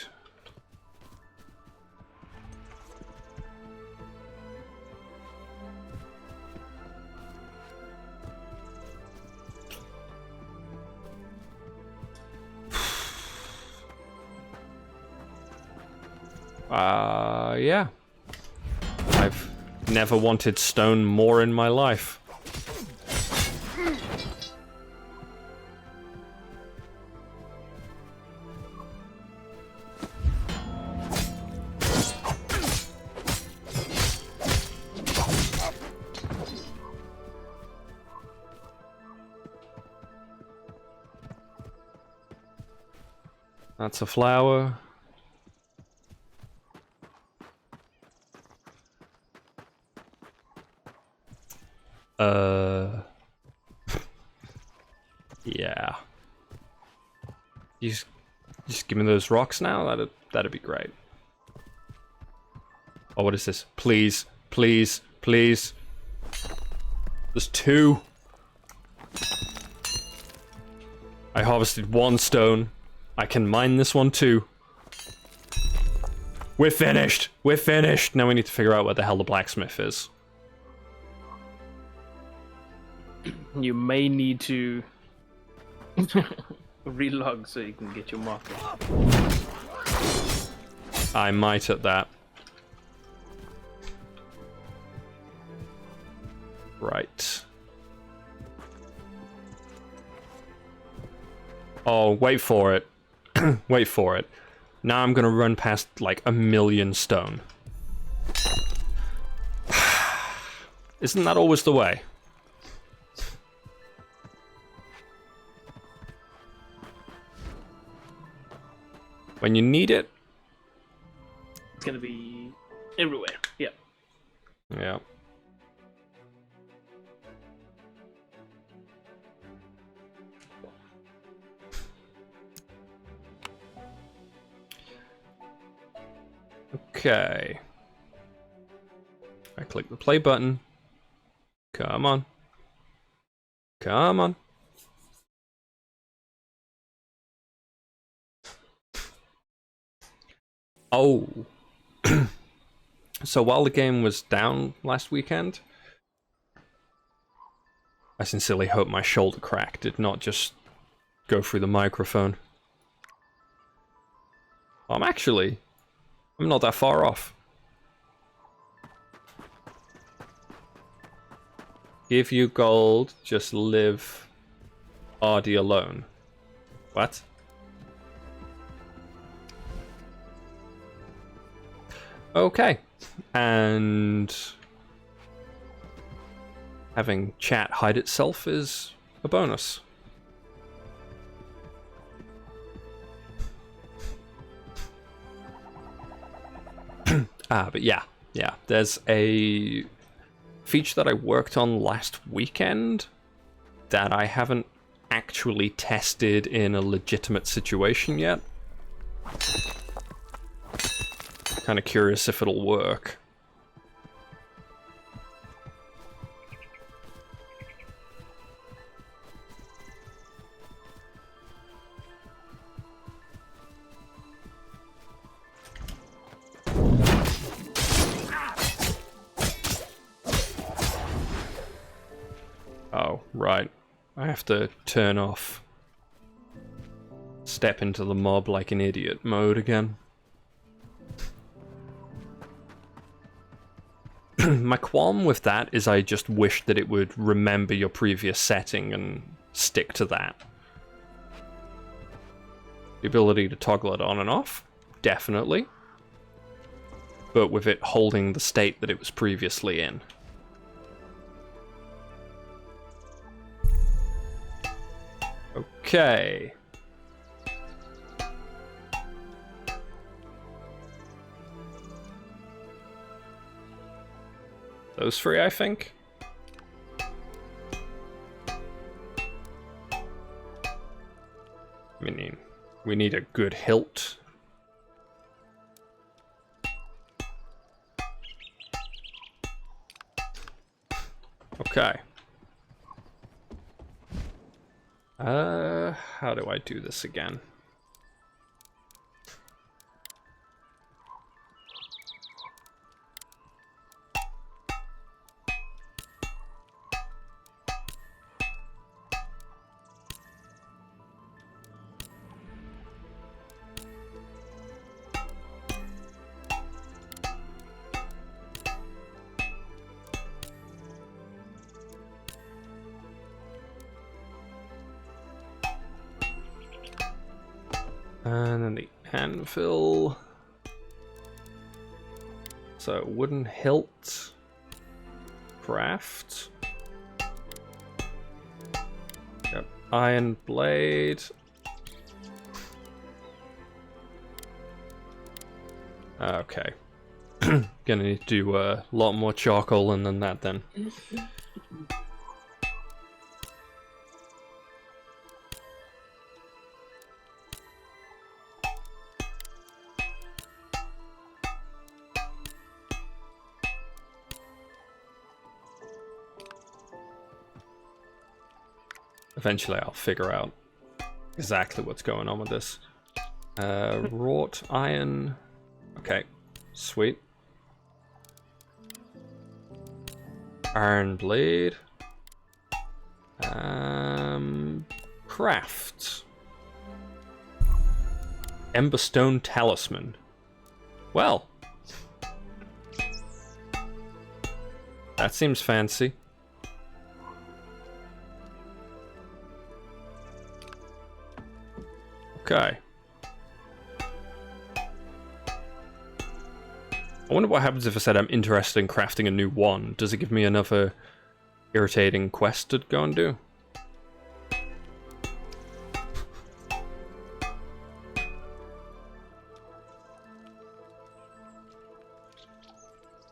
Yeah. I've never wanted stone more in my life. That's a flower. Yeah. You just give me those rocks now? That'd be great. Oh, what is this? Please, please, please. There's 2. I harvested 1 stone. I can mine this one too. We're finished! We're finished! Now we need to figure out where the hell the blacksmith is. You may need to relog so you can get your marker. I might at that. Right. Oh, wait for it. Wait for it. Now I'm gonna run past like 1,000,000 stone. Isn't that always the way? When you need it? It's gonna be everywhere. Yeah. Yeah. Okay. I click the play button. Come on. Come on. Oh. So while the game was down last weekend, I sincerely hope my shoulder crack did not just go through the microphone. I'm not that far off. Give you gold, just live Ardy alone. What? Okay. And having chat hide itself is a bonus. But yeah, there's a feature that I worked on last weekend that I haven't actually tested in a legitimate situation yet. Kind of curious if it'll work. Oh, right. I have to turn off step into the mob like an idiot mode again. My qualm with that is I just wish that it would remember your previous setting and stick to that. The ability to toggle it on and off, definitely. But with it holding the state that it was previously in. Okay. Those three, I think. I mean, we need a good hilt. Okay. How do I do this again? And then the anvil. So, wooden hilt. Craft. Yep. Iron blade. Okay. Gonna need to do a lot more charcoal than that then. Eventually I'll figure out exactly what's going on with this. Wrought iron. Okay, sweet. Iron blade. Craft. Emberstone talisman. Well. That seems fancy. Okay. I wonder what happens if I said I'm interested in crafting a new wand. Does it give me another irritating quest to go and do?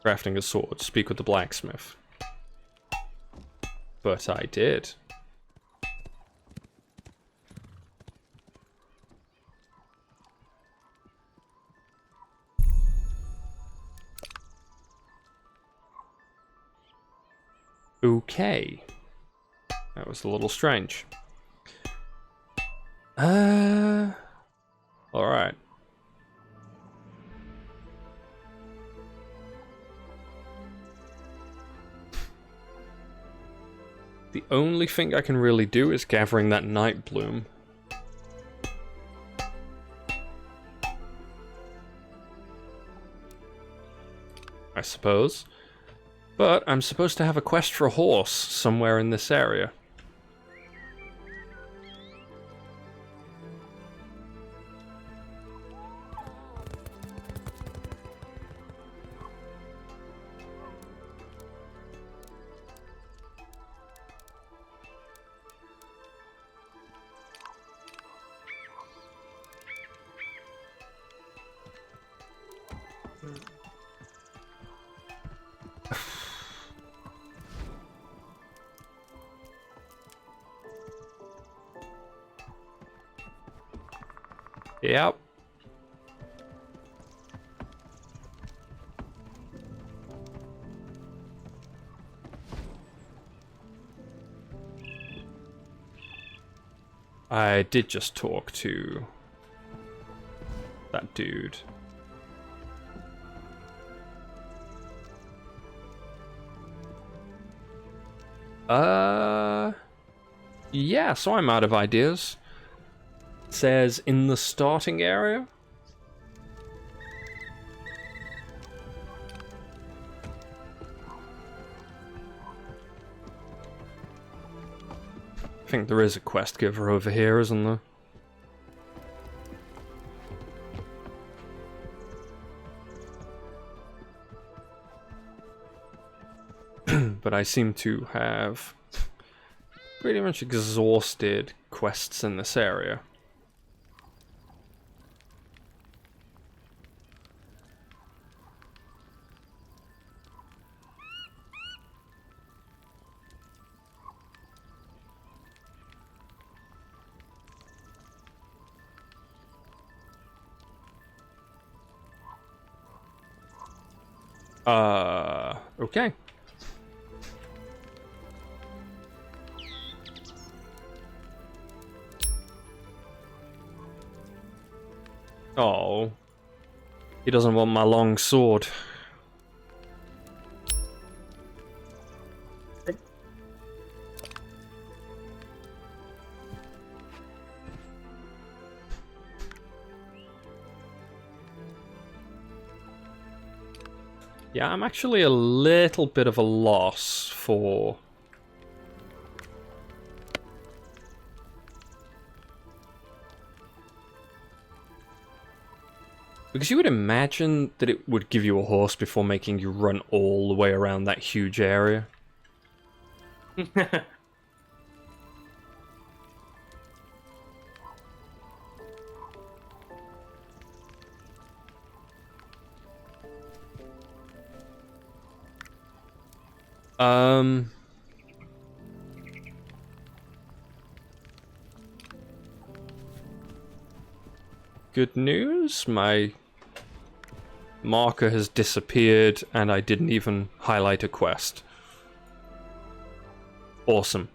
Crafting a sword. Speak with the blacksmith. But I did. Okay. That was a little strange. Alright. The only thing I can really do is gathering that night bloom. I suppose. But I'm supposed to have a quest for a horse somewhere in this area. Yep. I did just talk to that dude. Yeah, so I'm out of ideas. It says in the starting area. I think there is a quest giver over here, isn't there? But I seem to have pretty much exhausted quests in this area. Okay. Oh. He doesn't want my long sword. Yeah, I'm actually a little bit of a loss for... Because you would imagine that it would give you a horse before making you run all the way around that huge area. Good news, my marker has disappeared and I didn't even highlight a quest. Awesome.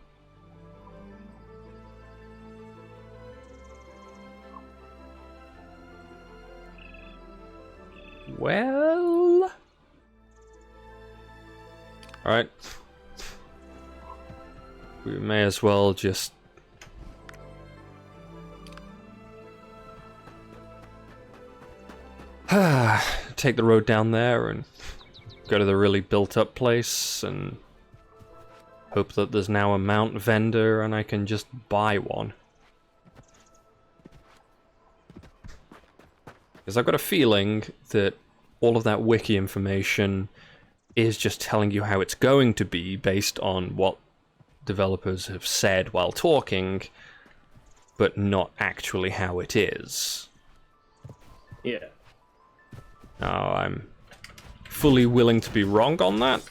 Well... Alright. We may as well just... take the road down there and go to the really built-up place and hope that there's now a mount vendor and I can just buy one. Because I've got a feeling that all of that wiki information is just telling you how it's going to be based on what developers have said while talking, but not actually how it is. Yeah. Now, I'm fully willing to be wrong on that.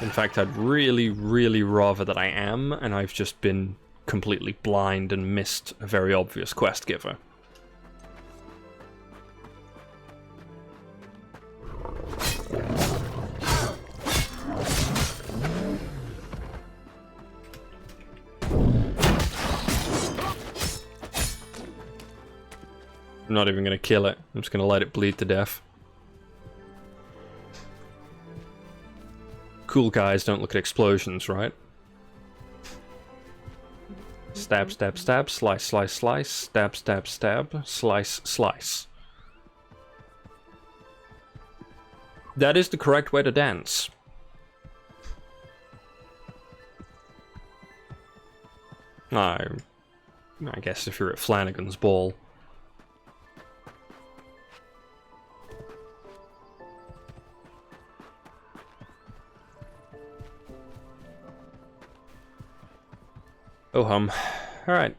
In fact, I'd really, really rather that I am, and I've just been completely blind and missed a very obvious quest giver. I'm not even going to kill it. I'm just going to let it bleed to death. Cool guys don't look at explosions, right? Stab, stab, stab, slice, slice, slice, stab, stab, stab, slice, slice. That is the correct way to dance. I guess if you're at Flanagan's Ball. Oh hum. Alright.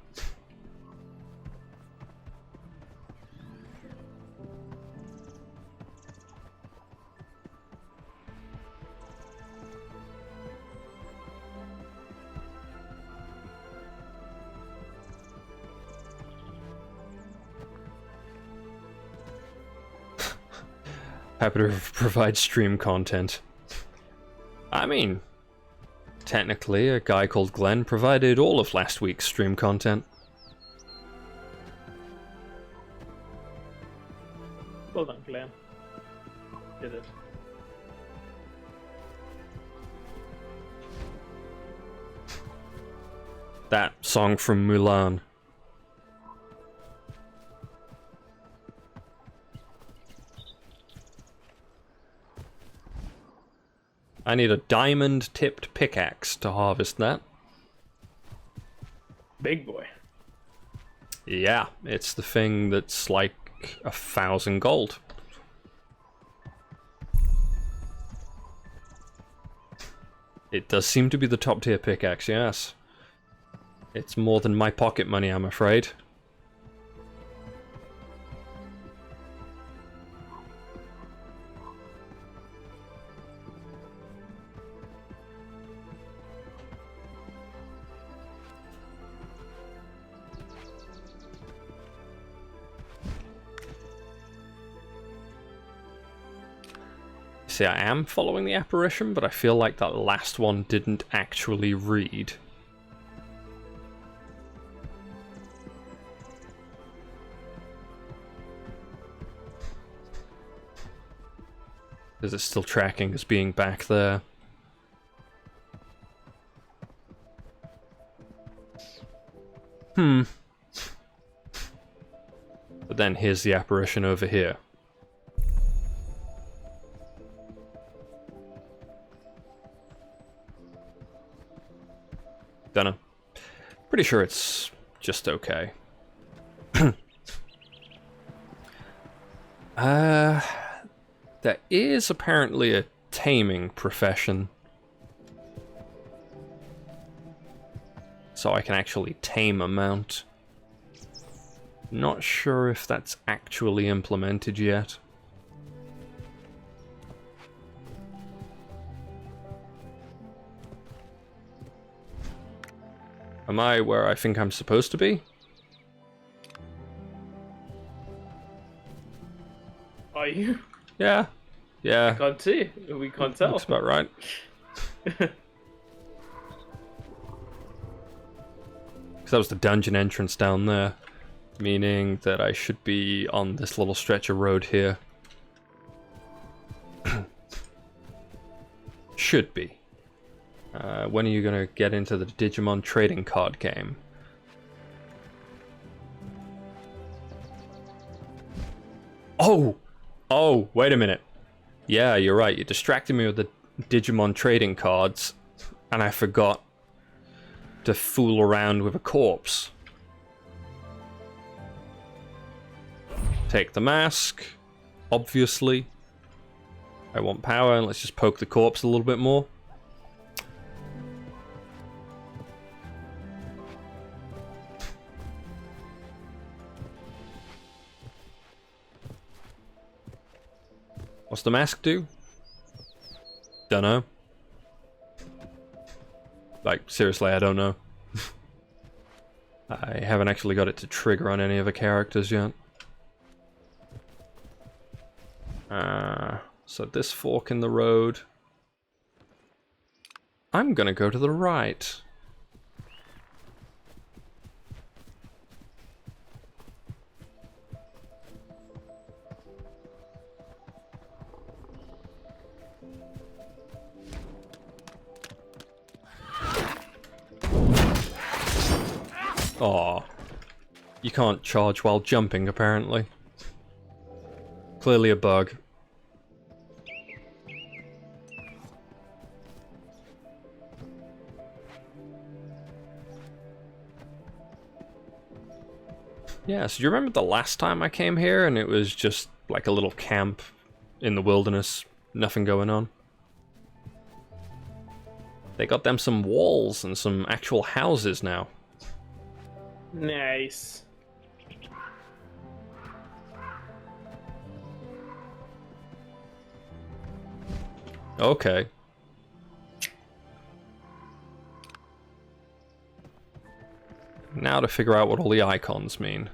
Happy to provide stream content. I mean, technically, a guy called Glenn provided all of last week's stream content. Well done, Glenn. Did it. That song from Mulan. I need a diamond-tipped pickaxe to harvest that. Big boy. Yeah, it's the thing that's like 1,000 gold. It does seem to be the top tier pickaxe, yes. It's more than my pocket money, I'm afraid. See, I am following the apparition, but I feel like that last one didn't actually read. Is it still tracking as being back there? But then here's the apparition over here. Dunno. Pretty sure it's just okay. There is apparently a taming profession. So I can actually tame a mount. Not sure if that's actually implemented yet. Am I where I think I'm supposed to be? Are you? Yeah. Yeah. Can't see. We can't tell. Looks about right. Because that was the dungeon entrance down there. Meaning that I should be on this little stretch of road here. Should be. When are you gonna get into the Digimon trading card game? Oh! Oh, wait a minute. Yeah, you're right. You distracted me with the Digimon trading cards, and I forgot to fool around with a corpse. Take the mask, obviously. I want power, and let's just poke the corpse a little bit more. What's the mask do? Dunno. Like, seriously, I don't know. I haven't actually got it to trigger on any of the characters yet. So this fork in the road. I'm gonna go to the right. Aw. You can't charge while jumping, apparently. Clearly a bug. Yeah, so do you remember the last time I came here and it was just like a little camp in the wilderness, nothing going on? They got them some walls and some actual houses now. Nice. Okay. Now to figure out what all the icons mean.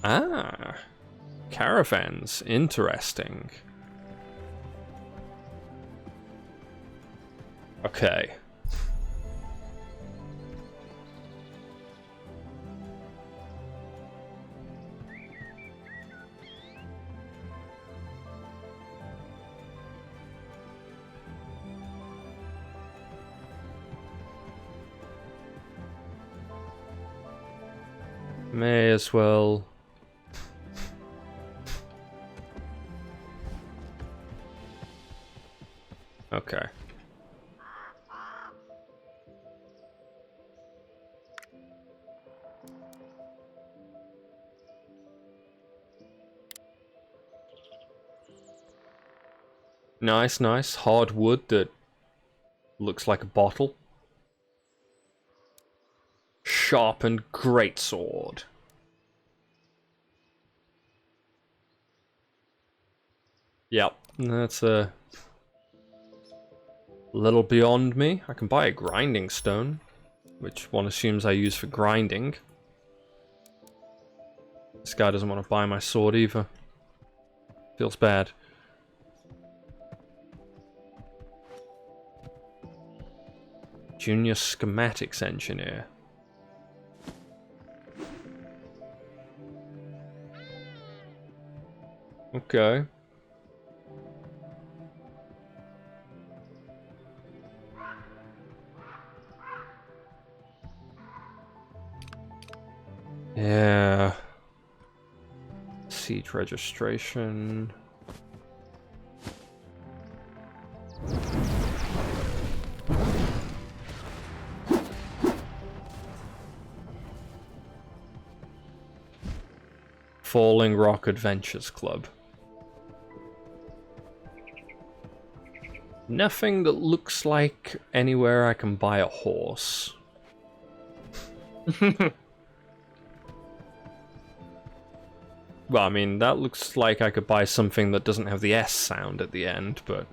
Ah, caravans. Interesting. Okay. May as well. Okay. Nice, nice. Hard wood that looks like a bottle. Sharpened greatsword. Yep, that's a little beyond me. I can buy a grinding stone, which one assumes I use for grinding. This guy doesn't want to buy my sword either. Feels bad. Junior schematics engineer. Okay. Yeah. Siege registration. Falling Rock Adventures Club. Nothing that looks like anywhere I can buy a horse. Well, I mean, that looks like I could buy something that doesn't have the S sound at the end, but...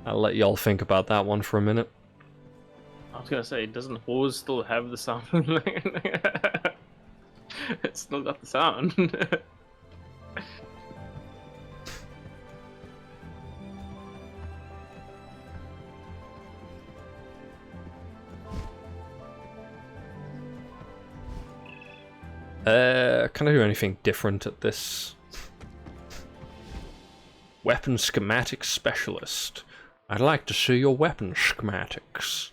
I'll let y'all think about that one for a minute. I was gonna say, doesn't hose still have the sound? It's still got the sound. Can I do anything different at this? Weapon schematic specialist. I'd like to see your weapon schematics.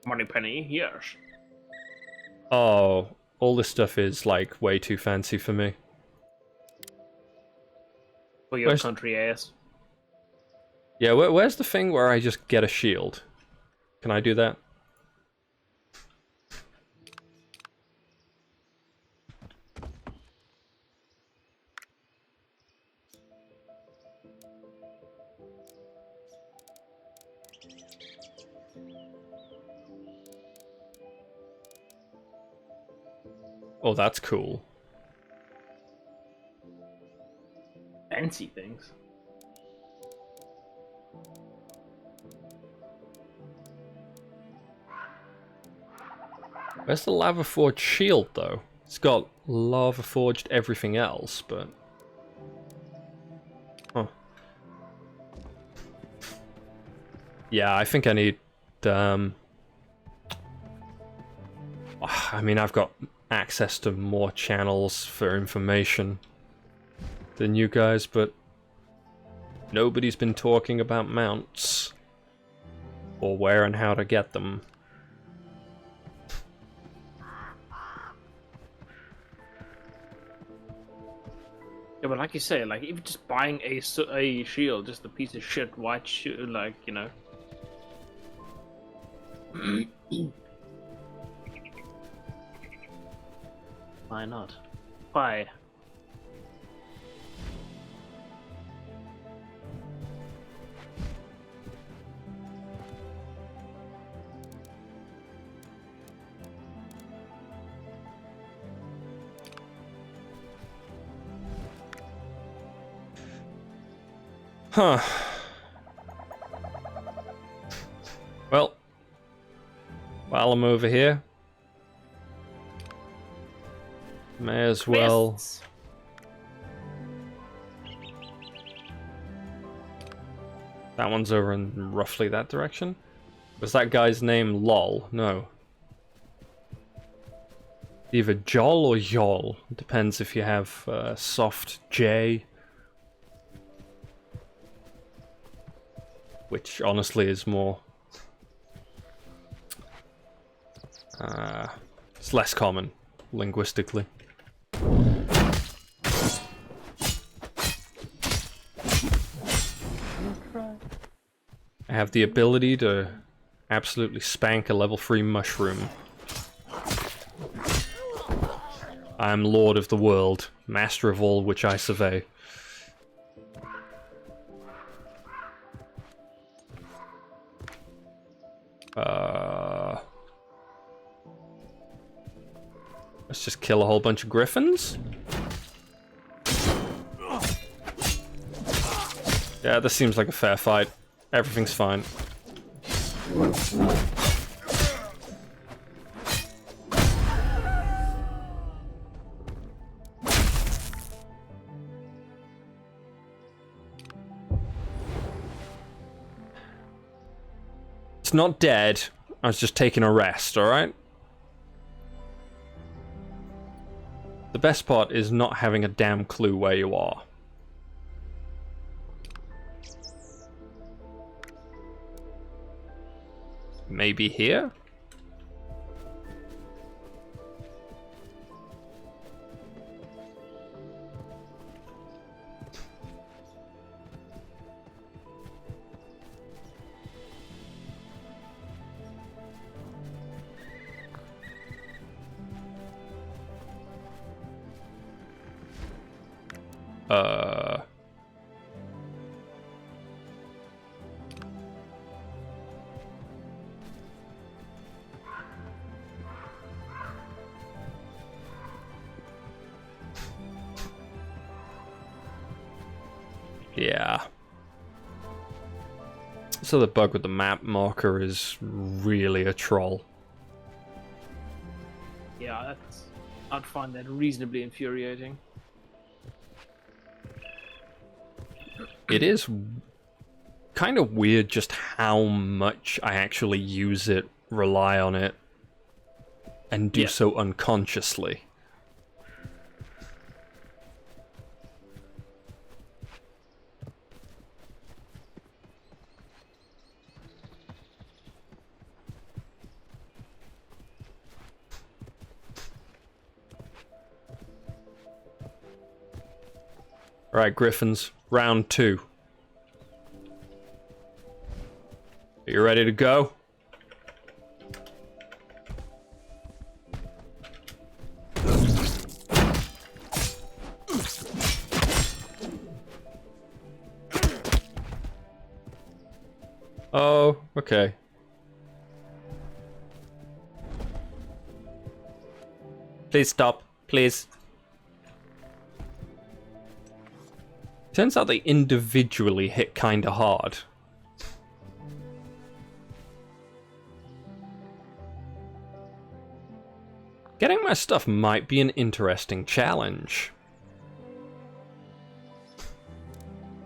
Moneypenny, yes. Oh, all this stuff is like way too fancy for me. For your country ass. Yeah, where's the thing where I just get a shield? Can I do that? Oh, that's cool. Fancy things. Where's the lava forged shield, though? It's got lava forged everything else, but... Huh. Yeah, I think I need. I mean, I've got access to more channels for information than you guys, but nobody's been talking about mounts or where and how to get them. Yeah, but like you say, like even just buying a shield, just a piece of shit white shield, like you know. Why not? Why? Huh. Well, while I'm over here, may as well. Mists. That one's over in roughly that direction. Was that guy's name Lol? No. Either Jol or Yol. Depends if you have soft J. Which honestly is more... it's less common, linguistically. I have the ability to absolutely spank a level 3 mushroom. I am Lord of the world, master of all which I survey. Let's just kill a whole bunch of griffins. Yeah, this seems like a fair fight. Everything's fine. It's not dead. I was just taking a rest, alright? The best part is not having a damn clue where you are. Maybe here? Yeah. So the bug with the map marker is really a troll. Yeah, I'd find that reasonably infuriating. It is kind of weird just how much I actually use it, rely on it, and do so unconsciously. Alright, Griffins, round 2. Are you ready to go? Oh, okay. Please stop, please. Turns out they individually hit kinda hard. Getting my stuff might be an interesting challenge.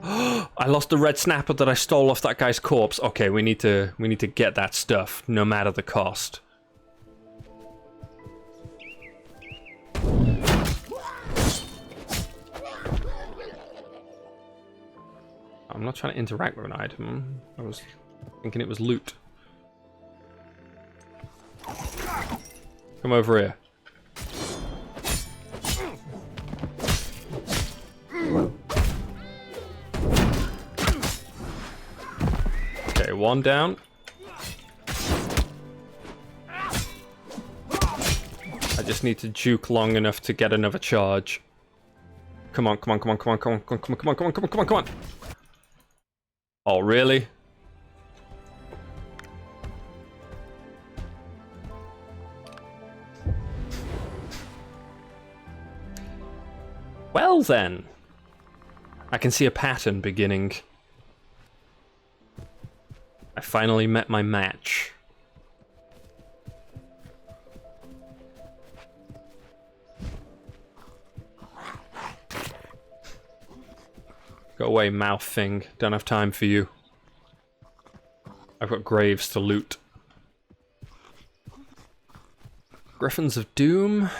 I I lost the red snapper that I stole off that guy's corpse. Okay, we need to get that stuff, no matter the cost. I'm not trying to interact with an item. I was thinking it was loot. Come over here. Okay, one down. I just need to juke long enough to get another charge. Come on, come on, come on, come on, come on, come on, come on, come on, come on, come on, come on. Oh, really? Well then. I can see a pattern beginning. I finally met my match. Go away, mouth thing. Don't have time for you. I've got graves to loot. Griffins of Doom?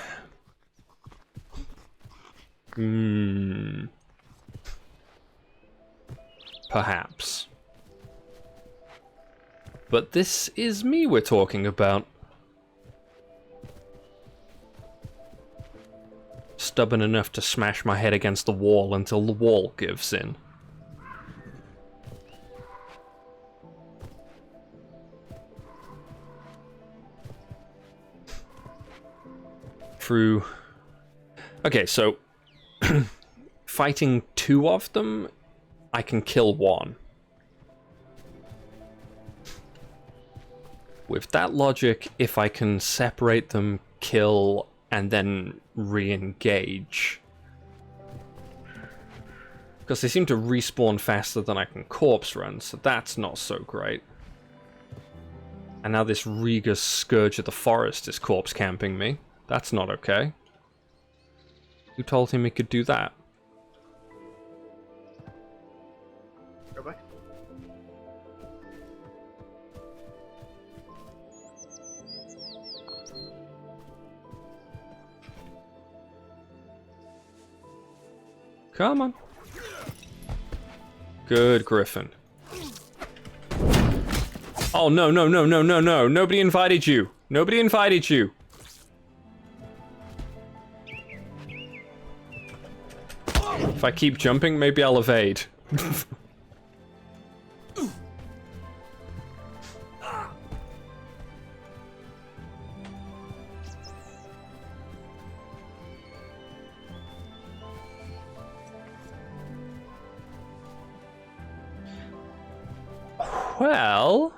Perhaps. But this is me we're talking about. Stubborn enough to smash my head against the wall until the wall gives in. Through... Okay, so... fighting two of them, I can kill one. With that logic, if I can separate them, kill, and then re-engage. Because they seem to respawn faster than I can corpse run, so that's not so great. And now this Riga Scourge of the Forest is corpse camping me. That's not okay. Who told him he could do that? Go back. Come on. Good, Griffin. Oh, no, no, no, no, no, no. Nobody invited you. Nobody invited you. If I keep jumping, maybe I'll evade. Well...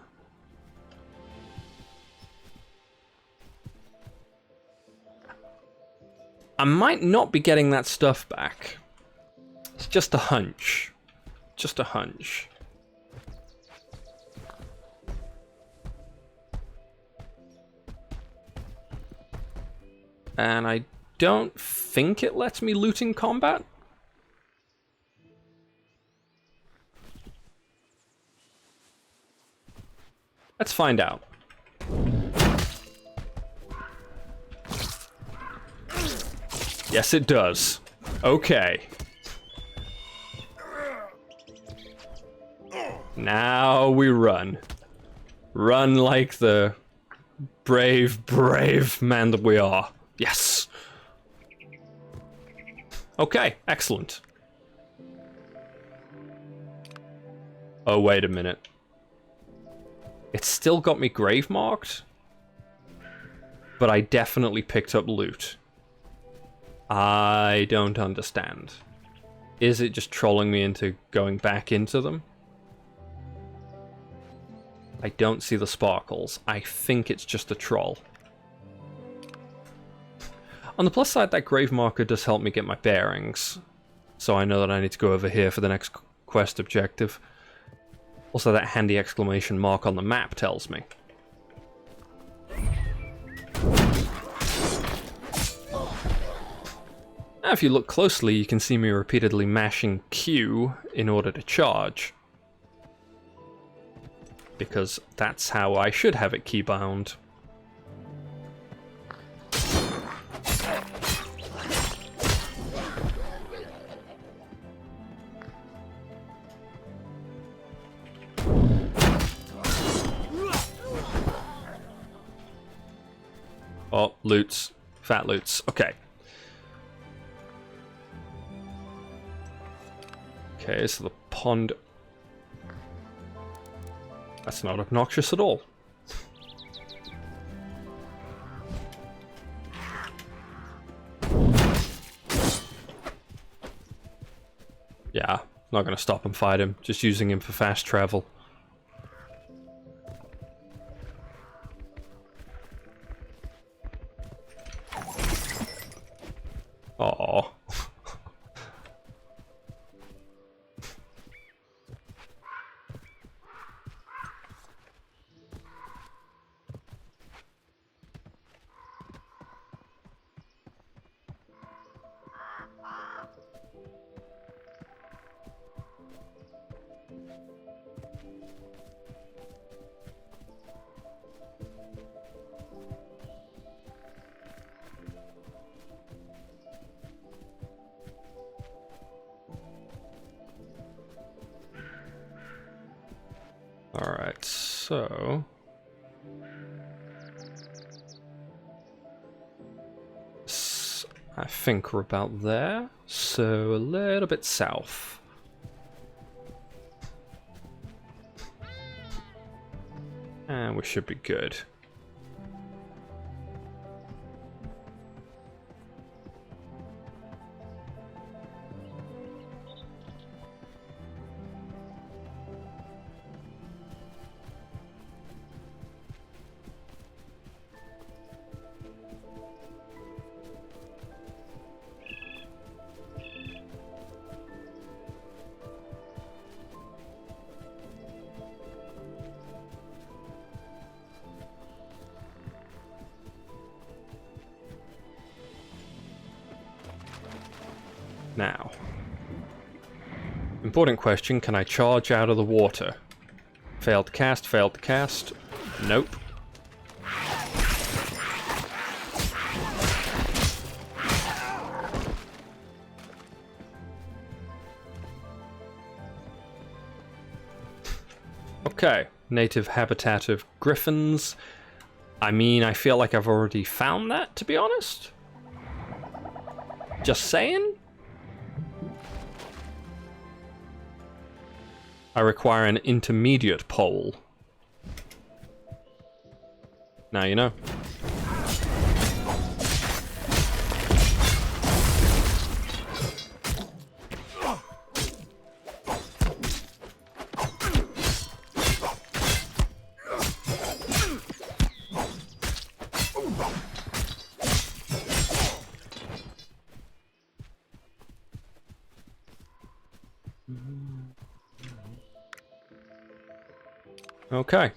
I might not be getting that stuff back. It's just a hunch. Just a hunch. And I don't think it lets me loot in combat. Let's find out. Yes, it does. Okay. Now we run. Run like the brave, brave man that we are. Yes. Okay, excellent. Oh, wait a minute. It's still got me grave marked, but I definitely picked up loot. I don't understand. Is it just trolling me into going back into them? I don't see the sparkles. I think it's just a troll. On the plus side, that grave marker does help me get my bearings, so I know that I need to go over here for the next quest objective. Also, that handy exclamation mark on the map tells me. Now, if you look closely, you can see me repeatedly mashing Q in order to charge. Because that's how I should have it keybound. Oh, loots. Fat loots. Okay. Okay, so the pond... That's not obnoxious at all. Yeah, not gonna stop and fight him. Just using him for fast travel. Aww. Alright, so... I think we're about there, so a little bit south. And we should be good. Now, important question, can I charge out of the water? Failed to cast, failed to cast. Nope. Okay, native habitat of griffins. I mean, I feel like I've already found that, to be honest. Just saying? I require an intermediate pole. Now you know. Okay.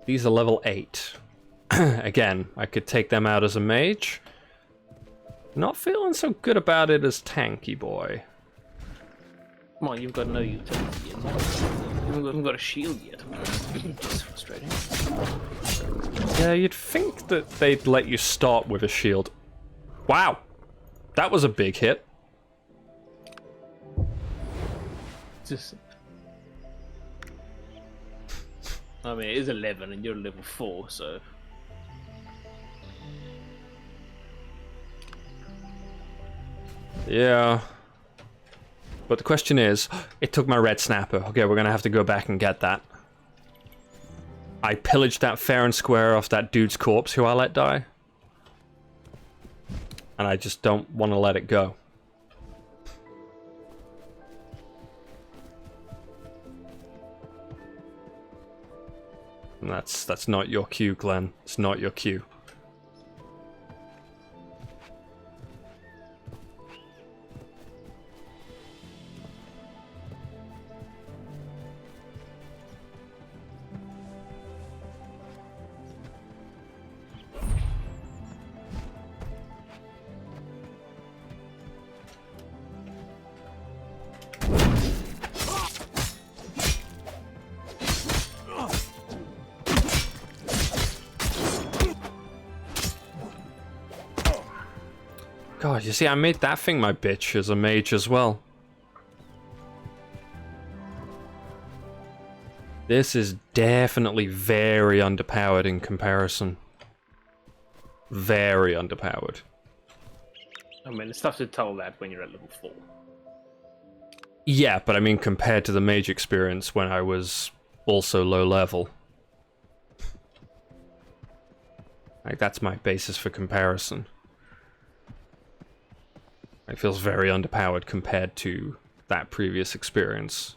These are level 8. Again, I could take them out as a mage. Not feeling so good about it as tanky boy. Come on, you've got no utility yet. You haven't got a shield yet. It's frustrating. Yeah, you'd think that they'd let you start with a shield. Wow! That was a big hit. Just... I mean, it is 11 and you're level 4, so... Yeah. But the question is, it took my red snapper. Okay, we're gonna have to go back and get that. I pillaged that fair and square off that dude's corpse who I let die. And I just don't want to let it go. And that's not your cue, Glenn. It's not your cue. God, you see, I made that thing my bitch as a mage as well. This is definitely very underpowered in comparison. Very underpowered. I mean, it's tough to tell that when you're at level 4. Yeah, but I mean compared to the mage experience when I was also low level. Like, that's my basis for comparison. It feels very underpowered compared to that previous experience.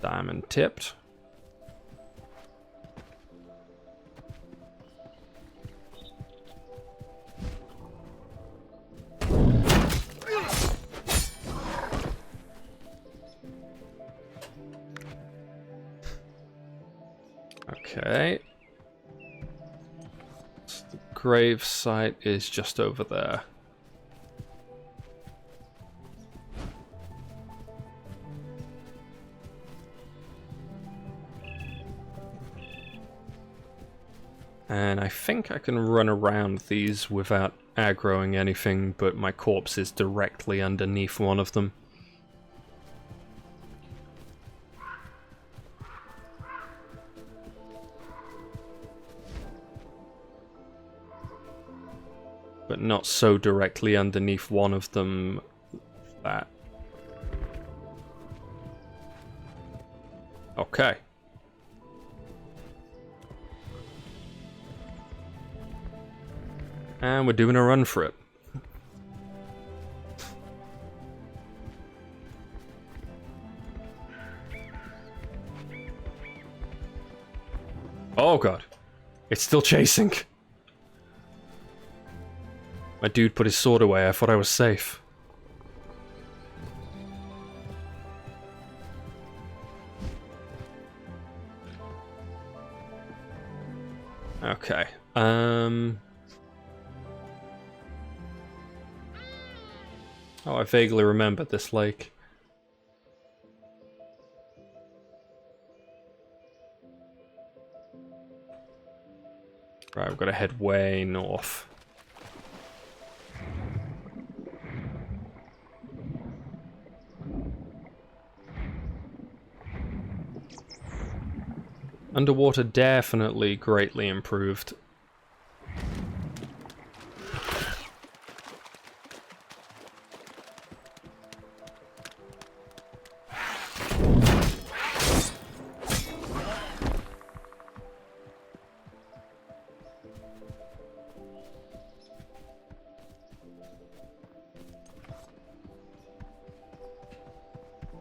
Diamond tipped. Okay. So the grave site is just over there. And I think I can run around these without aggroing anything, but my corpse is directly underneath one of them. But not so directly underneath one of them that... Okay. And we're doing a run for it. Oh god. It's still chasing. My dude put his sword away. I thought I was safe. Okay. Oh, I vaguely remember this lake. Right, we've got to head way north. Underwater definitely greatly improved.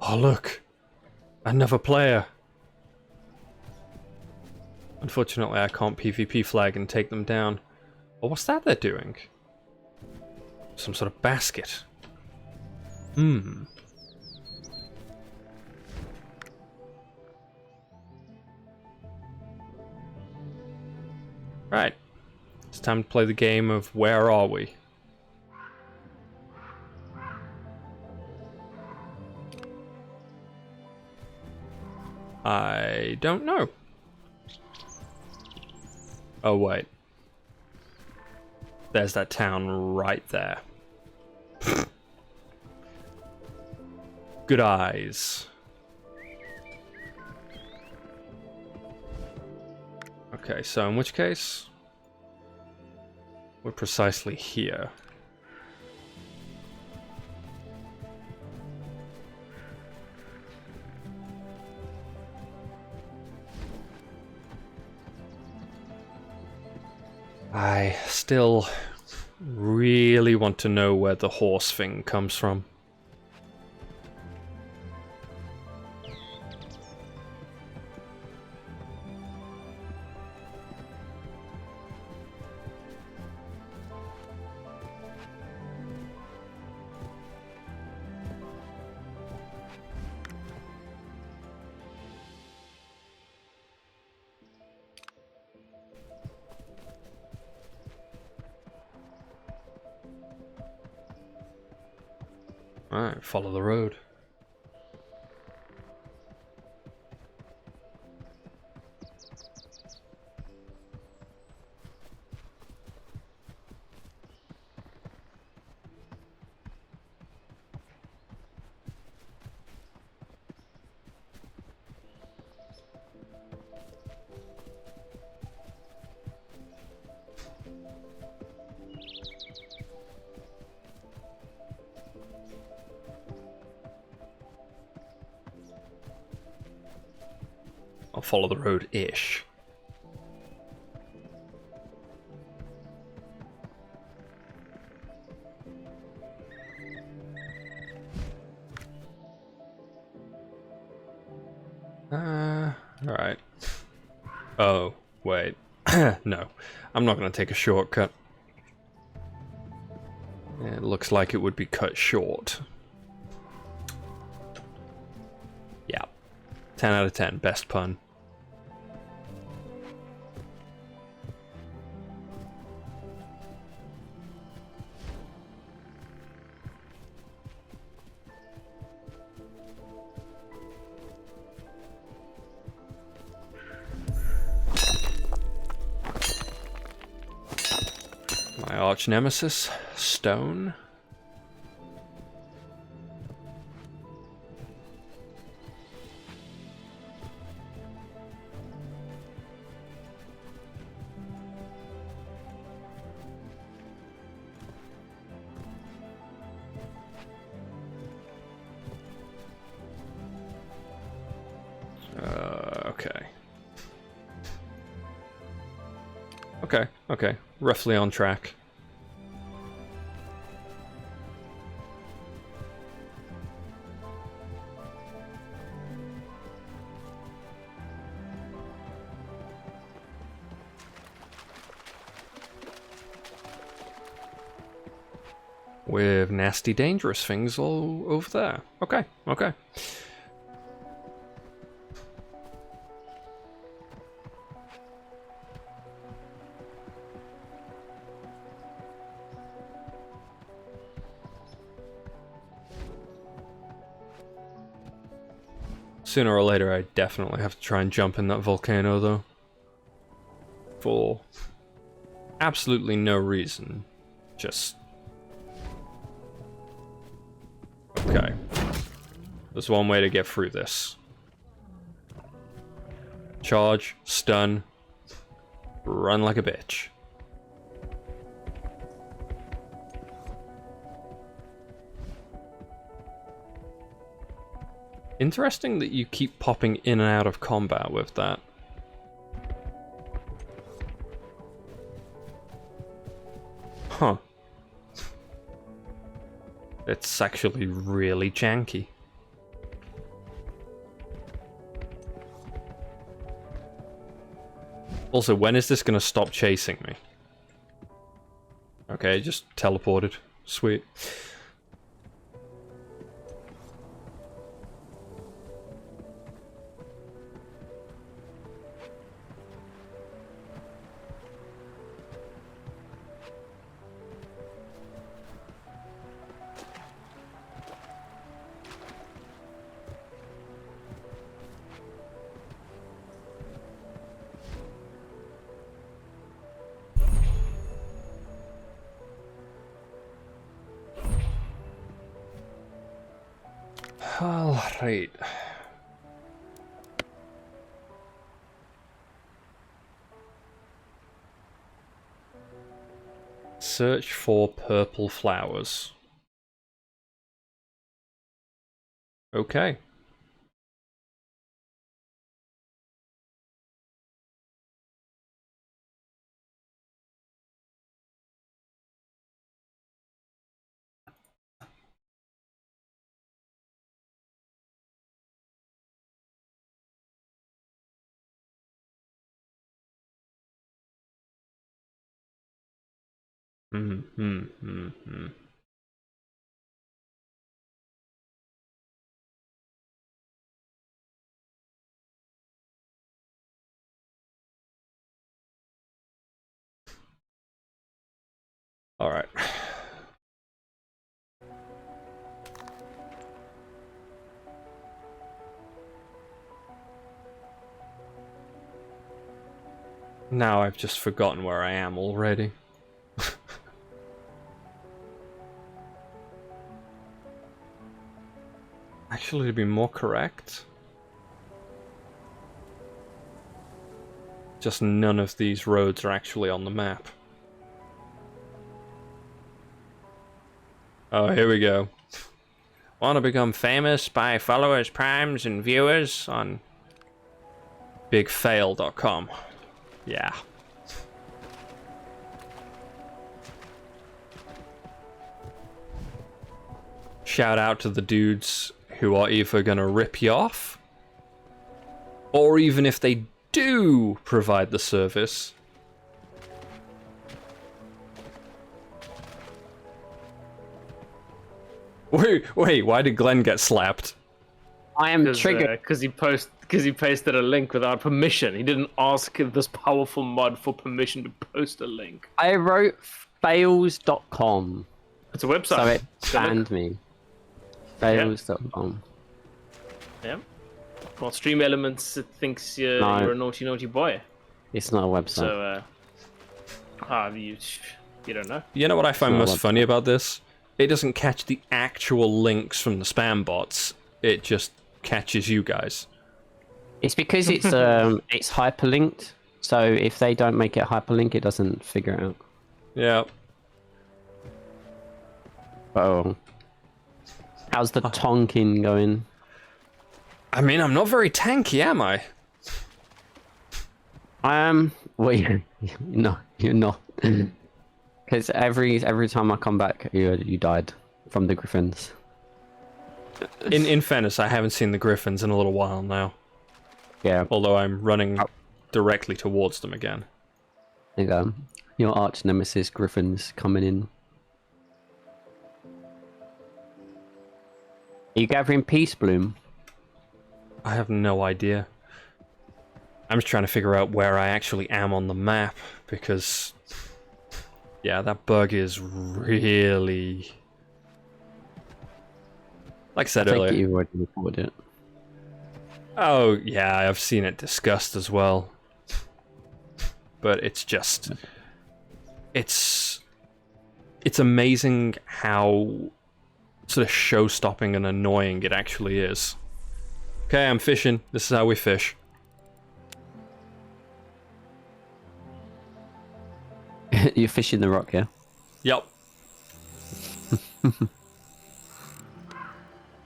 Oh look! Another player! Unfortunately, I can't PvP flag and take them down. Oh, what's that they're doing? Some sort of basket. Hmm. Right. It's time to play the game of where are we? I don't know. Oh, wait. There's that town right there. Good eyes. Okay, so in which case, we're precisely here. I still really want to know where the horse thing comes from. Alright, follow the road. I'll follow the road-ish. Alright. Oh, wait. No, I'm not going to take a shortcut. It looks like it would be cut short. Yeah. 10 out of 10. Best pun. My arch nemesis, Stone. Okay. Okay. Roughly on track. With nasty dangerous things all over there. Okay. Sooner or later, I definitely have to try and jump in that volcano, though. For absolutely no reason. Just... Okay. There's one way to get through this. Charge, stun, run like a bitch. Interesting that you keep popping in and out of combat with that. Huh. It's actually really janky. Also, when is this gonna stop chasing me? Okay, just teleported. Sweet. Alright. Search for purple flowers. Okay. Alright. Now I've just forgotten where I am already. Actually, to be more correct, just none of these roads are actually on the map. Oh, here we go. Want to become famous by followers, primes, and viewers on bigfail.com. Yeah. Shout out to the dudes who are either gonna rip you off, or even if they do provide the service, wait, why did Glenn get slapped? I am triggered. Because he pasted a link without permission. He didn't ask this powerful mod for permission to post a link. I wrote fails.com, It's a website. so it So look- banned me. Fails.com. Yeah. Well, Stream Elements thinks you're a naughty boy. It's not a website. So, you don't know. You know what I find Not most like- funny about this? It doesn't catch the actual links from the spam bots. It just catches you guys. It's because it's hyperlinked. So if they don't make it hyperlink, it doesn't figure it out. Yeah. Oh. How's the tonkin going? I mean, I'm not very tanky, am I? Well, no, you're not. Because every time I come back, you died from the griffins. In fairness, I haven't seen the griffins in a little while now. Yeah, Although I'm running directly towards them again. there you go. Your arch nemesis griffins coming in. Are you gathering peace bloom? I have no idea. I'm just trying to figure out where I actually am on the map, because... yeah, that bug is really... like I said I think earlier. you already reported it. Oh, yeah, I've seen it discussed as well. But it's just... It's amazing how sort of show-stopping and annoying it actually is. Okay, I'm fishing. This is how we fish. You're fishing the rock, yeah? Yep.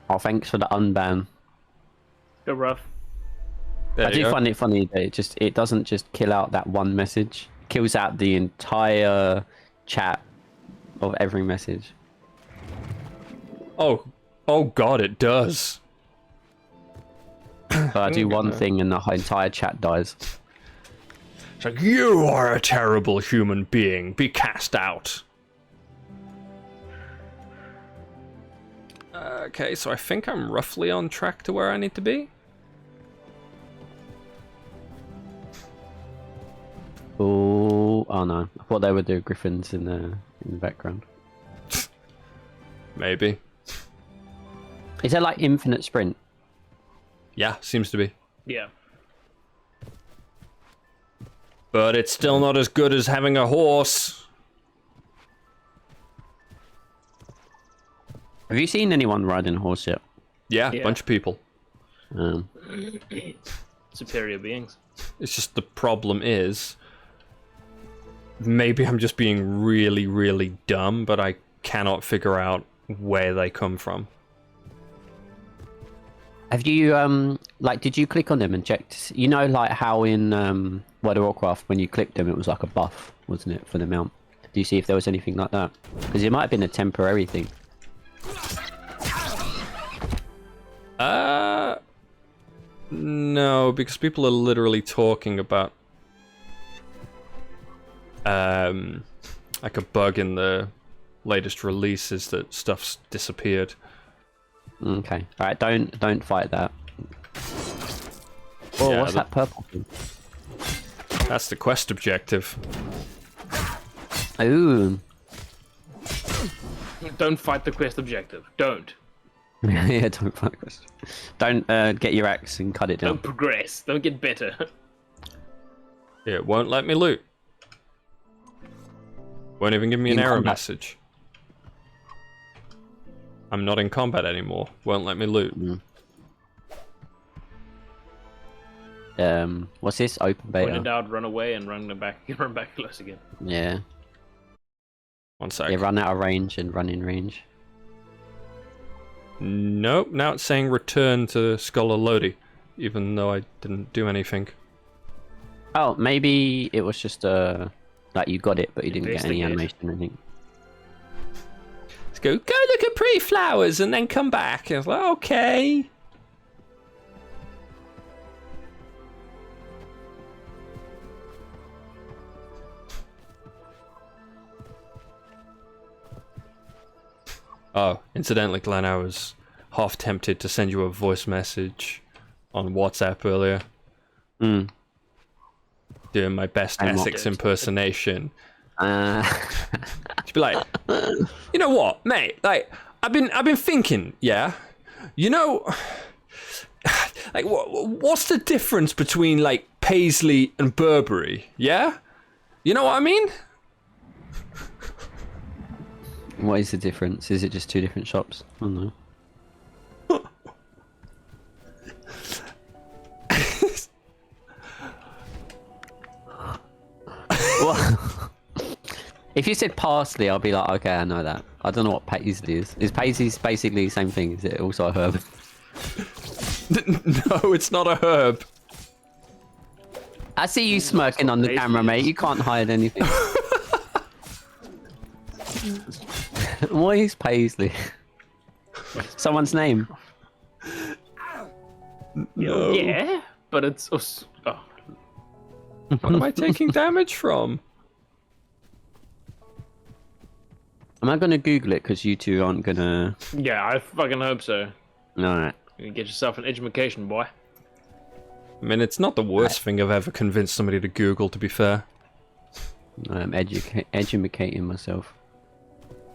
Oh, thanks for the unban. Go rough. There I you do go. find it funny that it doesn't just kill out that one message. It kills out the entire chat of every message. Oh god, it does. So I do one thing and the entire chat dies. It's like, you are a terrible human being. Be cast out. Okay, so I think I'm roughly on track to where I need to be. Oh no! I thought they were the griffins in the background. Maybe. Is there like infinite sprint? Yeah, seems to be. Yeah. But it's still not as good as having a horse. Have you seen anyone riding a horse yet? Yeah, Yeah. bunch of people. Um, Superior beings. It's just the problem is... maybe I'm just being really, really dumb, but I cannot figure out where they come from. have you like did you click on them and checked? You know, like how in World of Warcraft when you clicked them, it was like a buff, wasn't it, for the mount? Do you see if there was anything like that? Because it might have been a temporary thing. No, because people are literally talking about like a bug in the latest release is that stuff's disappeared. Okay, all right. Don't fight that. Oh, Yeah, what's that purple thing? That's the quest objective. Ooh. Don't fight the quest objective. Don't. Yeah, don't fight the quest. Don't get your axe and cut it down. Don't progress. Don't get better. It won't let me loot. Won't even give me an In error combat. message. I'm not in combat anymore. Won't let me loot. What's this? Open Point beta. it out, run away, and run back, run back close again. Yeah. One sec. Yeah, run out of range and run in range. Nope, now it's saying return to Scholar Lodi, even though I didn't do anything. Oh, maybe it was just like you got it, but you didn't get any Investigate. animation or anything. Let's go look at pretty flowers and then come back. And it's like, okay. Oh, incidentally, Glenn, I was half tempted to send you a voice message on WhatsApp earlier, Mm. doing my best And what? Essex impersonation. Uh, To be like, you know what, mate? Like, I've been thinking, yeah. You know, like, what's the difference between like Paisley and Burberry? Yeah, you know what I mean? what is the difference? Is it just two different shops? I don't know. What? If you said parsley, I'll be like, okay, I know that. I don't know what paisley is. Is paisley basically the same thing? Is it also a herb? No, it's not a herb. I see you smirking on the paisley camera, mate. is. You can't hide anything. What is paisley? Someone's name. No. Yeah, but it's us. Oh, What am I taking damage from? Am I gonna Google it? Because you two aren't gonna. yeah, I fucking hope so. Alright. You get yourself an education, boy. I mean, it's not the worst thing I've ever convinced somebody to Google, to be fair. I'm educating myself.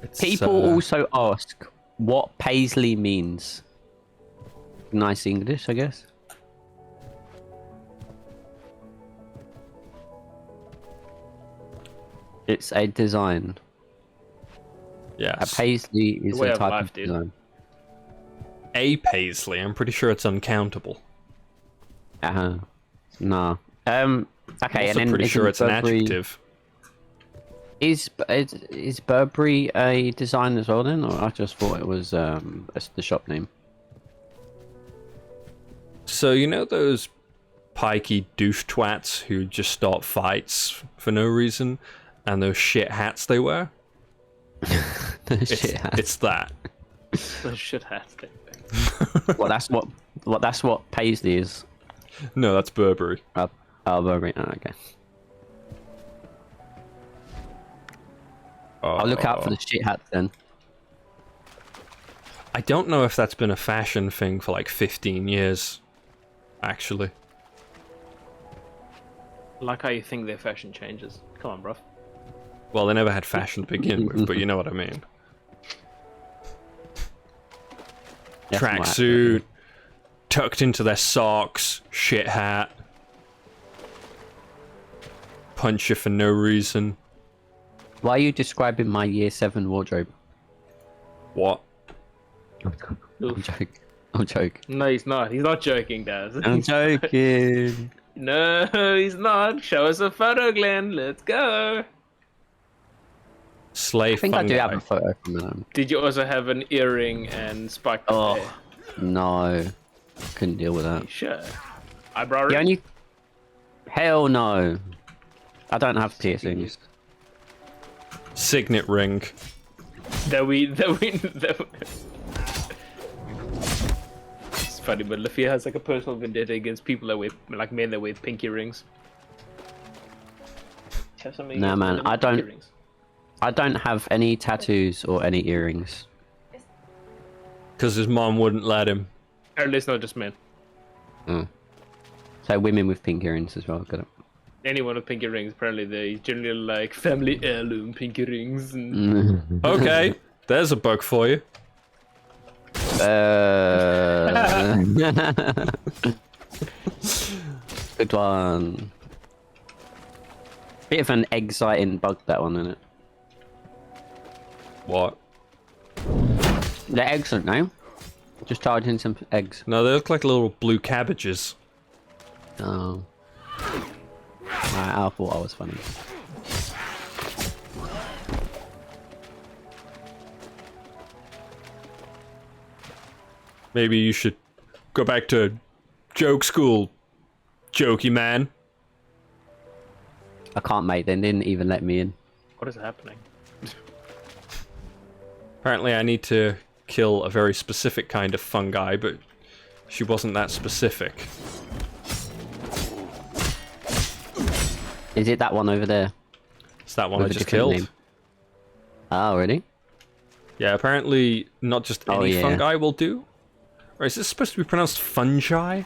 It's, People also ask what paisley means. Nice English, I guess. It's a design. A yes. paisley is way a of type life, of dude. design. A Paisley, I'm pretty sure it's uncountable. Uh-huh. No. Okay, I'm and also then pretty isn't sure it's an Burberry- adjective. Is Burberry a design as well then, or I just thought it was the shop name? So, you know those pikey douche twats who just start fights for no reason? And those shit hats they wear? It's, Shit hat. it's that. The shit hat thing. Well, that's what paisley is. No, that's Burberry. Burberry. Oh, okay. I'll look out for the shit hats then. I don't know if that's been a fashion thing for like 15 years, actually. Like how you think their fashion changes. Come on, bruv. Well, they never had fashion to begin with, but you know what I mean. That's not Tracksuit, tucked into their socks, shit hat. Punch you for no reason. Why are you describing my year 7 wardrobe? What? I'm Oof. joking. I'm joking. No, he's not. He's not joking, Daz. I'm joking. No, he's not. Show us a photo, Glenn. Let's go. Slay I think I fun do guy. have a photo from them. Did you also have an earring and spiked Oh. hair? No. Couldn't deal with that. Sure. Eyebrow The ring? only... Hell no. I don't have piercings. Signet ring. It's funny, but Lafia has like a personal vendetta against people that wear, like men that wear pinky rings. Have something Nah, against man, men I with pinky don't- rings? I don't have any tattoos or any earrings. Because his mom wouldn't let him. Or at least not just men. So women with pink earrings as well. Got it. Anyone with pinky rings, apparently they generally like family heirloom pinky rings. And... Okay, there's a bug for you. Good one. Bit of an exciting bug, that one, isn't it? What? The eggs, aren't they? Just charging some eggs. No, they look like little blue cabbages. Oh. I thought I was funny. Maybe you should go back to joke school, jokey man. I can't, mate. They didn't even let me in. What is happening? Apparently I need to kill a very specific kind of fungi, but she wasn't that specific. Is it that one over there? It's that one I With a just different killed. name. Oh, really? Yeah, apparently not just Oh, any yeah. fungi will do. Or is this supposed to be pronounced fungi?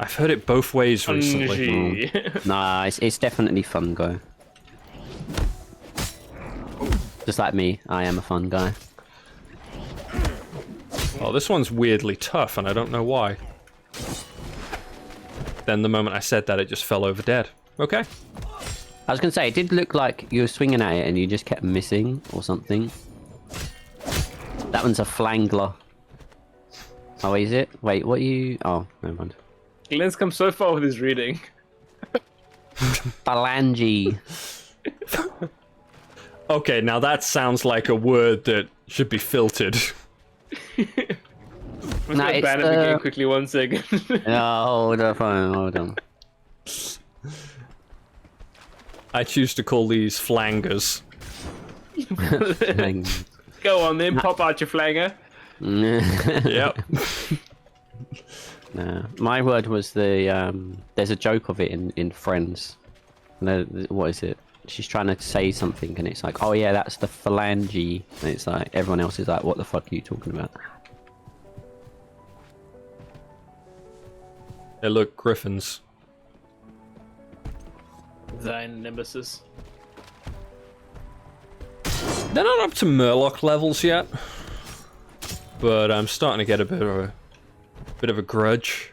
I've heard it both ways recently. Nah, it's definitely fun guy. Just like me, I am a fun guy. Oh, this one's weirdly tough, and I don't know why. Then the moment I said that, it just fell over dead. Okay. I was gonna say, it did look like you were swinging at it and you just kept missing or something. That one's a flangler. Oh, is it? Wait, what you... Oh, never mind. Glenn's come so far with his reading. Phalange. Okay, now that sounds like a word that should be filtered. I'm No, gonna it's ban him again quickly, 1 second. Oh, hold on. I choose to call these flangers. Go on then, pop out your flanger. Yep. Nah, my word was the there's a joke of it in Friends. No, what is it? She's trying to say something and it's like, oh yeah, that's the phalange, and it's like everyone else is like, what the fuck are you talking about? They look griffins. Thine nemesis. They're not up to Murloc levels yet, but I'm starting to get a bit of a grudge.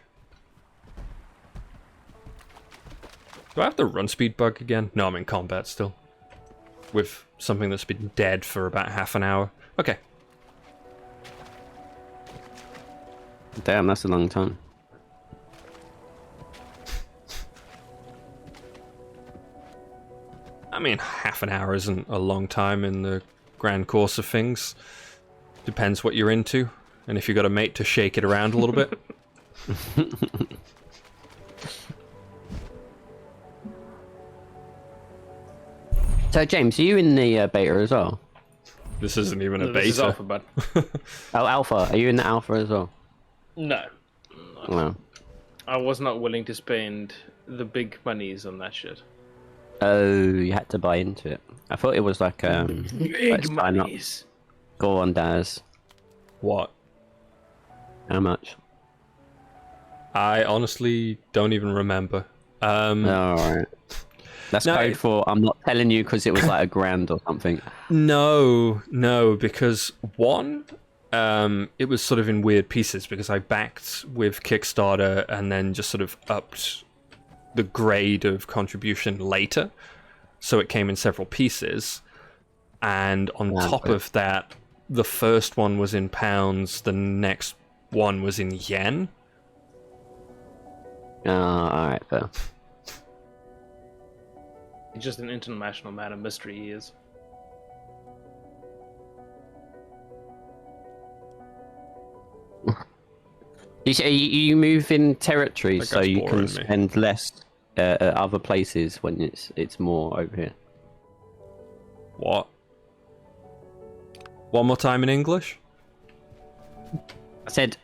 Do I have the run speed bug again? No, I'm in combat still. With something that's been dead for about half an hour. Okay. Damn, that's a long time. I mean, half an hour isn't a long time in the grand course of things. Depends what you're into, and if you've got a mate to shake it around a little bit. So James, are you in the beta as well? This isn't even a No, this is beta. alpha, bud. Oh, alpha. Are you in the alpha as well? No. Wow. I was not willing to spend the big monies on that shit. Oh, you had to buy into it. I thought it was like Big sign up. monies. Go on, Daz. What? How much? I honestly don't even remember. All right. That's No, code for I'm not telling you because it was like $1,000 or something. No, because one, it was sort of in weird pieces because I backed with Kickstarter and then just sort of upped the grade of contribution later, so it came in several pieces. And on top of that, the first one was in pounds, the next one was in yen. All right, fair. He's just an international man of mystery, he is. You move in territories That so guy's you can boring me. spend less at other places when it's more over here. What? One more time in English? I said,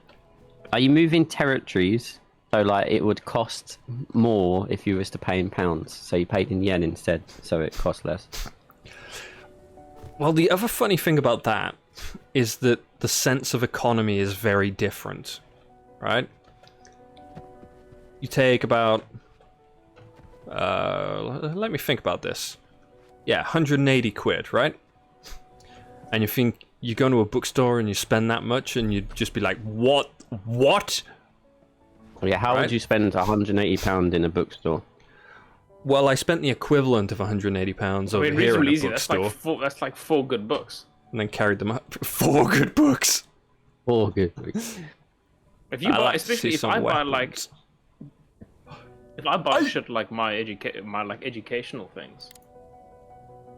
are you moving territories so like it would cost more if you was to pay in pounds, so you paid in yen instead, so it cost less? Well, the other funny thing about that is that the sense of economy is very different, right? You take about... let me think about this. Yeah, 180 quid, right? And you think you go to a bookstore and you spend that much and you'd just be like, what? What? Well, yeah, how Right. would you spend £180 in a bookstore? Well, I spent the equivalent of £180 over here in reasonably a easy. That's bookstore, that's like 4 good books. and then carried them up. 4 good books. Oh, good. If you I buy, like to see especially if some I buy like, weapons. if I buy shit like my educational things,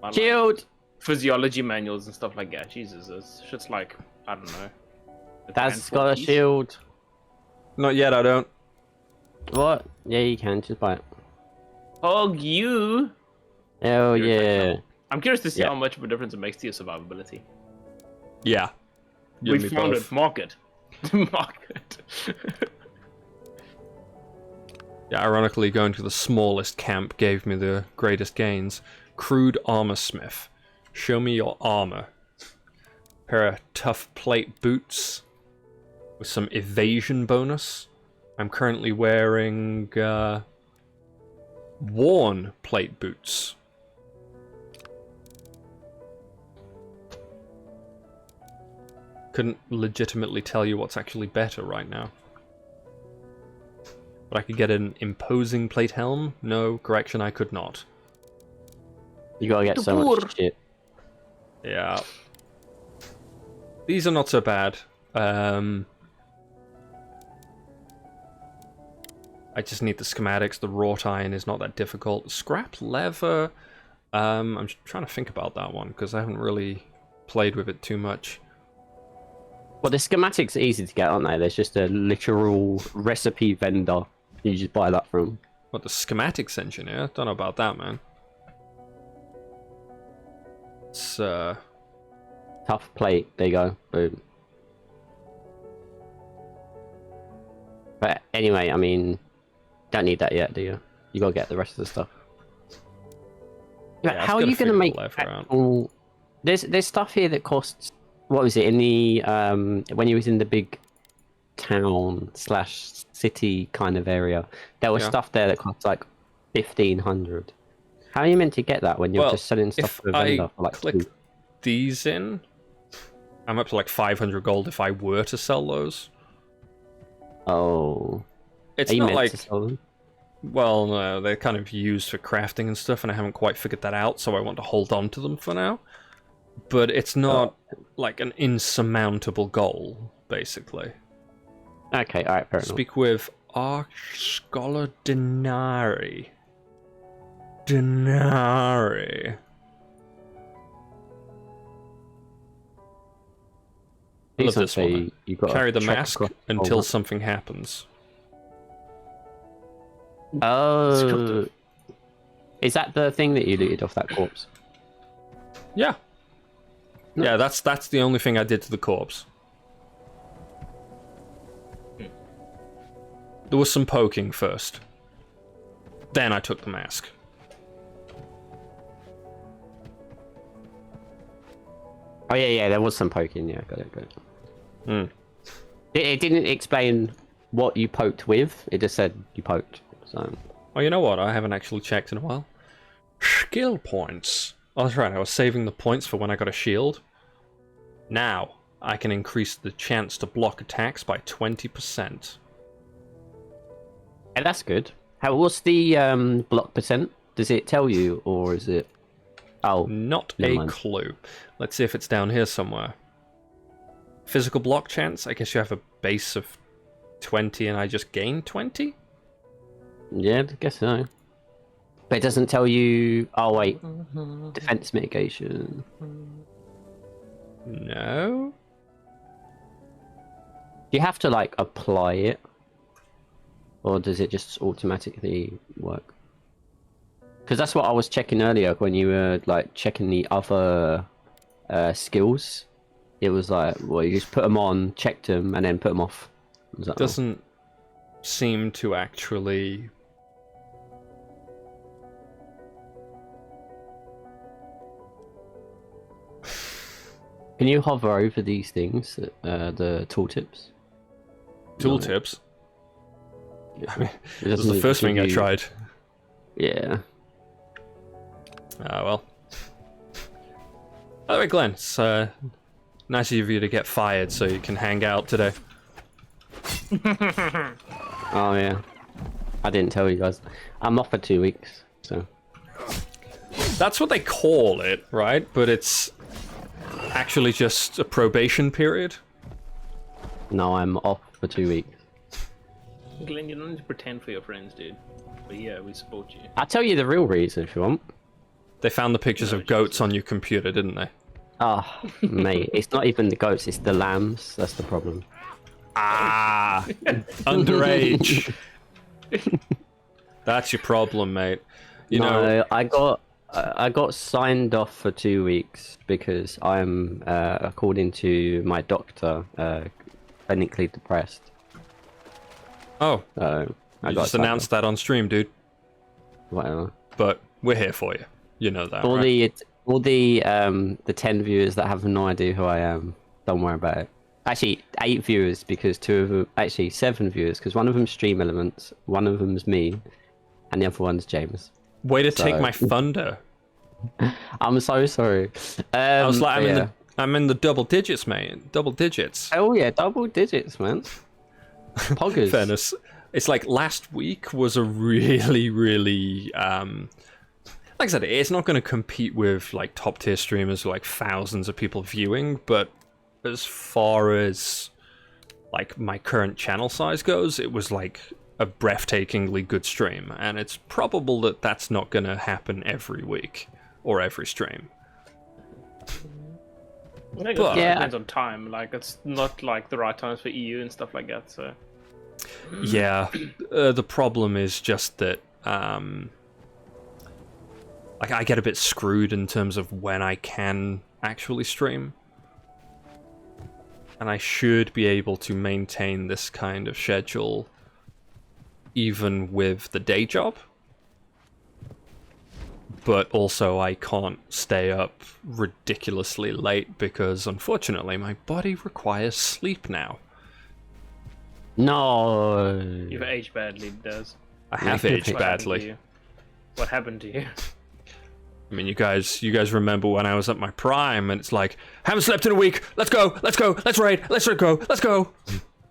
my, like, Shield. physiology manuals and stuff like that. Jesus, this shit's like, I don't know. Dad's got a shield. Not yet, I don't. What? Yeah, you can just buy it. Hog you! Oh You're yeah. I'm curious to see Yeah. how much of a difference it makes to your survivability. Yeah. You We and me found both. it. Market. Market. Yeah, ironically, going to the smallest camp gave me the greatest gains. Crude armor smith. Show me your armor. Pair of tough plate boots with some evasion bonus. I'm currently wearing worn plate boots. Couldn't legitimately tell you what's actually better right now. But I could get an imposing plate helm? No, correction, I could not. You gotta get so much shit. Yeah. These are not so bad. I just need the schematics. The wrought iron is not that difficult. Scrap leather. I'm trying to think about that one because I haven't really played with it too much. Well, the schematics are easy to get, aren't they? There's just a literal recipe vendor. You just buy that from. What, the schematics engineer? Don't know about that, man. It's Tough plate. There you go. Boom. But anyway, I mean, don't need that yet, do you? You gotta get the rest of the stuff. Yeah, How are I've you gotta gonna figure the make lever out. actual... There's stuff here that costs. What was it in the when you was in the big town / city kind of area? There was Yeah. stuff there that cost like 1,500. How are you meant to get that when you're Well, just selling stuff if to a vendor I for like click 2? these in, I'm up to like 500 gold if I were to sell those. Oh, It's are you not meant like, to sell them? well, no, they're kind of used for crafting and stuff, and I haven't quite figured that out, so I want to hold on to them for now. But it's not like an insurmountable goal, basically. Okay, all right, fair enough. Speak with Arch Scholar Denari. Denari. I love Please don't this one. say you got Carry the mask until something happens. Oh, is that the thing that you looted off that corpse? Yeah. Yeah, that's the only thing I did to the corpse. There was some poking first. Then I took the mask. Oh yeah, there was some poking. Yeah, got it. Hmm. It didn't explain what you poked with. It just said you poked. So Oh, you know what? I haven't actually checked in a while. Skill points. Oh, that's right. I was saving the points for when I got a shield. Now, I can increase the chance to block attacks by 20%. yeah, that's good. What's the block percent? Does it tell you, or is it? Oh, Not Never a mind. clue. Let's see if it's down here somewhere. Physical block chance? I guess you have a base of 20 and I just gain 20? yeah, I guess so. But it doesn't tell you. Oh wait, defense mitigation. No? Do you have to like apply it, or does it just automatically work? Because that's what I was checking earlier when you were like checking the other skills. It was like, well, you just put them on, checked them, and then put them off. I was like, oh. Doesn't seem to actually... Can you hover over these things, the tooltips? Tooltips? Yeah. I mean, It this is doesn't the first give thing I you- tried. Yeah. Ah, well. By the way, Glenn, it's nice of you to get fired so you can hang out today. Oh yeah. I didn't tell you guys. I'm off for 2 weeks. So That's what they call it, right? But it's actually just a probation period. now I'm off for 2 weeks. Glenn, you don't need to pretend for your friends, dude. But yeah, we support you. I'll tell you the real reason if you want. They found the pictures of goats on your computer, didn't they? Ah, mate, it's not even the goats, it's the lambs. That's the problem. Ah, underage. That's your problem, mate. You know, I got signed off for 2 weeks because I'm, according to my doctor, clinically depressed. oh, So I you got just signed announced that on stream, dude. off. Whatever. But we're here for you. You know that, All right? the 10 viewers that have no idea who I am, don't worry about it. Actually, 8 viewers because 2 of them, actually 7 viewers because one of them's Stream Elements, one of them's me, and the other one's James. Way to take So- my thunder. I'm so sorry. I was like, but yeah. I'm in the double digits, mate. Double digits. Oh yeah, double digits, man. Poggers. Fairness. It's like last week was a really, really like I said, it's not going to compete with like top tier streamers with like thousands of people viewing, but as far as like my current channel size goes, it was like a breathtakingly good stream, and it's probable that that's not going to happen every week or every stream. I think But- it Yeah. depends on time. Like, it's not like the right times for EU and stuff like that. So Yeah, the problem is just that like I get a bit screwed in terms of when I can actually stream. And I should be able to maintain this kind of schedule even with the day job. But also I can't stay up ridiculously late because unfortunately my body requires sleep now. No. you've aged badly, it does. I have Yeah. aged What happened to badly. you? What happened to you? I mean, you guys remember when I was at my prime, and it's like, haven't slept in a week. Let's go, let's raid, let's go, let's go.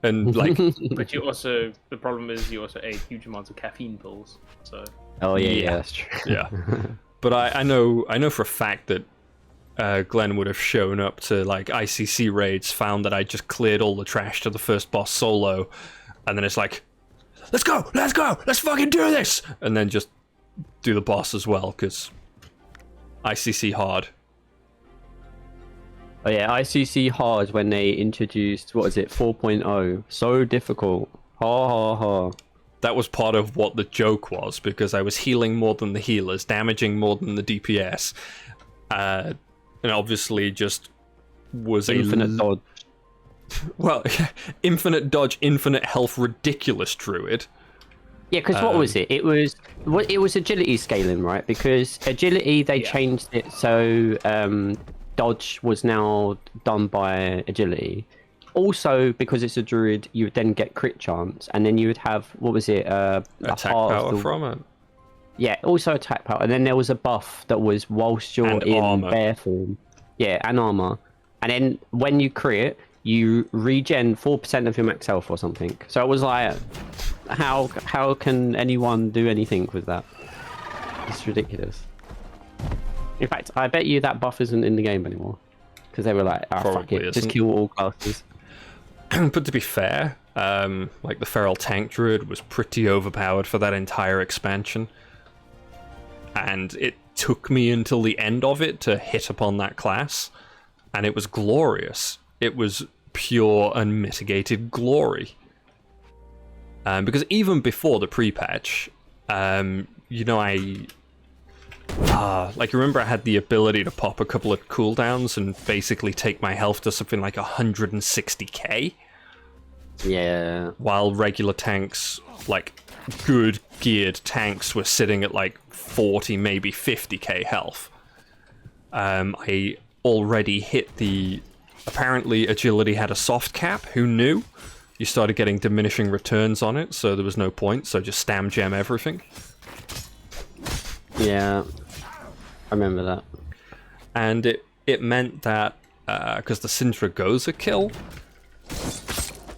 And like, But you also, the problem is you also ate huge amounts of caffeine pills. So Oh yeah, Yeah. that's true. yeah. But I know for a fact that Glenn would have shown up to like ICC raids, found that I just cleared all the trash to the first boss solo, and then it's like, let's go, let's fucking do this, and then just do the boss as well, because ICC hard. Oh yeah, ICC hard when they introduced what is it 4.0? So difficult. Ha ha ha. That was part of what the joke was, because I was healing more than the healers, damaging more than the DPS, and obviously just was Infinite dodge. well, infinite dodge, infinite health, ridiculous druid. Yeah, because what was it? It was agility scaling, right? Because agility they Yeah. changed it so dodge was now done by agility. Also, because it's a druid, you would then get crit chance, and then you would have what was it? A Attack heart of power the- from it. Yeah, also attack power, and then there was a buff that was whilst you're And in armor. bear form. Yeah, and armor. And then when you crit, you regen 4% of your max health or something. So it was like, how can anyone do anything with that? It's ridiculous. In fact, I bet you that buff isn't in the game anymore, because they were like, "Ah, fuck Probably it, just isn't. kill all classes." But to be fair, like the feral tank druid was pretty overpowered for that entire expansion, and it took me until the end of it to hit upon that class, and it was glorious. It was pure unmitigated glory. Because even before the pre-patch, you know, like remember I had the ability to pop a couple of cooldowns and basically take my health to something like 160k, Yeah. while regular tanks, like good geared tanks, were sitting at like 40, maybe 50k health. I already hit the... Apparently agility had a soft cap, who knew? You started getting diminishing returns on it, so there was no point, so just stam gem everything. Yeah. I remember that. And it meant that, because the Sindragosa kill,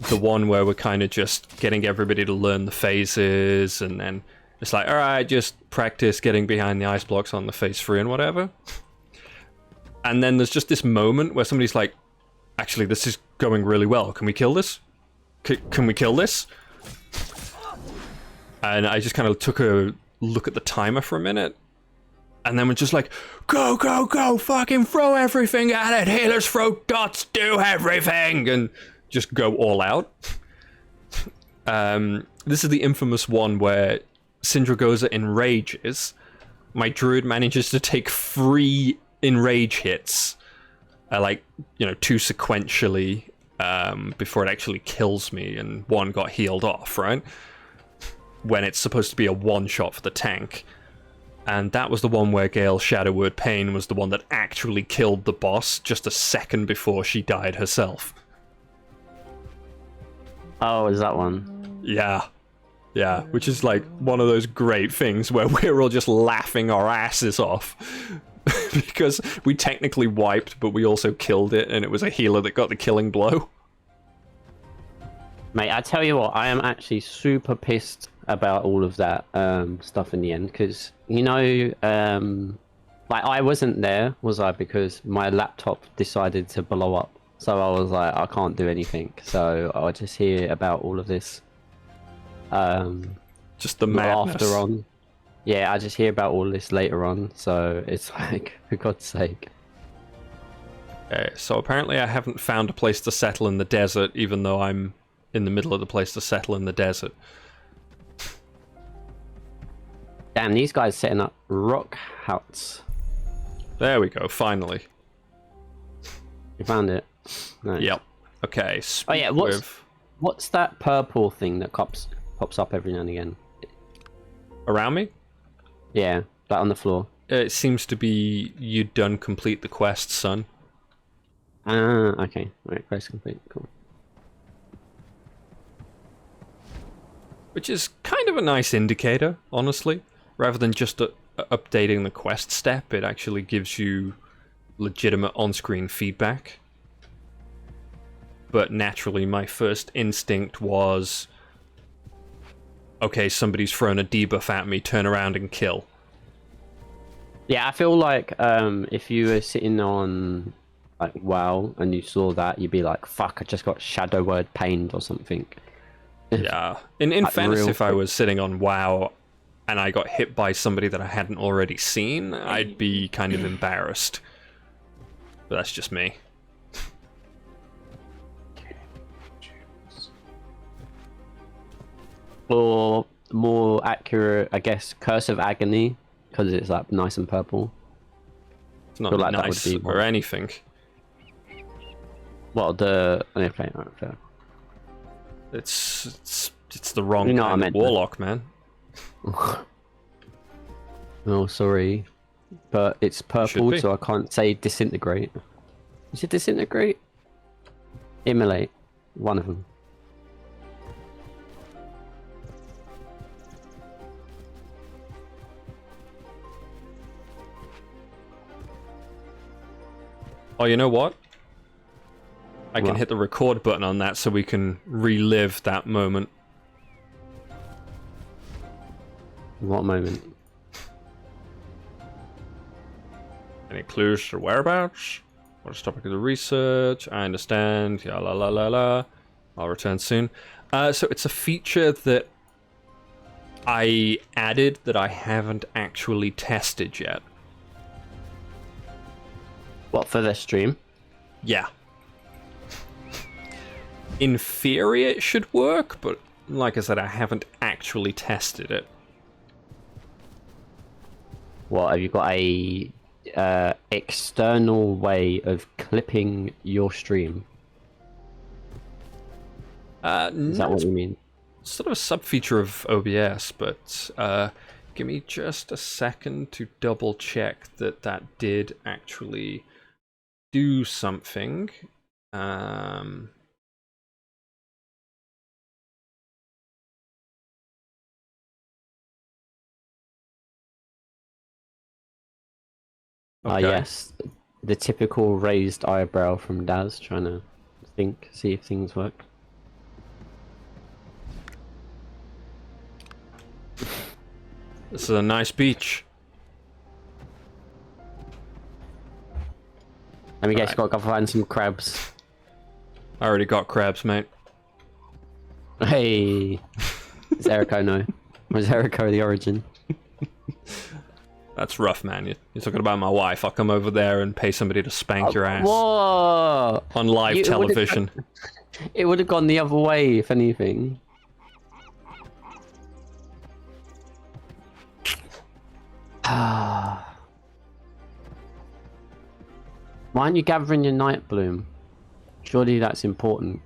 the one where we're kind of just getting everybody to learn the phases and then It's like, alright, just practice getting behind the ice blocks on the phase 3 and whatever. And then there's just this moment where somebody's like, actually, this is going really well. Can we kill this? Can we kill this? And I just kind of took a look at the timer for a minute. And then we're just like, go, go, go, fucking throw everything at it. Healers throw dots, do everything. And just go all out. This is the infamous one where Sindragosa enrages. My druid manages to take 3 enrage hits. Like, 2 sequentially before it actually kills me, and 1 got healed off, right? When it's supposed to be a one-shot for the tank. And that was the one where Gale's Shadow Word Pain was the one that actually killed the boss just a second before she died herself. Oh, is that one? Yeah. Yeah, which is like one of those great things where we're all just laughing our asses off. Because we technically wiped, but we also killed it, and it was a healer that got the killing blow. Mate, I tell you what, I am actually super pissed about all of that stuff in the end, because, like, I wasn't there, was I? Because my laptop decided to blow up. So I was like, I can't do anything. So I'll just hear about all of this. Just the madness. After on. Yeah, I just hear about all this later on, so it's like, for God's sake. Okay, so apparently I haven't found a place to settle in the desert, even though I'm in the middle of the place to settle in the desert. Damn, these guys setting up rock huts. There we go, finally. You found it? Nice. Yep. Okay, Oh yeah, what's that purple thing that pops up every now and again? Around me? Yeah, that on the floor. It seems to be you done complete the quest, son. Ah, okay. Alright, quest complete. Cool. Which is kind of a nice indicator, honestly. Rather than just updating the quest step, it actually gives you legitimate on-screen feedback. But naturally, my first instinct was, okay, somebody's thrown a debuff at me, turn around and kill. Yeah, I feel like if you were sitting on like WoW and you saw that, you'd be like, fuck, I just got Shadow Word pained or something. Yeah. In Like fairness, real if I quick. was sitting on WoW and I got hit by somebody that I hadn't already seen, I'd be kind of embarrassed. But that's just me. Or more accurate, I guess, Curse of Agony, because it's like nice and purple. It's not Feel like that would nice be or more- anything. Well, the okay, alright, fair. It's the wrong You know what I kind of meant. warlock, man. Oh, sorry, but it's purple, be. so I can't say disintegrate. Is it disintegrate? Immolate, one of them. Oh, you know what? I can What? hit the record button on that so we can relive that moment. What moment? Any clues to whereabouts? What's the topic of the research? I understand. Yeah, la la la la. I'll return soon. So it's a feature that I added that I haven't actually tested yet. What, for the stream? Yeah. In theory, it should work, but like I said, I haven't actually tested it. What, have you got a external way of clipping your stream? Is that what you mean? Sort of a sub-feature of OBS, but give me just a second to double check that that did actually do something. Okay. Yes, the typical raised eyebrow from Daz, trying to see if things work. This is a nice beach. Let me guess, you gotta go find some crabs. I already got crabs, mate. Hey, is Eriko no? Or is Eriko the origin? That's rough, man. You're talking about my wife. I'll come over there and pay somebody to spank your ass Whoa! on live You- it would've- television. It would have gone the other way, if anything. Why aren't you gathering your night bloom? Surely that's important.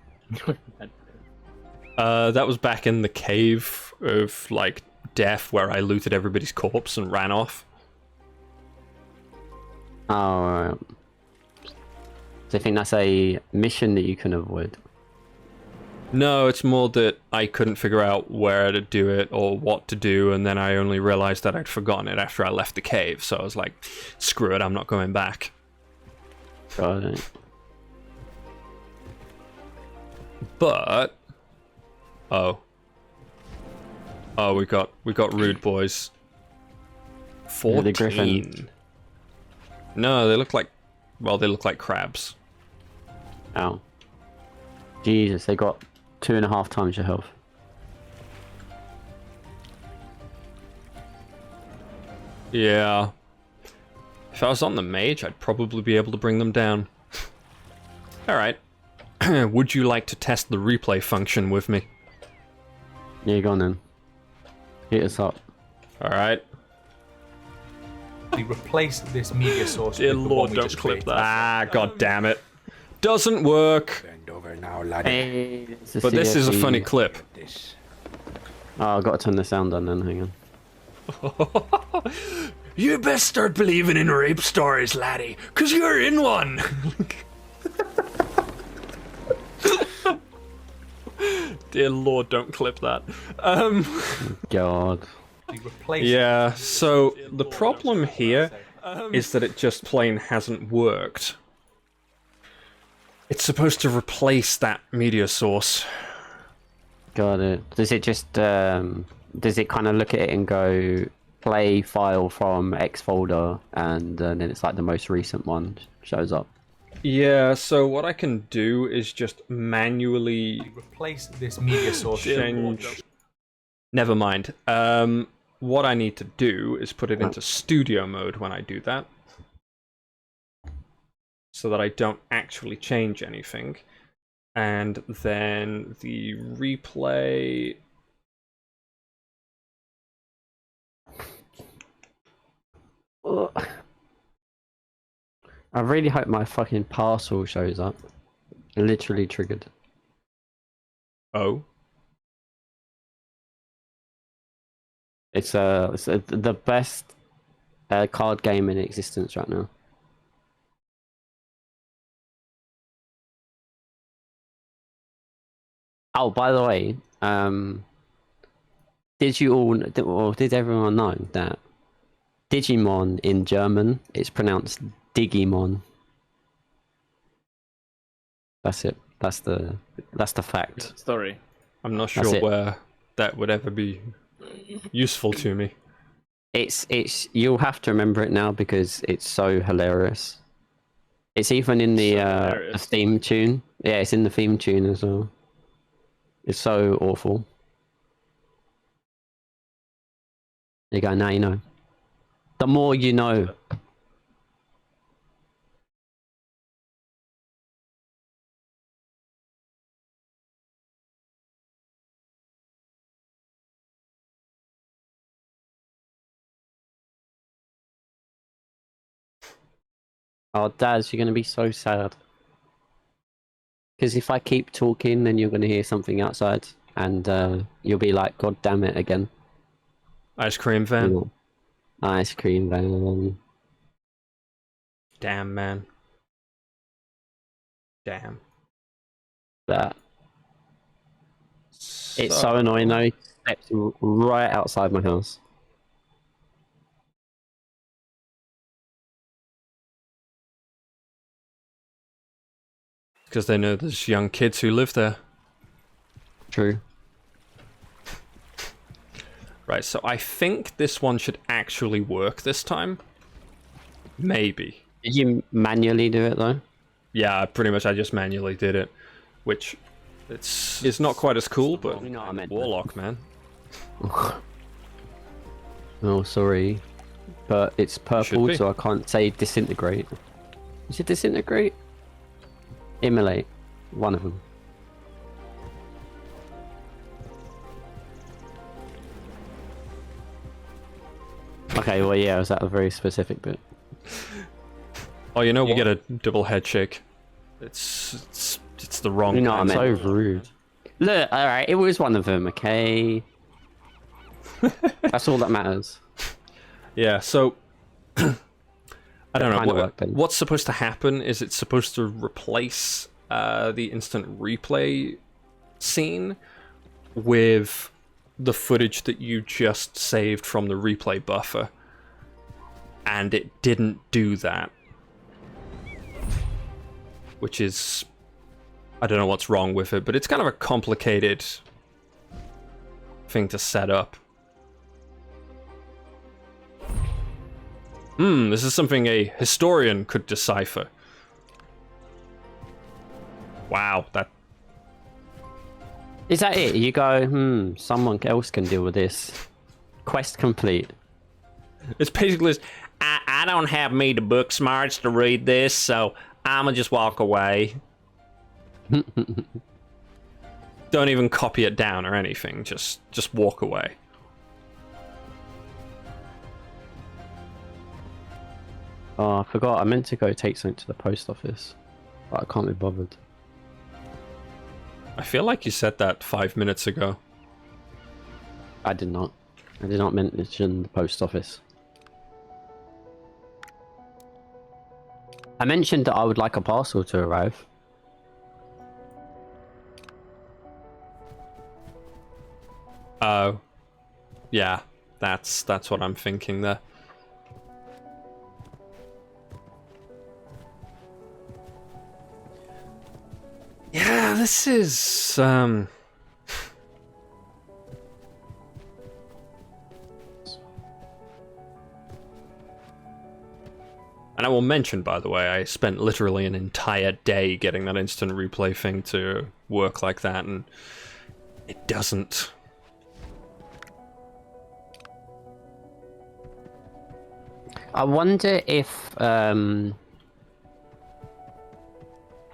That was back in the cave of, like, death where I looted everybody's corpse and ran off. Oh, alright. So I think that's a mission that you can avoid. No, it's more that I couldn't figure out where to do it or what to do, and then I only realized that I'd forgotten it after I left the cave, so I was like, screw it, I'm not going back. Got it. But... Oh. Oh, we got rude boys. Yeah, the 14. griffin. No, they look like... Well, they look like crabs. Ow. Jesus, they got 2.5 times your health. Yeah. If I was on the mage, I'd probably be able to bring them down. Alright. Would you like to test the replay function with me? Yeah, go on then. Hit us up. Alright. Replace this media source. Dear with the one Lord, we don't just clip created. that. Ah, god damn it. Doesn't work. Bend over now, laddie. Hey, But this is a funny CFC. clip. This. Oh, I've got to turn the sound on then, hang on. You best start believing in rape stories, laddie, cause you're in one. Dear Lord, don't clip that. God. Replace Yeah, so the problem here is that it just plain hasn't worked. It's supposed to replace that media source. Got it. Does it just, does it kind of look at it and go, play file from X folder, and then it's like the most recent one shows up? Yeah, so what I can do is just manually replace this media source. change... Never mind. What I need to do is put it into studio mode when I do that, so that I don't actually change anything. And then the replay... Ugh. I really hope my fucking parcel shows up. Literally triggered. Oh? It's the best card game in existence right now. Oh, by the way, did you all, or did everyone know that Digimon in German is pronounced Digimon? That's it. That's the fact. Story. I'm not That's sure it. where that would ever be useful to me. It's you'll have to remember it now because it's so hilarious. It's even in the hilarious. theme tune. Yeah, it's in the theme tune as well. It's so awful. There you go, now you know. The more you know. Oh, Daz, you're going to be so sad. Because if I keep talking, then you're going to hear something outside. And you'll be like, God damn it again. Ice cream van? Ice cream van. Damn, man. Damn. That. It's so annoying though. It steps right outside my house. Because they know there's young kids who live there. True. Right, so I think this one should actually work this time. Maybe. Did you manually do it though? Yeah, pretty much I just manually did it, which it's not quite as cool, but You know what I meant. Warlock, man. Oh, sorry. But it's purple, be. so I can't say disintegrate. Is it disintegrate? Immolate. One of them. Okay, well, yeah, was that a very specific bit? Oh, you know, you get a double head shake. It's the wrong. You know what I answer. meant. So rude. Look, alright, it was one of them, okay? That's all that matters. Yeah, so I don't know kinda what, worked then. what's supposed to happen. Is it supposed to replace the instant replay scene with the footage that you just saved from the replay buffer? And it didn't do that, which is, I don't know what's wrong with it, but it's kind of a complicated thing to set up. This is something a historian could decipher. Wow, that... Is that it? You go, someone else can deal with this. Quest complete. It's basically this, I don't have me the book smarts to read this, so I'ma just walk away. Don't even copy it down or anything, just walk away. Oh, I forgot. I meant to go take something to the post office, but I can't be bothered. I feel like you said that 5 minutes ago. I did not. I did not mention the post office. I mentioned that I would like a parcel to arrive. Oh. Yeah, that's what I'm thinking there. Yeah, this is And I will mention, by the way, I spent literally an entire day getting that instant replay thing to work like that, and it doesn't. I wonder if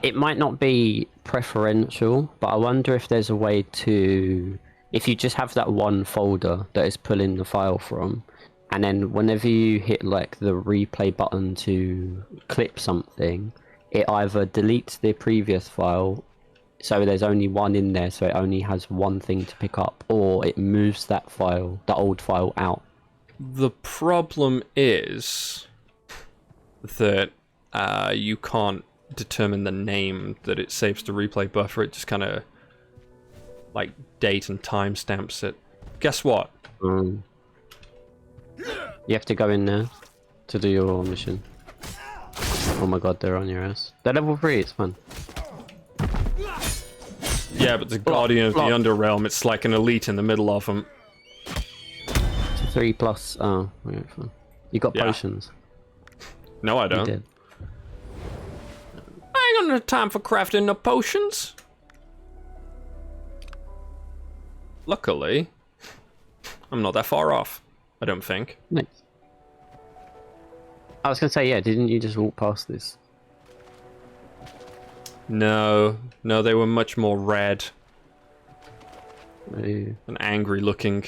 it might not be preferential, but I wonder if there's a way to, if you just have that one folder that is pulling the file from, and then whenever you hit like the replay button to clip something, it either deletes the previous file, so there's only one in there, so it only has one thing to pick up, or it moves that file, the old file, out. The problem is that you can't determine the name that it saves to replay buffer. It just kind of like date and time stamps it. Guess what? You have to go in there to do your mission. Oh my god, they're on your ass. They're level 3, it's fun. Yeah, but the Guardian of the block. Underrealm, it's like an elite in the middle of them. 3+, oh, okay, fine. You got Yeah. potions. No, I You don't. did. I ain't got no time for crafting no potions. Luckily, I'm not that far off. I don't think. Nice. I was gonna say, yeah, didn't you just walk past this? No, they were much more red Uh, and angry looking.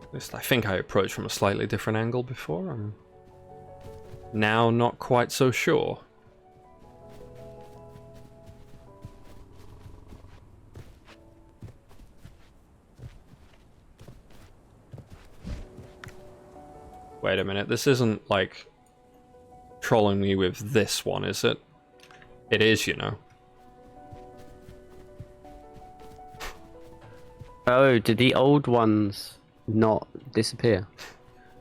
At least I think I approached from a slightly different angle before. I'm now not quite so sure. Wait a minute, this isn't like trolling me with this one, is it? It is, you know. Oh, did the old ones not disappear?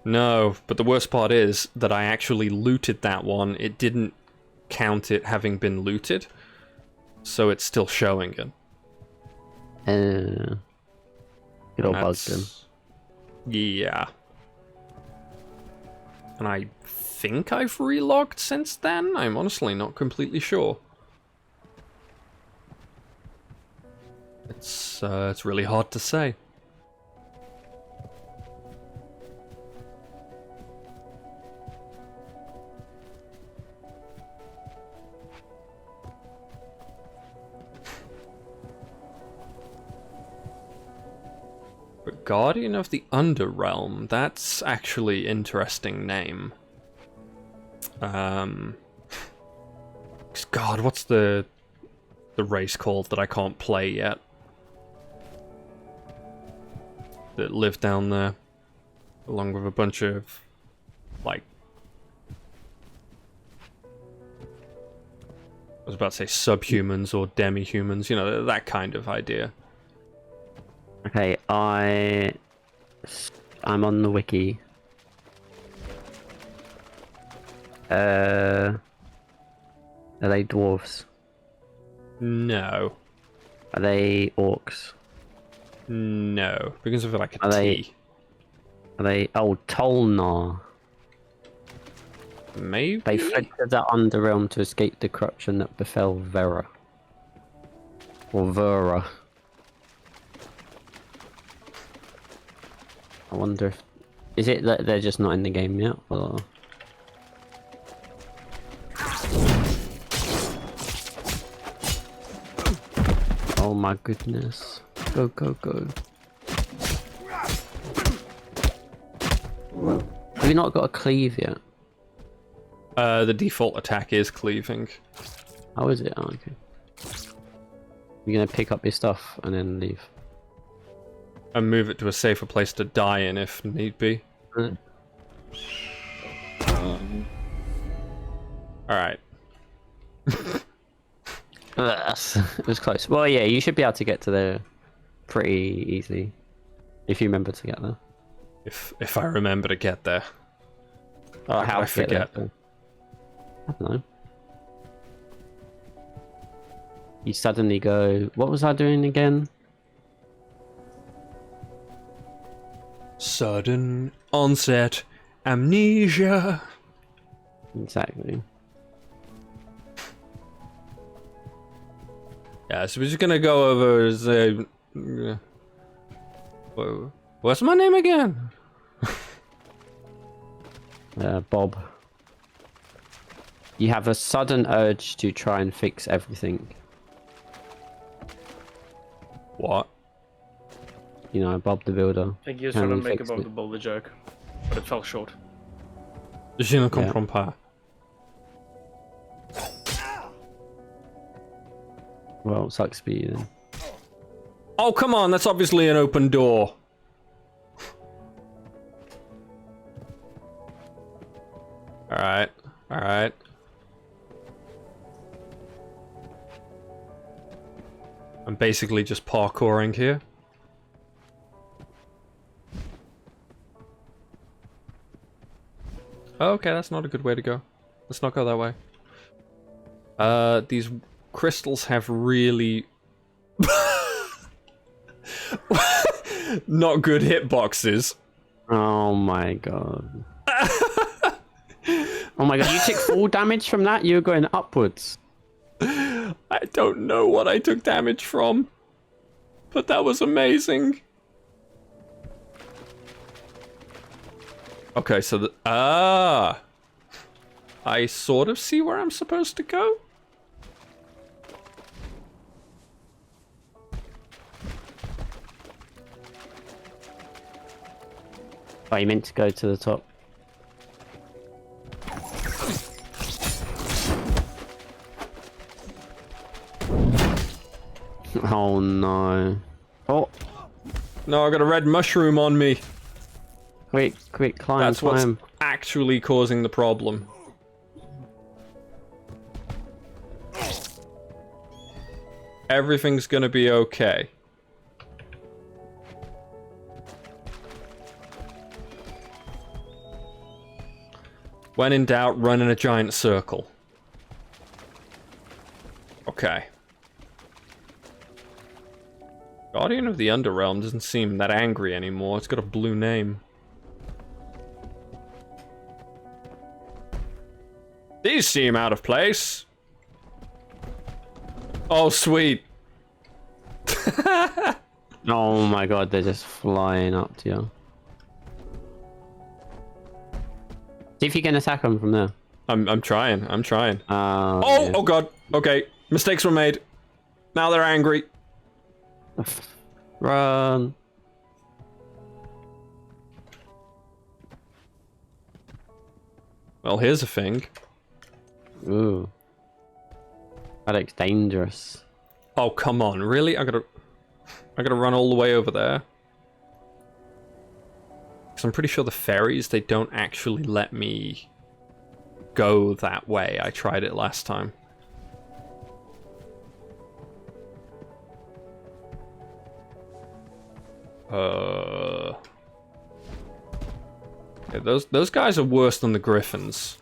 No, but the worst part is that I actually looted that one. It didn't count it having been looted, so it's still showing it. Good old bugs then. Yeah. And I think I've relogged since then? I'm honestly not completely sure. It's really hard to say. But Guardian of the Underrealm, that's actually interesting name. God, what's the race called that I can't play yet? That live down there, along with a bunch of, like, I was about to say subhumans or demi-humans, you know, that kind of idea. Okay, I'm on the wiki. Are they dwarves? No. Are they orcs? No. Begins with like a Are they- T. Are they... Oh, Tolnar. Maybe? They fled to the Underrealm to escape the corruption that befell Vera. Or Vera. I wonder if... Is it that they're just not in the game yet? Or... Oh my goodness. Go, go, go. Have you not got a cleave yet? The default attack is cleaving. How is it? Oh, okay. You're gonna pick up your stuff and then leave. And move it to a safer place to die in if need be. Mm. Alright. It was close. Well, yeah, you should be able to get to there pretty easily. If you remember to get there. If I remember to get there. Oh, How how could to I get there? I don't know. You suddenly go, what was I doing again? Sudden onset amnesia. Exactly. Yeah, so we're just gonna go over what's my name again? Bob. You have a sudden urge to try and fix everything. What? You know, Bob the Builder. I think he was Can trying to we make fix above it? the builder joke, but it fell short. Je ne comprends Yeah. pas. Well, sucks for you then. Oh, come on, that's obviously an open door. Alright, alright. I'm basically just parkouring here. Okay, that's not a good way to go. Let's not go that way. These crystals have really not good hitboxes. Oh my god. Oh my god, you took full damage from that? You were going upwards. I don't know what I took damage from, but that was amazing. Okay, so I sort of see where I'm supposed to go. Oh, you meant to go to the top. Oh no. Oh, No, I got a red mushroom on me. quick, quick, climb, That's what's climb. actually causing the problem. Everything's gonna be okay. When in doubt, run in a giant circle. Okay. Guardian of the Underrealm doesn't seem that angry anymore. It's got a blue name. These seem out of place. Oh, sweet. Oh my god, they're just flying up to you. See if you can attack them from there. I'm trying. Oh, Oh god. Okay. Mistakes were made. Now they're angry. Run. Well, here's a thing. Ooh. That looks dangerous. Oh, come on. Really? I gotta run all the way over there. Because I'm pretty sure the ferries, they don't actually let me go that way. I tried it last time. Yeah, those guys are worse than the Griffins.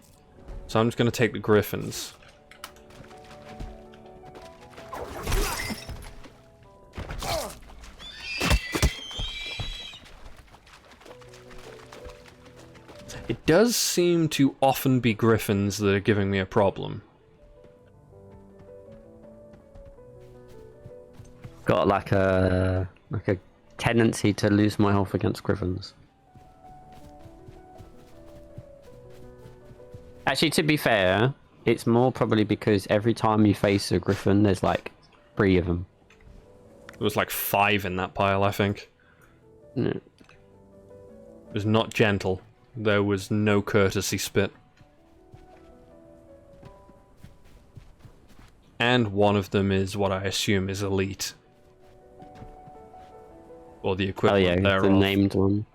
So I'm just gonna take the Griffins. It does seem to often be Griffins that are giving me a problem. Got like a tendency to lose my health against Griffins. Actually, to be fair, it's more probably because every time you face a Griffin, there's like 3 of them. There was like 5 in that pile, I think. Yeah. It was not gentle. There was no courtesy spit. And one of them is what I assume is elite. Or the Oh equivalent yeah, thereof. the named one.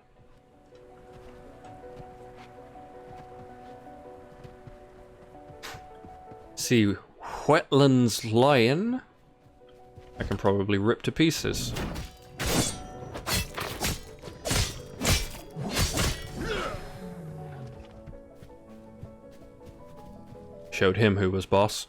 See, Wetlands Lion. I can probably rip to pieces. Showed him who was boss.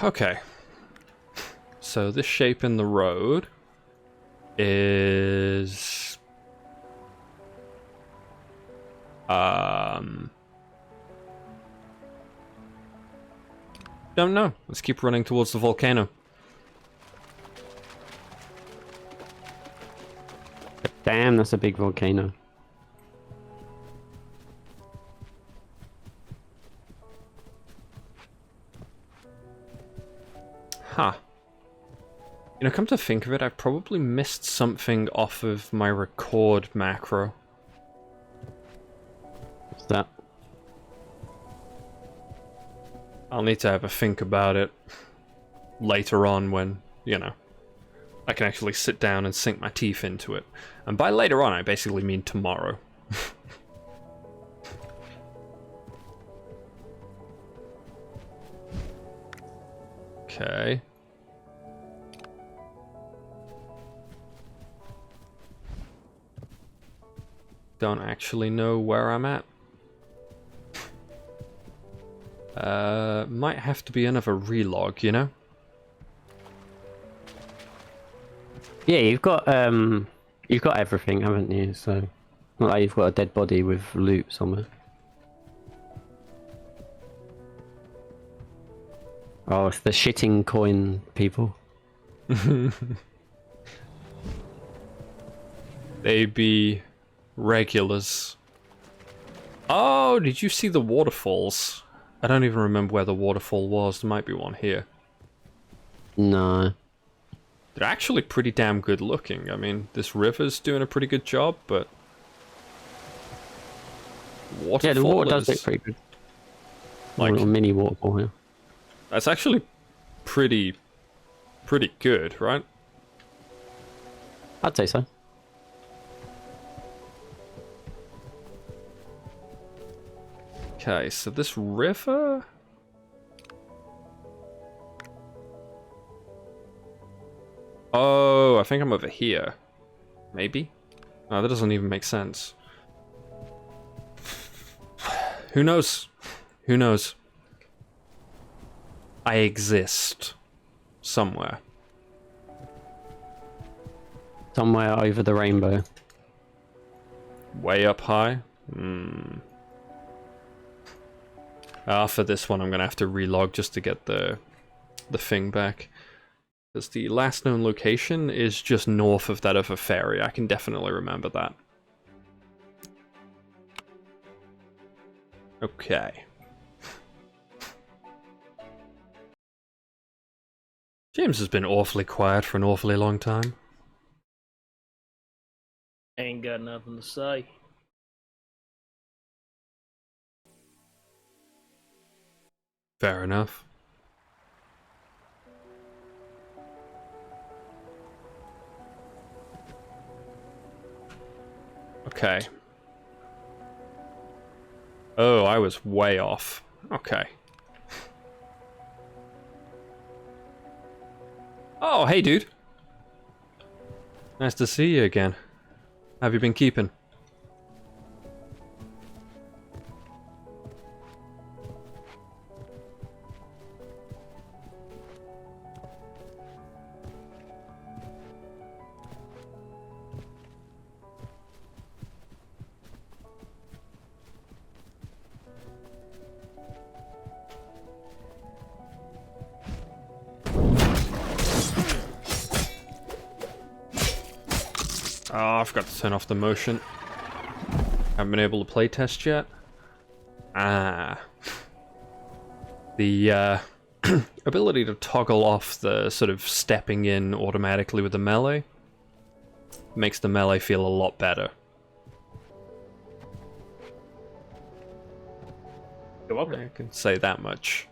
Okay. So this shape in the road is don't know. Let's keep running towards the volcano. Damn, that's a big volcano. Huh. You know, come to think of it, I've probably missed something off of my record macro. What's that? I'll need to have a think about it later on when, you know, I can actually sit down and sink my teeth into it. And by later on, I basically mean tomorrow. Okay. Don't actually know where I'm at. Might have to be another relog, you know? Yeah, you've got everything, haven't you? So, not like you've got a dead body with loot somewhere. Oh, it's the shitting coin people. They be regulars. Oh, did you see the waterfalls? I don't even remember where the waterfall was. There might be one here. No. They're actually pretty damn good looking. I mean, this river's doing a pretty good job, but waterfall Yeah, the water does is- look pretty good. Like- a little mini waterfall here. That's actually pretty good, right? I'd say so. Okay, so this river... Oh, I think I'm over here. Maybe? No, that doesn't even make sense. Who knows? Who knows? I exist. Somewhere. Somewhere over the rainbow. Way up high? For this one I'm gonna have to relog just to get the thing back. Because the last known location is just north of that other ferry. I can definitely remember that. Okay. James has been awfully quiet for an awfully long time. Ain't got nothing to say. Fair enough. Okay. Oh, I was way off. Okay. Oh, hey, dude. Nice to see you again. How have you been keeping? Oh, I forgot to turn off the motion. Haven't been able to play test yet. Ah. The ability to toggle off the sort of stepping in automatically with the melee makes the melee feel a lot better. You're welcome. I can say that much.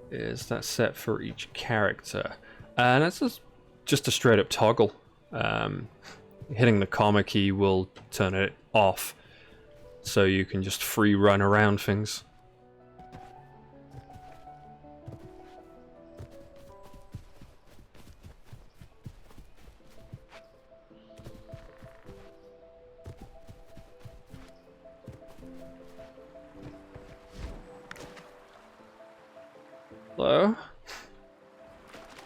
Is that set for each character? And that's just a straight up toggle. Hitting the comma key will turn it off, so you can just free run around things. Hello?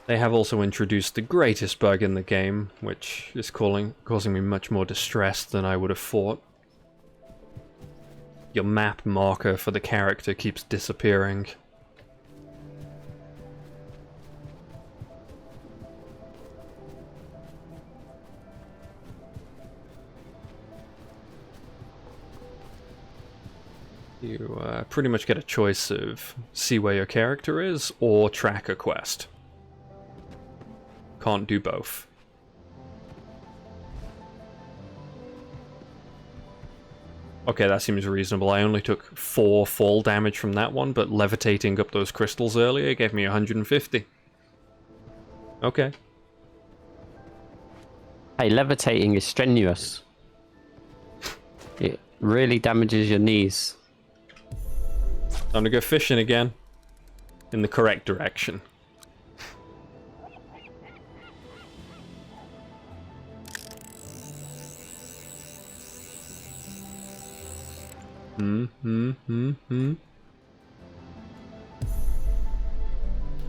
They have also introduced the greatest bug in the game, which is causing me much more distress than I would have thought. Your map marker for the character keeps disappearing. You pretty much get a choice of see where your character is or track a quest. Can't do both. Okay, that seems reasonable. I only took 4 fall damage from that one, but levitating up those crystals earlier gave me 150. Okay. Hey, levitating is strenuous. It really damages your knees. Time to go fishing again. In the correct direction.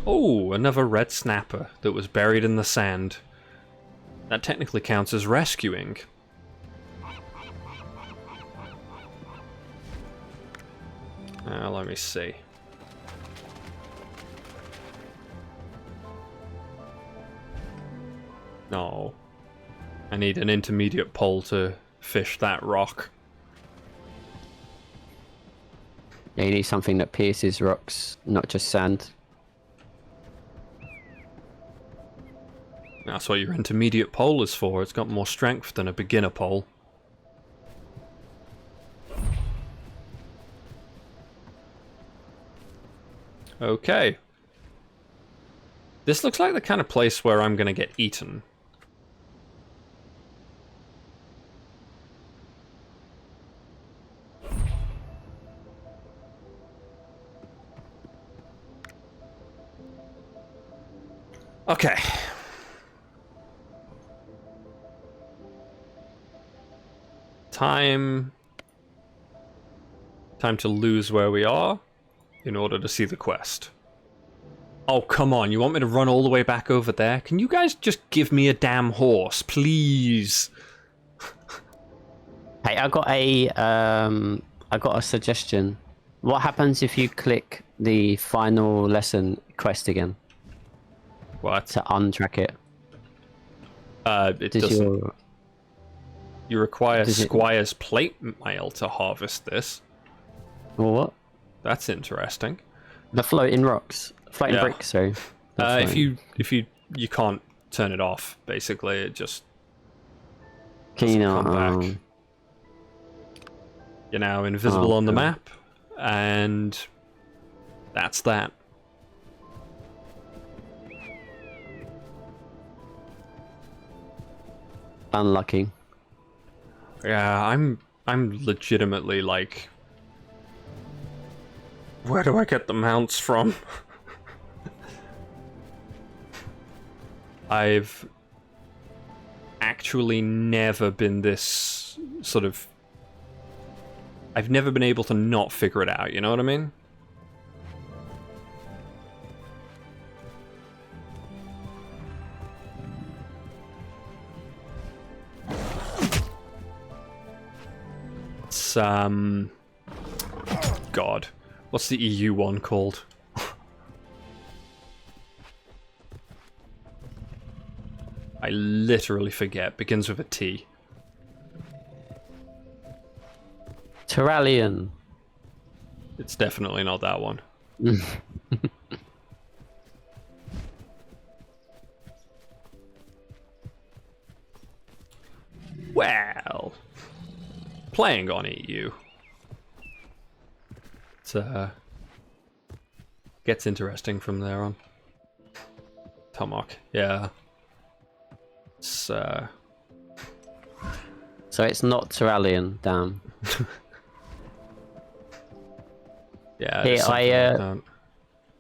Oh, another red snapper that was buried in the sand. That technically counts as rescuing. Let me see. No. I need an intermediate pole to fish that rock. Yeah, you need something that pierces rocks, not just sand. That's what your intermediate pole is for. It's got more strength than a beginner pole. Okay. This looks like the kind of place where I'm gonna get eaten. Okay. Time to lose where we are in order to see the quest. Oh, come on. You want me to run all the way back over there? Can you guys just give me a damn horse, please? Hey, I got a suggestion. What happens if you click the final lesson quest again What? to untrack it? It Does doesn't. your You require does it- Squire's plate mail to harvest this. or what? That's interesting. The floating rocks, floating Yeah. bricks. Sorry. Not If floating. you can't turn it off, basically, it just Can you doesn't not? come back. You're now invisible Oh, on the okay. map, and that's that. Unlucky. Yeah, I'm legitimately like, where do I get the mounts from? I've actually never been this sort of. I've never been able to not figure it out, you know what I mean? It's, God. What's the EU one called? I literally forget. Begins with a T. Terralion. It's definitely not that one. Well, playing on EU. It gets interesting from there on. Tomahawk, yeah. It's So it's not Terralion. Damn. yeah. Here, it's something like that.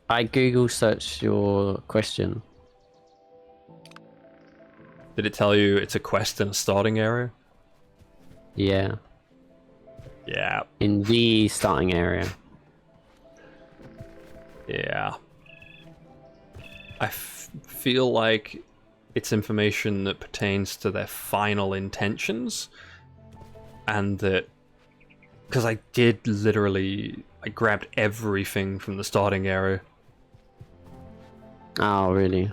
I Google searched your question. Did it tell you it's a quest in a starting area? Yeah, Yeah. in the starting area. Yeah. I feel like it's information that pertains to their final intentions, and that because I did literally, I grabbed everything from the starting area. Oh, really?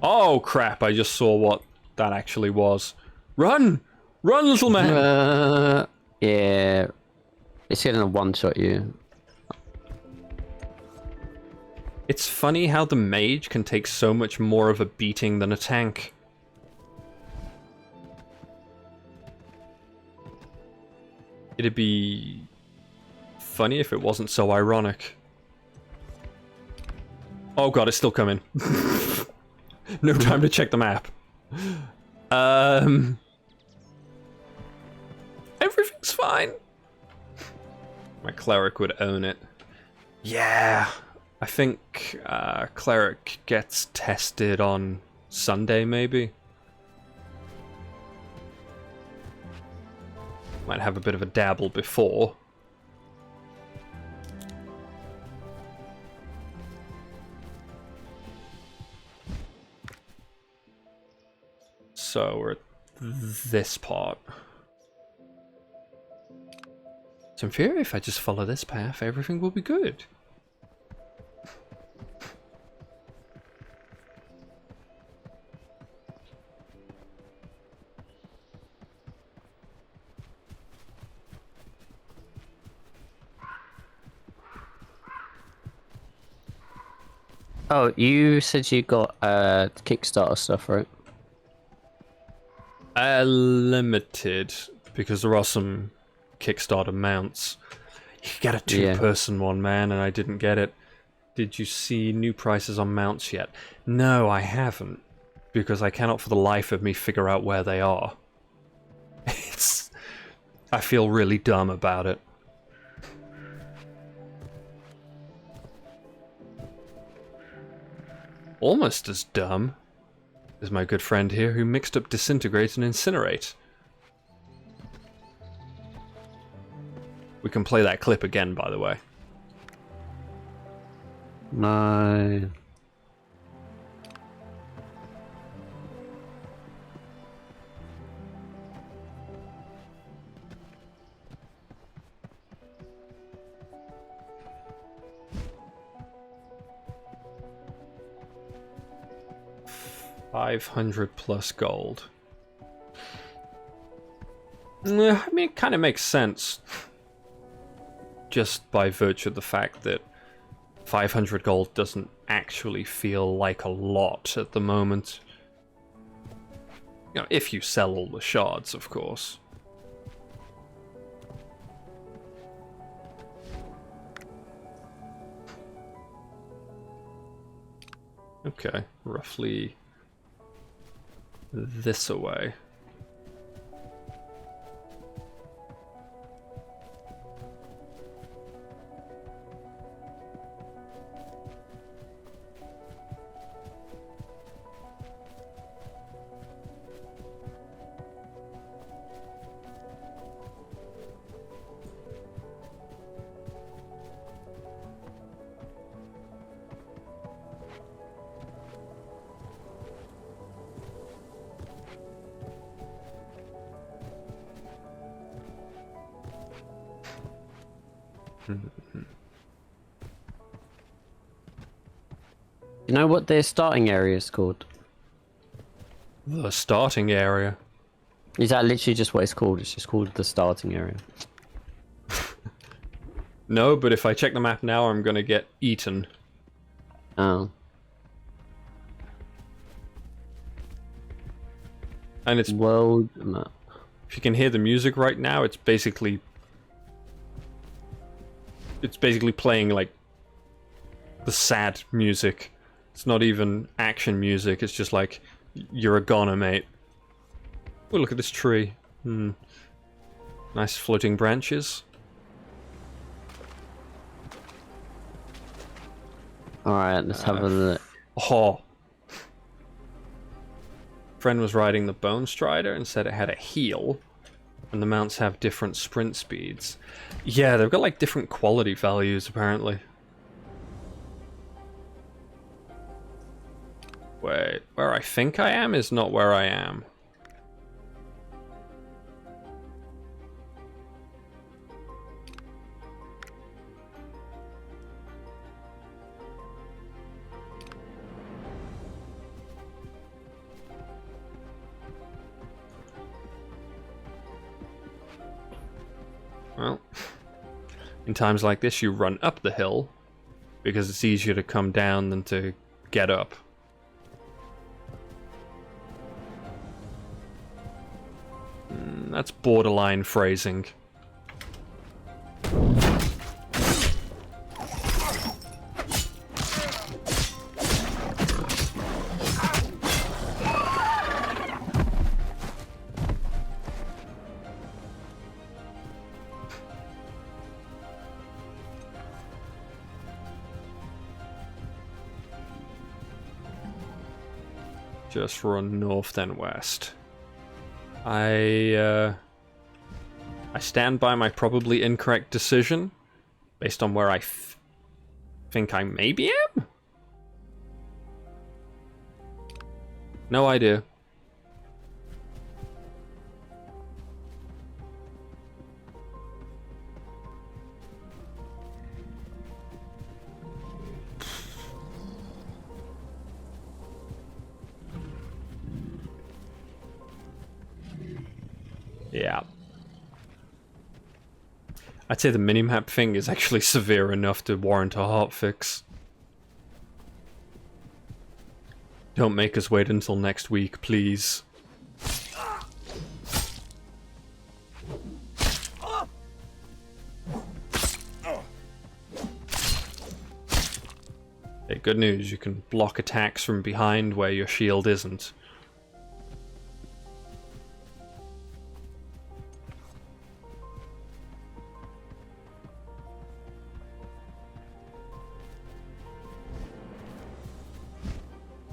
Oh crap! I just saw what that actually was. Run, run, little man. Yeah. It's gonna one-shot you. It's funny how the mage can take so much more of a beating than a tank. It'd be funny if it wasn't so ironic. Oh god, it's still coming. No time to check the map. Everything's fine. My cleric would own it. Yeah. I think cleric gets tested on Sunday, maybe. Might have a bit of a dabble before. So we're at this part. So in theory, if I just follow this path, everything will be good. Oh, you said you got Kickstarter stuff, right? Limited, because there are some Kickstarter mounts. You get a two-person one, man, and I didn't get it. Did you see new prices on mounts yet? No, I haven't, because I cannot for the life of me figure out where they are. I feel really dumb about it. Almost as dumb as my good friend here who mixed up disintegrate and incinerate. We can play that clip again, by the way. No. $500+ gold. I mean, it kind of makes sense. Just by virtue of the fact that 500 gold doesn't actually feel like a lot at the moment. You know, if you sell all the shards, of course. Okay, roughly this away. You know what their starting area is called? The starting area. Is that literally just what it's called? It's just called the starting area. No, but if I check the map now, I'm gonna get eaten. Oh. And it's, World map. if you can hear the music right now, it's basically playing like the sad music. It's not even action music, it's just like, you're a goner, mate. Oh, look at this tree. Nice floating branches. Alright, let's have a look. Oh. Friend was riding the Bone Strider and said it had a heel, and the mounts have different sprint speeds. Yeah, they've got like different quality values apparently. Wait, where I think I am is not where I am. Well, in times like this you run up the hill because it's easier to come down than to get up. That's borderline phrasing. Just run north then west. I stand by my probably incorrect decision, based on where I think I maybe am? No idea. Yeah. I'd say the minimap thing is actually severe enough to warrant a hotfix. Don't make us wait until next week, please. Hey, good news, you can block attacks from behind where your shield isn't.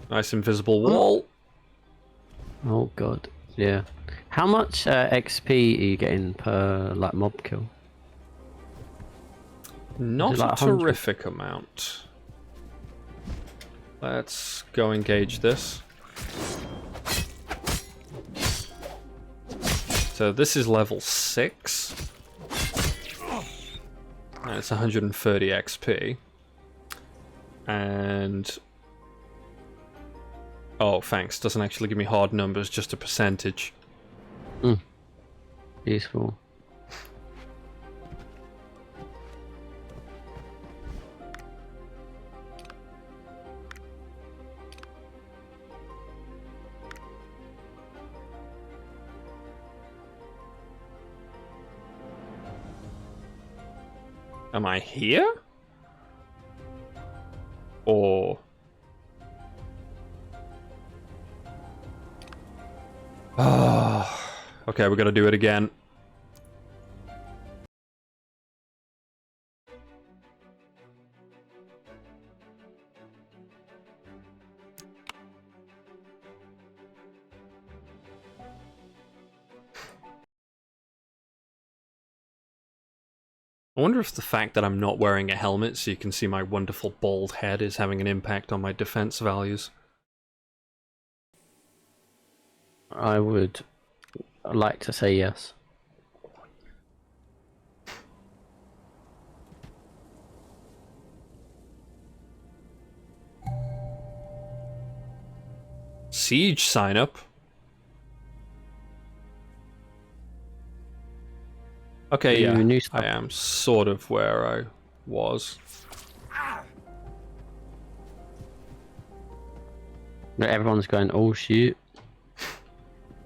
Nice invisible wall. Oh god. Yeah. How much XP are you getting per like mob kill? Not like a 100? terrific amount. Let's go engage this. So this is level 6. And it's 130 XP. And... oh, thanks. Doesn't actually give me hard numbers, just a percentage. Useful. Am I here? Or... ah, okay, we gotta do it again. I wonder if the fact that I'm not wearing a helmet so you can see my wonderful bald head is having an impact on my defense values. I would like to say yes. Siege sign up. Okay, yeah, New stuff. I am sort of where I was. Everyone's going, oh shoot.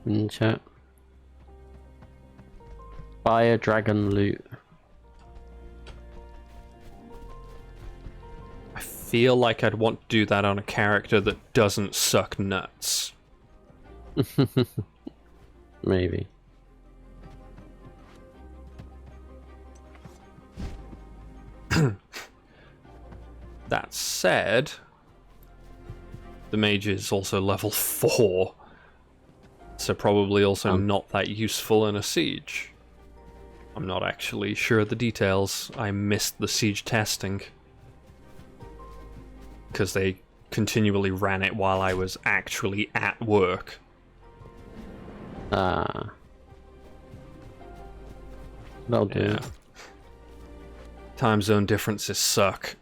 In chat. Fire dragon loot. I feel like I'd want to do that on a character that doesn't suck nuts. Maybe. That said, the mage is also level 4, so probably also not that useful in a siege. I'm not actually sure of the details. I missed the siege testing because they continually ran it while I was actually at work. That'll do. Yeah. Time zone differences suck.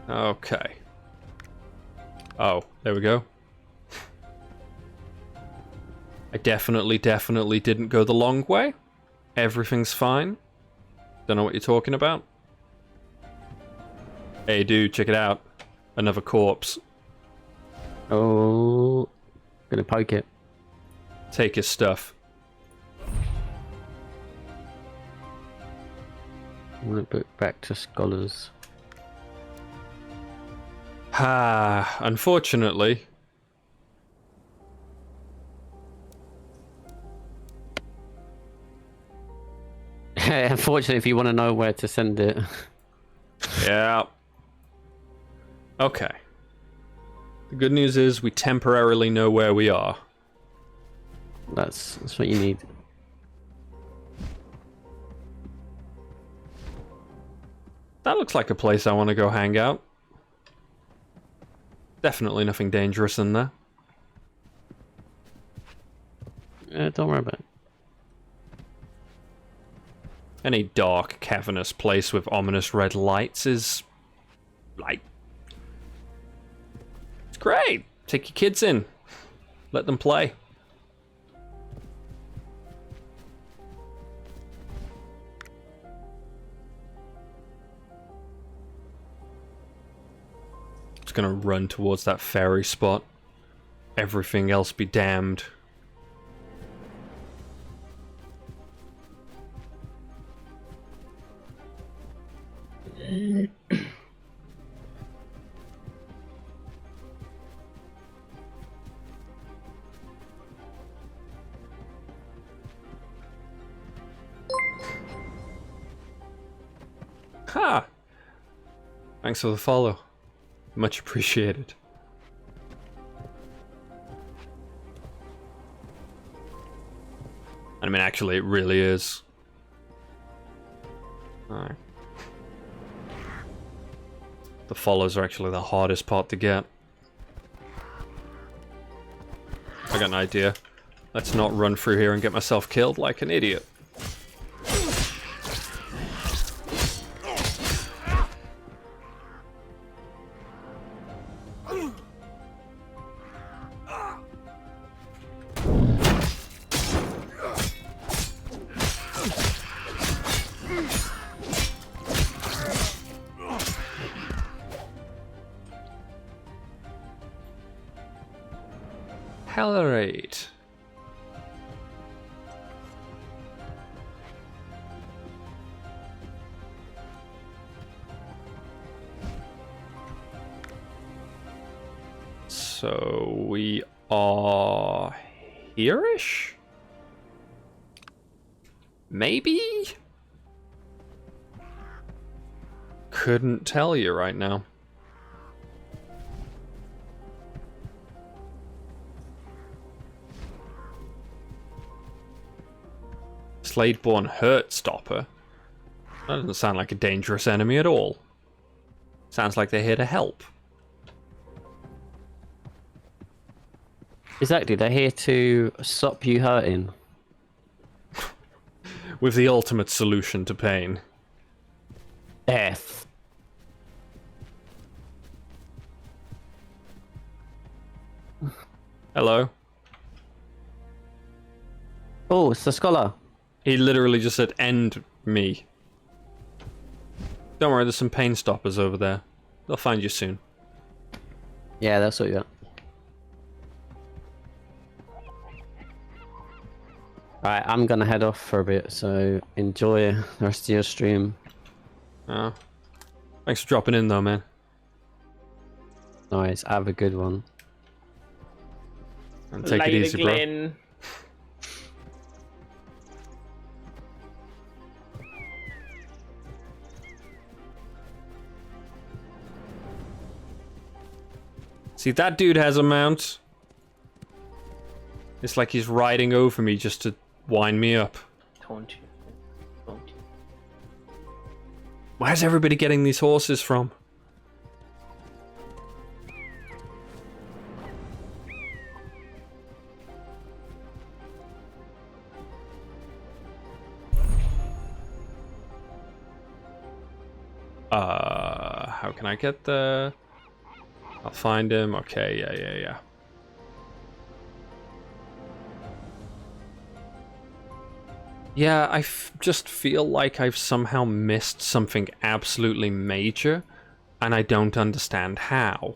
Okay. Oh, there we go. I definitely didn't go the long way. Everything's fine. Don't know what you're talking about. Hey dude, check it out. Another corpse. Oh, gonna poke it. Take his stuff. I'm gonna put back to scholars. Ah, unfortunately. Unfortunately, if you want to know where to send it. Yeah. Okay. The good news is we temporarily know where we are. That's what you need. That looks like a place I want to go hang out. Definitely nothing dangerous in there. Don't worry about it. Any dark, cavernous place with ominous red lights is... like... it's great! Take your kids in. Let them play. Just gonna run towards that ferry spot. Everything else be damned. Ha! Thanks for the follow. Much appreciated. I mean, actually, it really is. Alright. The follows are actually the hardest part to get. I got an idea. Let's not run through here and get myself killed like an idiot. Alright. So we are here-ish? Maybe? Couldn't tell you right now. Sladeborn Heartstopper? That doesn't sound like a dangerous enemy at all. Sounds like they're here to help. Exactly, they're here to stop you hurting. With the ultimate solution to pain. Death. Hello? Oh, it's the scholar. He literally just said, end me. Don't worry, there's some pain stoppers over there. They'll find you soon. Yeah, that's what you got. Alright, I'm gonna head off for a bit, so enjoy the rest of your stream. Oh. Thanks for dropping in though, man. Nice, have a good one. And take it Later, easy, bro. Glenn. See, that dude has a mount. It's like he's riding over me just to wind me up. Taunt you. Taunt you. Where's everybody getting these horses from? How can I get the... I'll find him. Okay, yeah. Yeah, I just feel like I've somehow missed something absolutely major, and I don't understand how.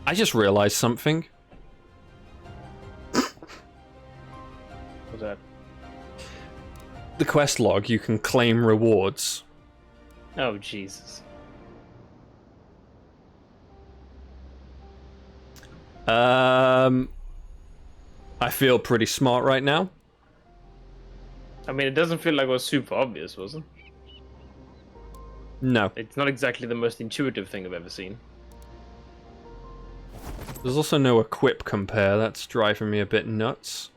I just realized something. What's that? The quest log, you can claim rewards. Oh, Jesus. I feel pretty smart right now. I mean, it doesn't feel like it was super obvious, was it? No. It's not exactly the most intuitive thing I've ever seen. There's also no equip compare, that's driving me a bit nuts.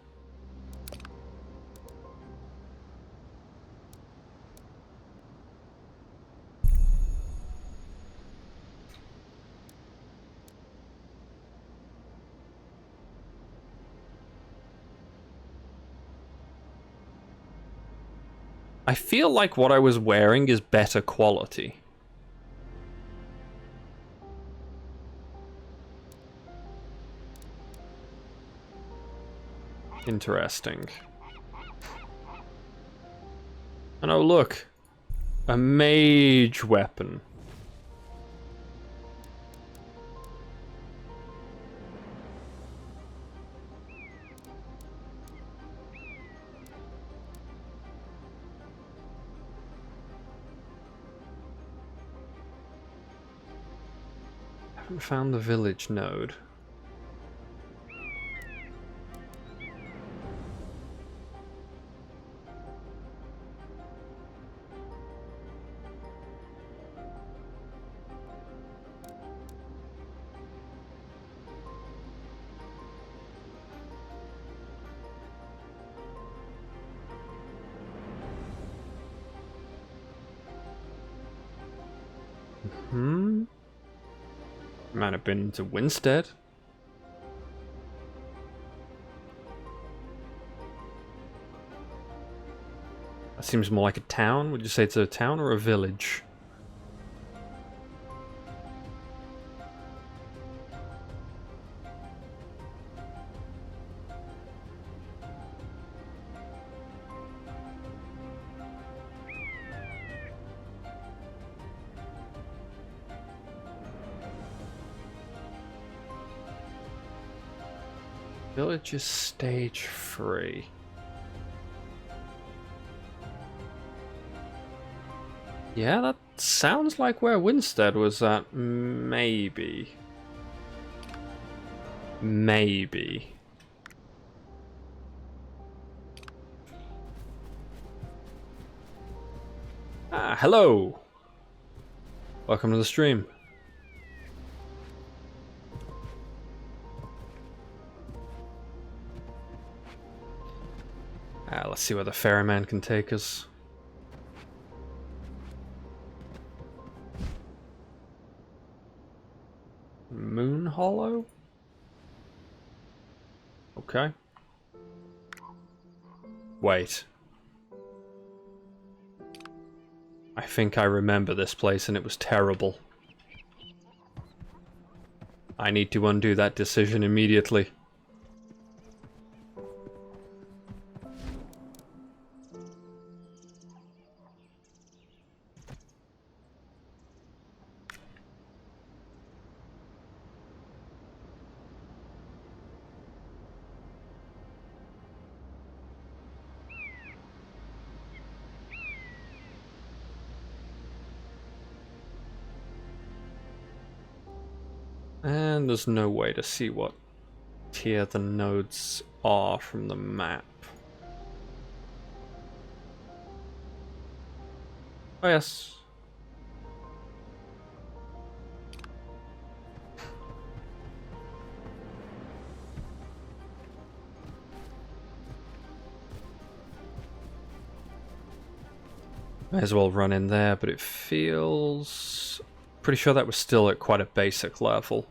I feel like what I was wearing is better quality. Interesting. And oh look, a mage weapon. Haven't found the village node. Might have been to Winstead. That seems more like a town. Would you say it's a town or a village? Village is stage 3. Yeah, that sounds like where Winstead was at. Maybe. Maybe. Ah, hello! Welcome to the stream. Let's see where the ferryman can take us. Moon Hollow? Okay. Wait. I think I remember this place and it was terrible. I need to undo that decision immediately. And there's no way to see what tier the nodes are from the map. Oh yes. May as well run in there, but it feels... Pretty sure that was still at quite a basic level.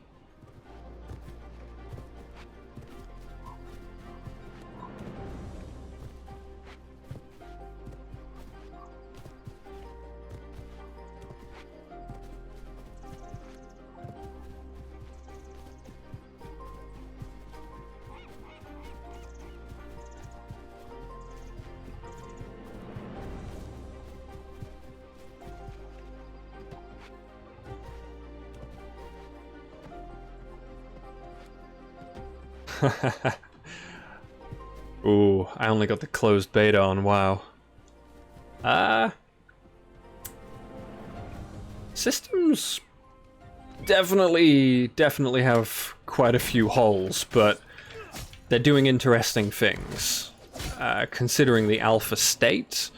Ooh, I only got the closed beta on WoW. Systems definitely have quite a few holes, but they're doing interesting things. Considering the alpha state,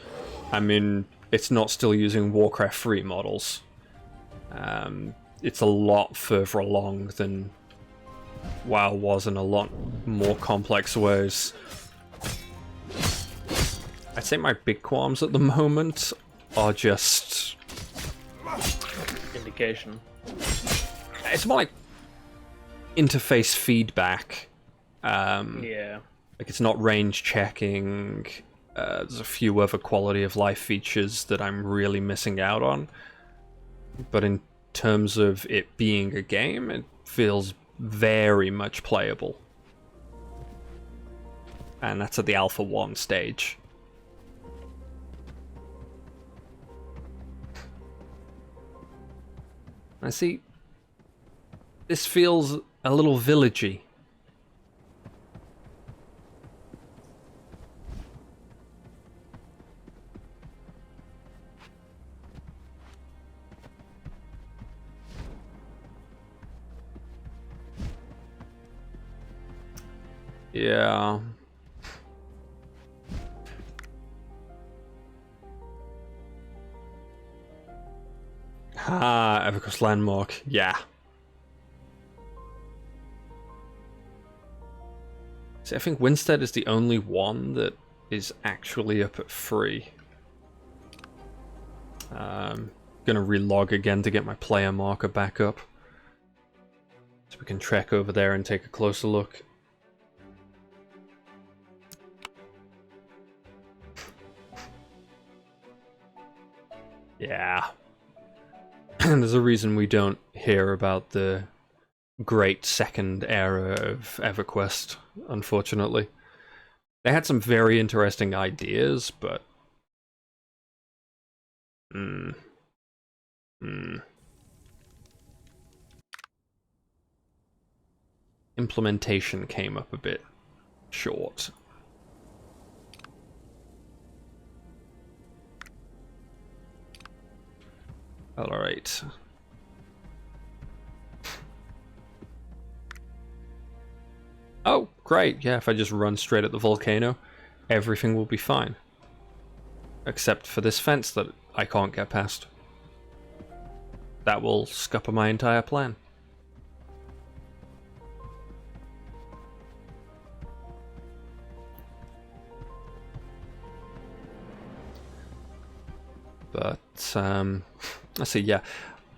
I mean, it's not still using Warcraft 3 models. It's a lot further along than WoW was in a lot more complex ways. I'd say my big qualms at the moment are just... Indication. It's more like interface feedback. Yeah. Like it's not range checking. There's a few other quality of life features that I'm really missing out on. But in terms of it being a game, it feels very much playable. And that's at the Alpha 1 stage. I see. This feels a little villagey. Yeah. Ah, Evercoast Landmark. Yeah. See, I think Winstead is the only one that is actually up at free. Gonna relog again to get my player marker back up. So we can trek over there and take a closer look. Yeah. There's a reason we don't hear about the great second era of EverQuest, unfortunately. They had some very interesting ideas, but... implementation came up a bit short. Alright. Oh, great. Yeah, if I just run straight at the volcano, everything will be fine. Except for this fence that I can't get past. That will scupper my entire plan. But, let's see, yeah.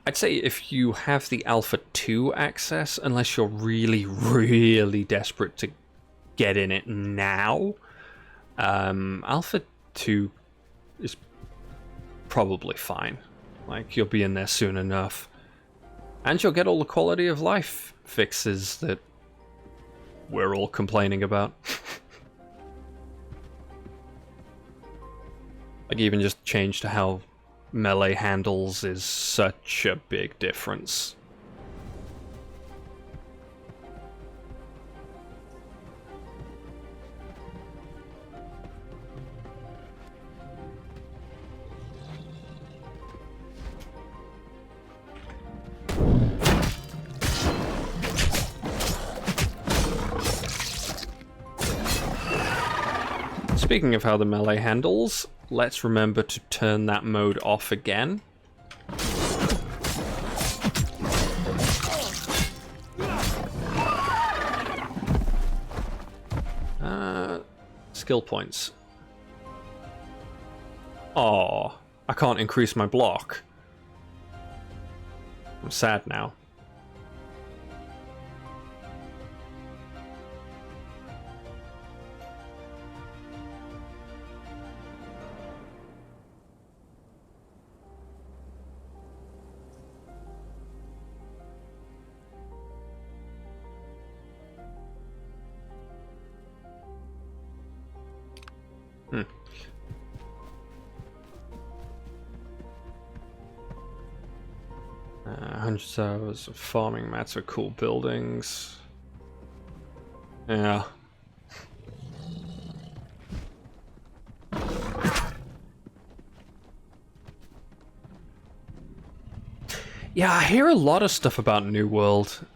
I'd say if you have the Alpha 2 access, unless you're really, really desperate to get in it now, Alpha 2 is probably fine. Like, you'll be in there soon enough. And you'll get all the quality of life fixes that we're all complaining about. Like, even just change to how melee handles is such a big difference. Speaking of how the melee handles, let's remember to turn that mode off again. Skill points. Oh, I can't increase my block. I'm sad now. Hmm. 100 hours of farming mats are cool buildings. Yeah. Yeah, I hear a lot of stuff about New World,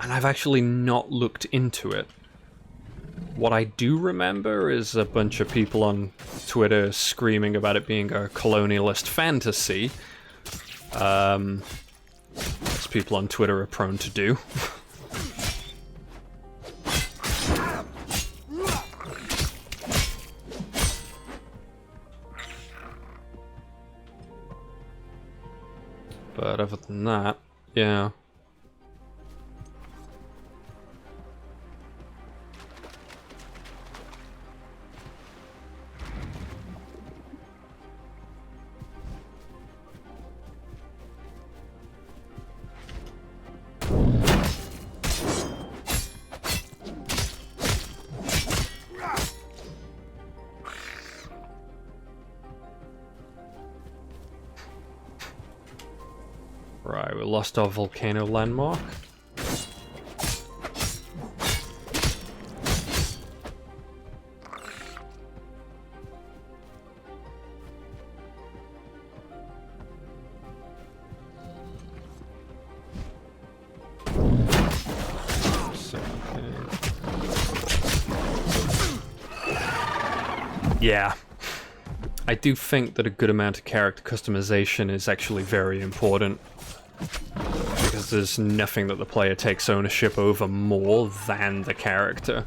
and I've actually not looked into it. What I do remember is a bunch of people on Twitter screaming about it being a colonialist fantasy. As people on Twitter are prone to do. But other than that, yeah. Right, we lost our volcano landmark. Yeah. I do think that a good amount of character customization is actually very important. Because there's nothing that the player takes ownership over more than the character.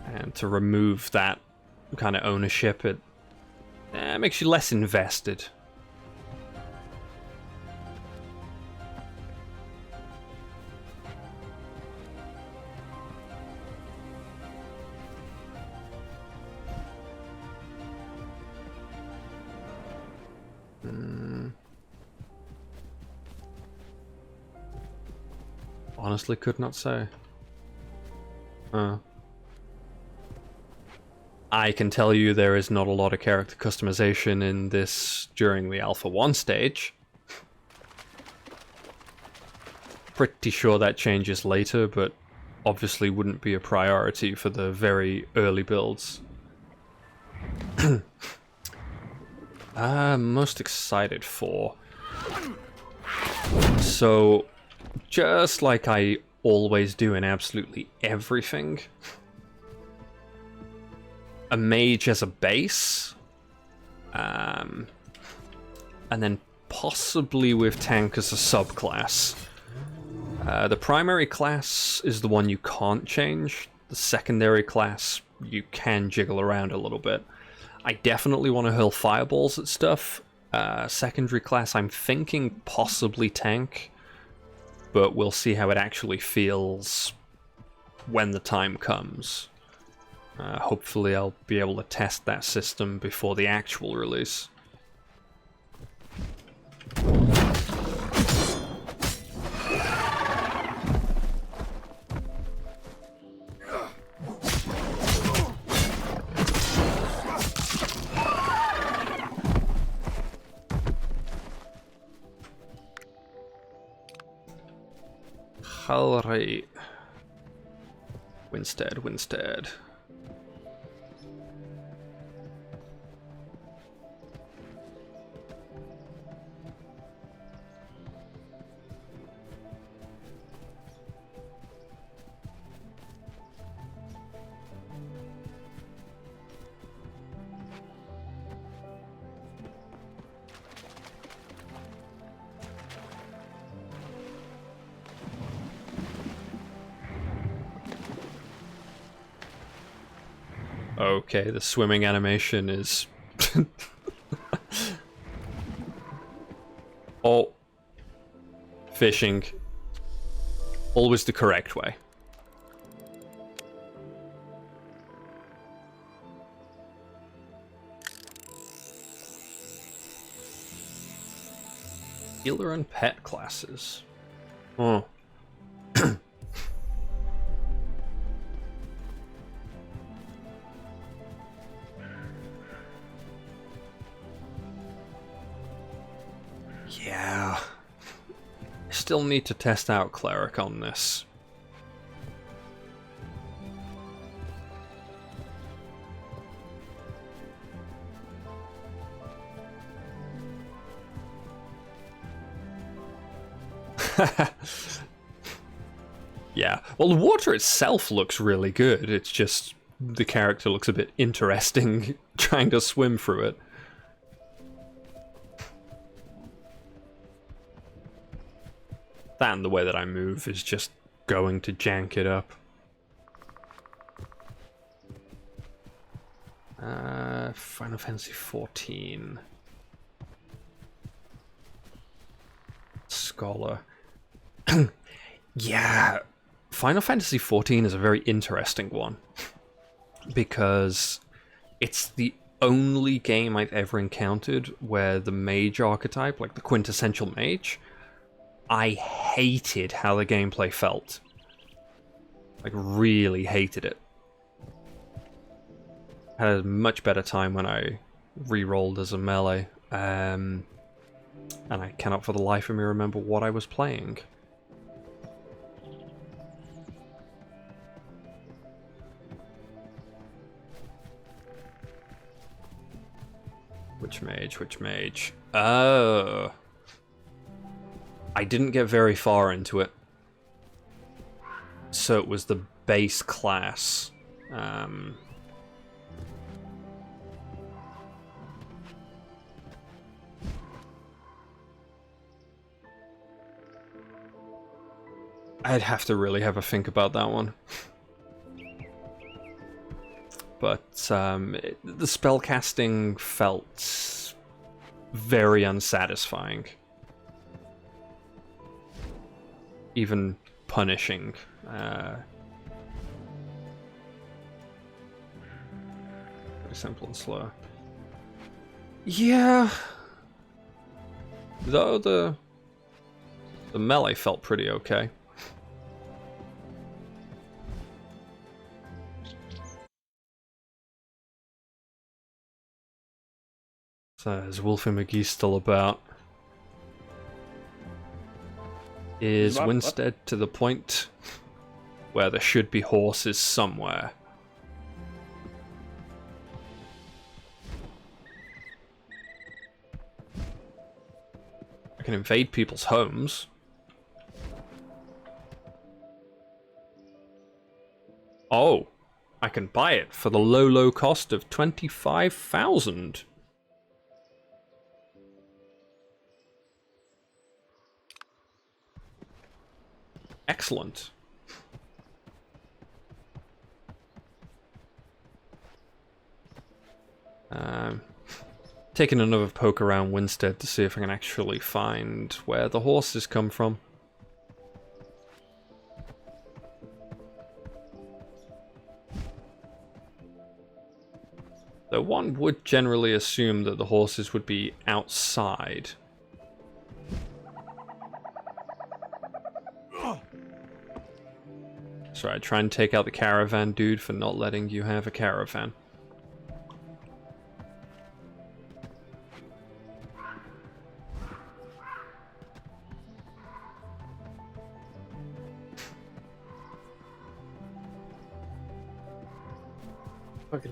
And to remove that kind of ownership, it makes you less invested. Honestly, could not say. I can tell you there is not a lot of character customization in this during the Alpha 1 stage. Pretty sure that changes later, but obviously wouldn't be a priority for the very early builds. Most excited for. So, just like I always do in absolutely everything, a mage as a base, and then possibly with tank as a subclass. The primary class is the one you can't change. The secondary class you can jiggle around a little bit. I definitely want to hurl fireballs at stuff. Secondary class, I'm thinking possibly tank, but we'll see how it actually feels when the time comes. Hopefully I'll be able to test that system before the actual release. Alright. Winstead. Okay, the swimming animation is... Oh. Fishing. Always the correct way. Healer and pet classes. Oh. Yeah. I still need to test out Cleric on this. Yeah. Well, the water itself looks really good. It's just the character looks a bit interesting trying to swim through it. That and the way that I move is just going to jank it up. Final Fantasy XIV. Scholar. Yeah, Final Fantasy XIV is a very interesting one. Because it's the only game I've ever encountered where the mage archetype, like the quintessential mage, I hated how the gameplay felt. Like, really hated it. Had a much better time when I re-rolled as a melee. And I cannot for the life of me remember what I was playing. Which mage? Which mage? Oh. I didn't get very far into it. So it was the base class. I'd have to really have a think about that one. But the spellcasting felt very unsatisfying. Even punishing. Very simple and slow. Yeah. Though the melee felt pretty okay. So is Wolfie McGee still about? Is What? Winstead to the point where there should be horses somewhere? I can invade people's homes. Oh, I can buy it for the low, low cost of 25,000. Excellent. Taking another poke around Winstead to see if I can actually find where the horses come from. Though one would generally assume that the horses would be outside. Sorry, I try and take out the caravan dude for not letting you have a caravan. Okay.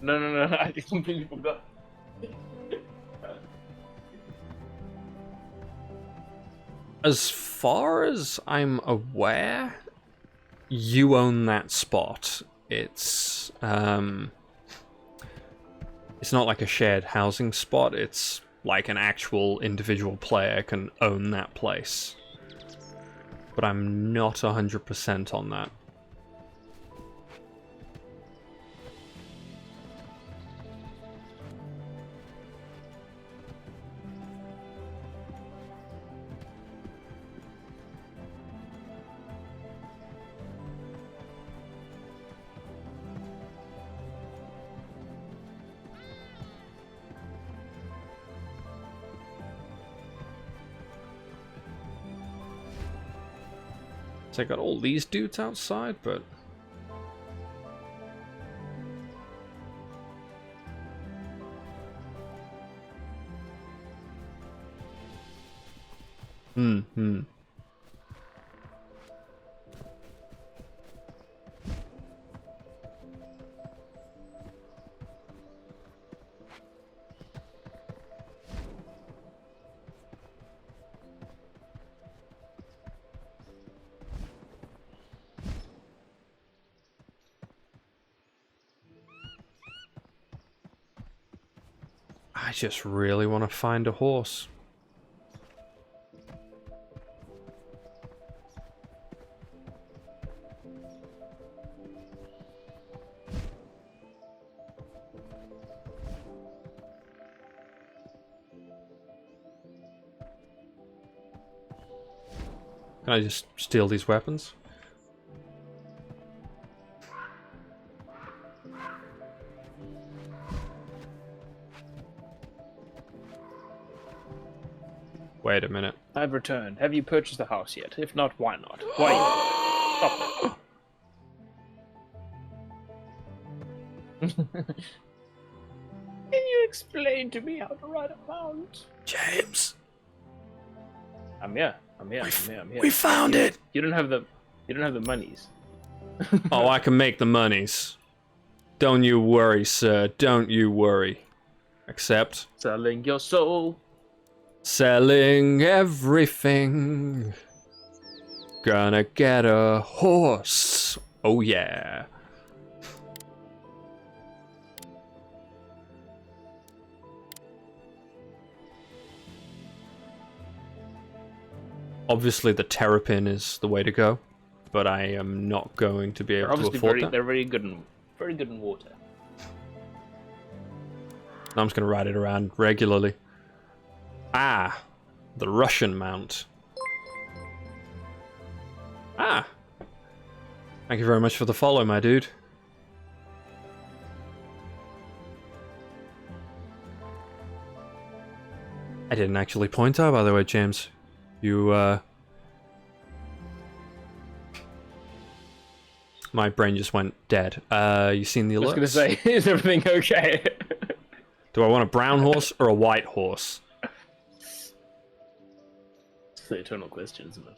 No, I completely forgot. As far as I'm aware, you own that spot. It's not like a shared housing spot. It's like an actual individual player can own that place. But I'm not 100% on that. So I got all these dudes outside, but... I just really want to find a horse. Can I just steal these weapons? Wait a minute. I've returned. Have you purchased the house yet? If not, why not? Why? Stop it. Can you explain to me how to ride a mount. James, I'm here. I'm here. we found it. You don't have the monies. Oh, I can make the monies. Don't you worry, sir. Don't you worry. Except Selling your soul. selling everything. Gonna get a horse. Oh yeah. Obviously, the terrapin is the way to go, but I am not going to be They're able to obviously afford that. they're very good in water. I'm just going to ride it around regularly. Ah, the Russian mount. Ah. Thank you very much for the follow, my dude. I didn't actually point out, by the way, James. You, My brain just went dead. You seen the I was alerts? gonna say, is everything okay? Do I want a brown horse or a white horse? It's the eternal question, isn't it?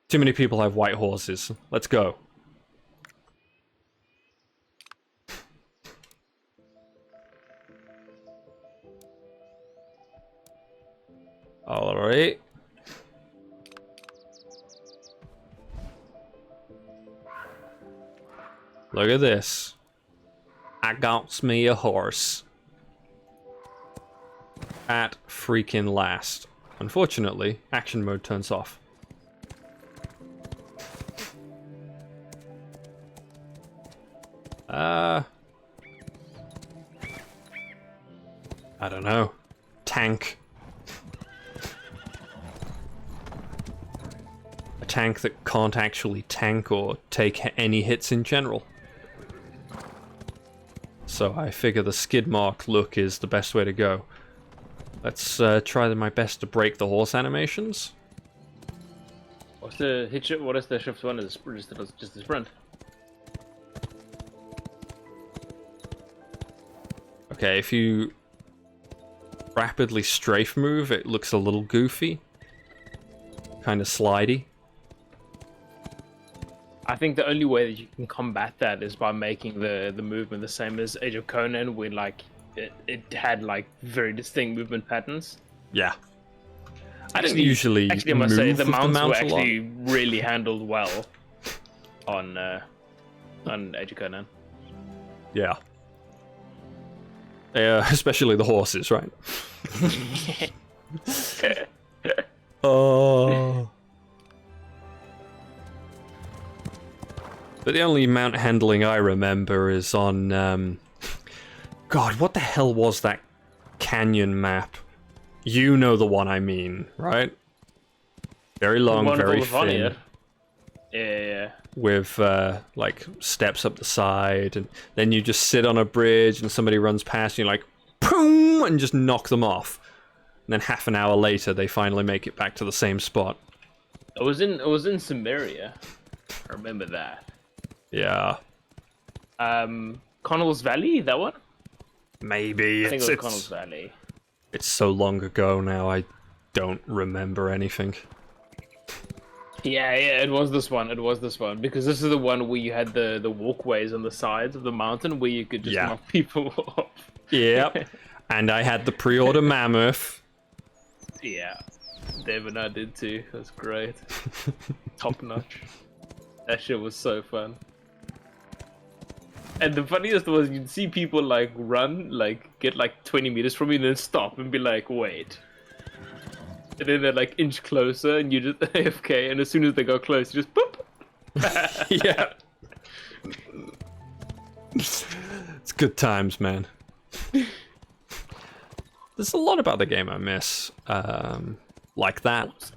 Too many people have white horses. Let's go. Alright. Look at this. I got me a horse. At freaking last. Unfortunately, action mode turns off. I don't know. Tank. A tank that can't actually tank or take any hits in general. So I figure the skid mark look is the best way to go. Let's try my best to break the horse animations. What's the hit shift? What is the shift one? Is just the sprint? Okay, if you rapidly strafe move, it looks a little goofy. Kind of slidey. I think the only way that you can combat that is by making the movement the same as Age of Conan, where like it had like very distinct movement patterns. Yeah. I didn't usually Actually, I must say move the with mounts were mount a lot. actually really handled well on Age of Conan. Yeah. Especially the horses, right? Oh. But the only mount handling I remember is on, God, what the hell was that canyon map? You know the one I mean, right? Very long, One very full of thin, Vanya. Yeah. with like steps up the side, and then you just sit on a bridge and somebody runs past and you're like, boom, and just knock them off. And then half an hour later, they finally make it back to the same spot. It was in Samaria. I remember that. Yeah, Connell's Valley, that one? maybe. I think it was Connell's Valley. It's so long ago now, I don't remember anything. Yeah, it was this one. It was this one because this is the one where you had the walkways on the sides of the mountain where you could just Yeah. knock people off. Yep. And I had the pre-order mammoth. Yeah, Dave and I did too. That's great. Top notch. That shit was so fun. And the funniest was you'd see people like run, like get like 20 meters from you and then stop and be like, wait. And then they're like inch closer and you just AFK, and as soon as they go close, you just boop. Yeah. It's good times, man. There's a lot about the game I miss. Like that.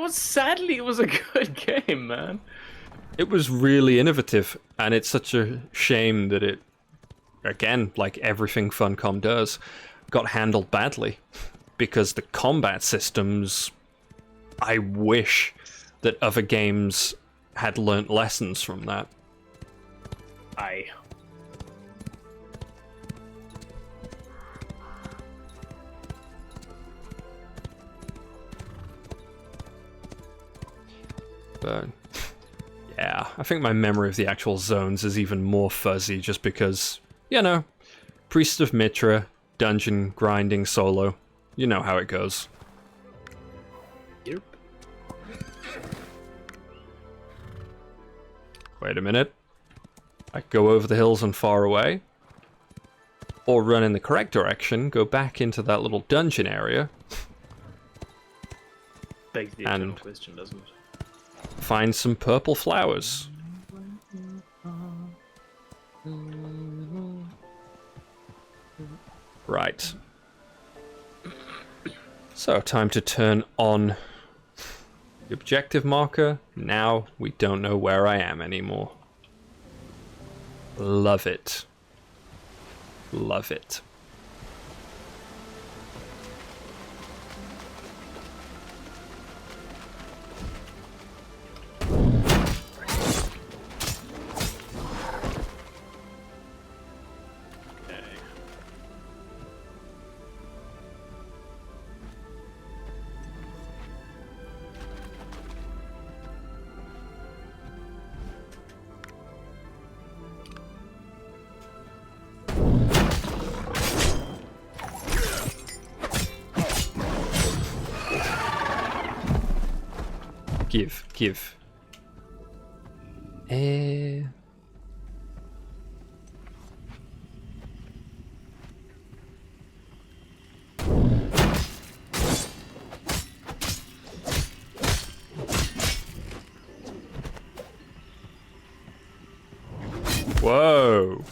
Sadly, it was a good game, man. It was really innovative, and it's such a shame that it, again, like everything Funcom does, got handled badly. Because the combat systems I wish that other games had learnt lessons from that. Aye. But yeah, I think my memory of the actual zones is even more fuzzy just because, you know, Priest of Mitra, dungeon grinding solo. You know how it goes. Yep. Wait a minute. I could go over the hills and far away. Or run in the correct direction, go back into that little dungeon area, Begs the And- eternal question, doesn't it? find some purple flowers. Right. So, time to turn on the objective marker. Now we don't know where I am anymore. Love it. Love it. Okay. Give. Eh. Whoa.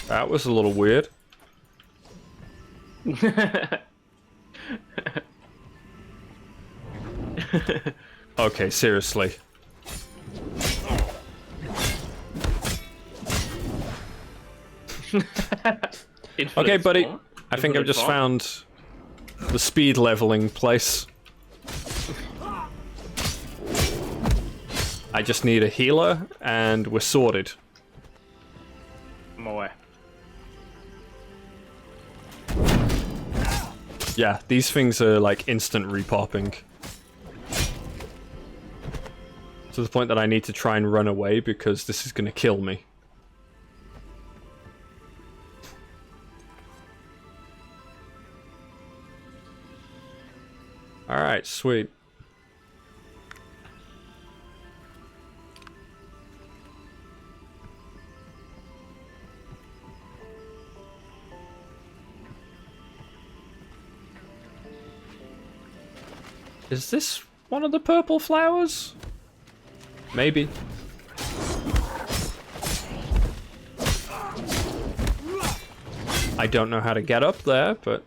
That was a little weird. Okay, seriously. Okay, buddy. Form? I think I've Infinite just form? found the speed leveling place. I just need a healer, and we're sorted. I'm away. Yeah, these things are like instant repopping. To the point that I need to try and run away because this is gonna kill me. Alright, sweet. Is this one of the purple flowers? Maybe. I don't know how to get up there, but...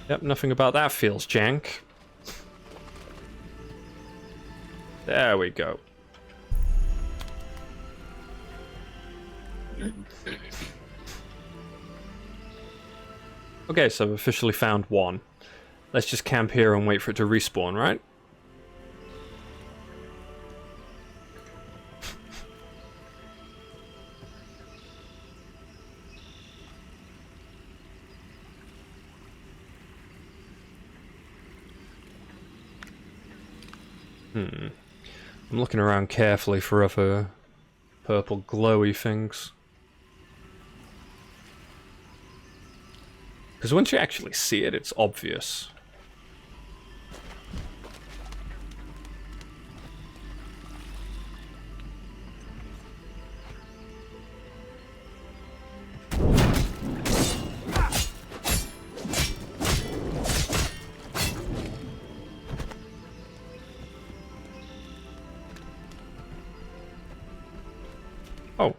Yep, nothing about that feels jank. There we go. Okay, so I've officially found one. Let's just camp here and wait for it to respawn, right? I'm looking around carefully for other purple glowy things. Because once you actually see it, it's obvious. Oh.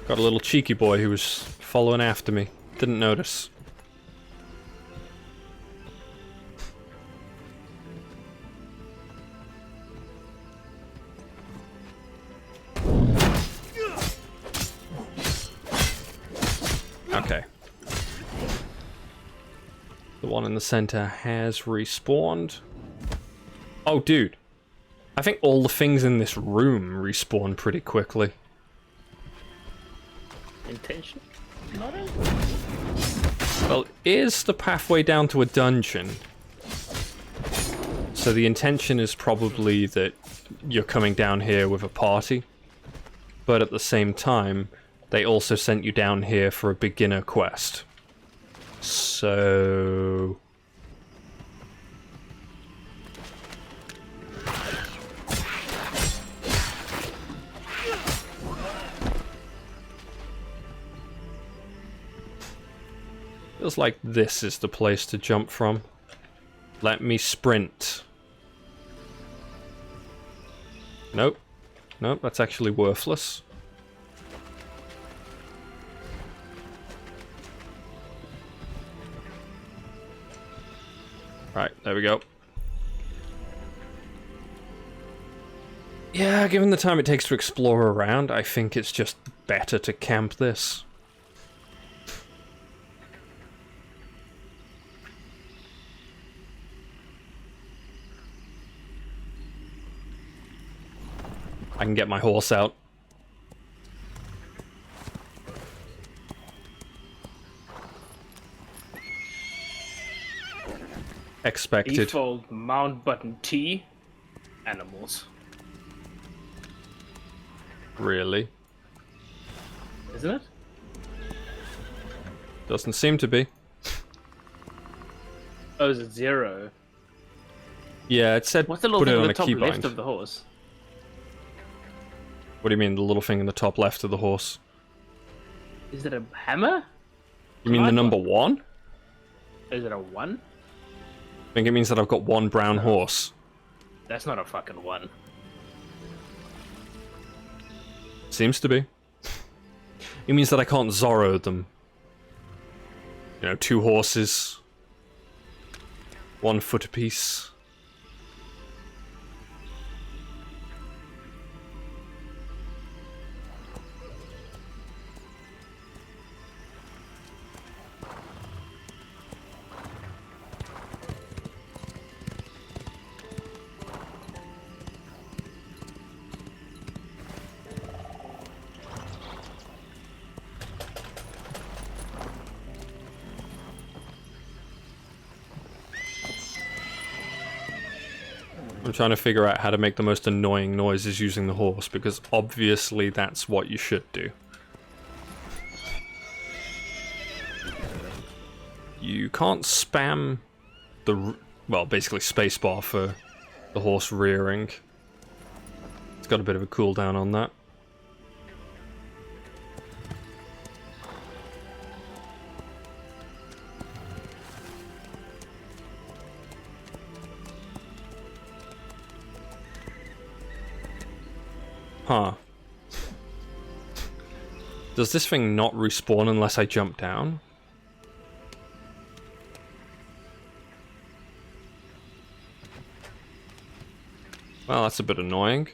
Got a little cheeky boy who was following after me. Didn't notice. Okay. The one in the center has respawned. Oh, dude. I think all the things in this room respawn pretty quickly. Intention? Not it? Well, is the pathway down to a dungeon? So the intention is probably that you're coming down here with a party. But at the same time, they also sent you down here for a beginner quest. So... feels like this is the place to jump from. Let me sprint. Nope. Nope, that's actually worthless. Right, there we go. Yeah, given the time it takes to explore around, I think it's just better to camp this. I can get my horse out. Expected. Default mount button T. Animals. Really? Isn't it? Doesn't seem to be. Oh, is it 0? Yeah, it said What's the little put it thing on on a the top keybind. left of the horse? What do you mean, the little thing in the top left of the horse? Is it a hammer? You mean the Right number 1? Is it a 1? I think it means that I've got one brown horse. That's not a fucking 1. Seems to be. It means that I can't Zorro them. You know, 2 horses. 1 foot apiece. I'm trying to figure out how to make the most annoying noises using the horse, because obviously that's what you should do. You can't spam the, well, basically spacebar for the horse rearing. It's got a bit of a cooldown on that. Huh. Does this thing not respawn unless I jump down? Well, that's a bit annoying.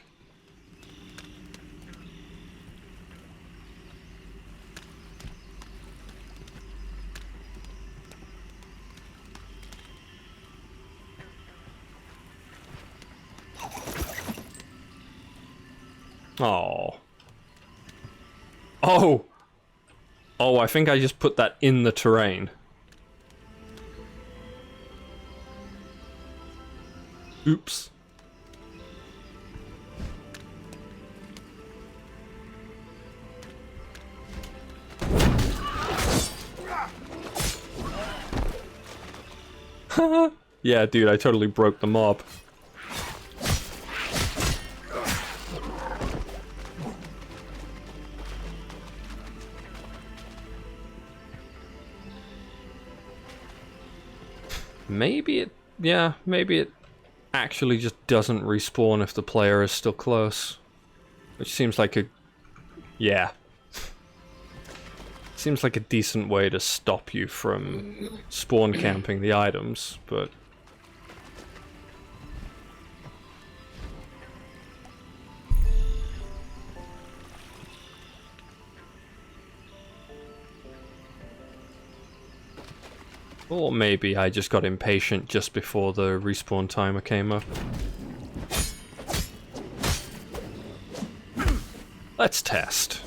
Oh. Oh! Oh, I think I just put that in the terrain. Oops. Yeah, dude, I totally broke the mob. Maybe it, yeah, maybe it actually just doesn't respawn if the player is still close. Which seems like a, yeah. Seems like a decent way to stop you from spawn camping the items, but... Or maybe I just got impatient just before the respawn timer came up. Let's test.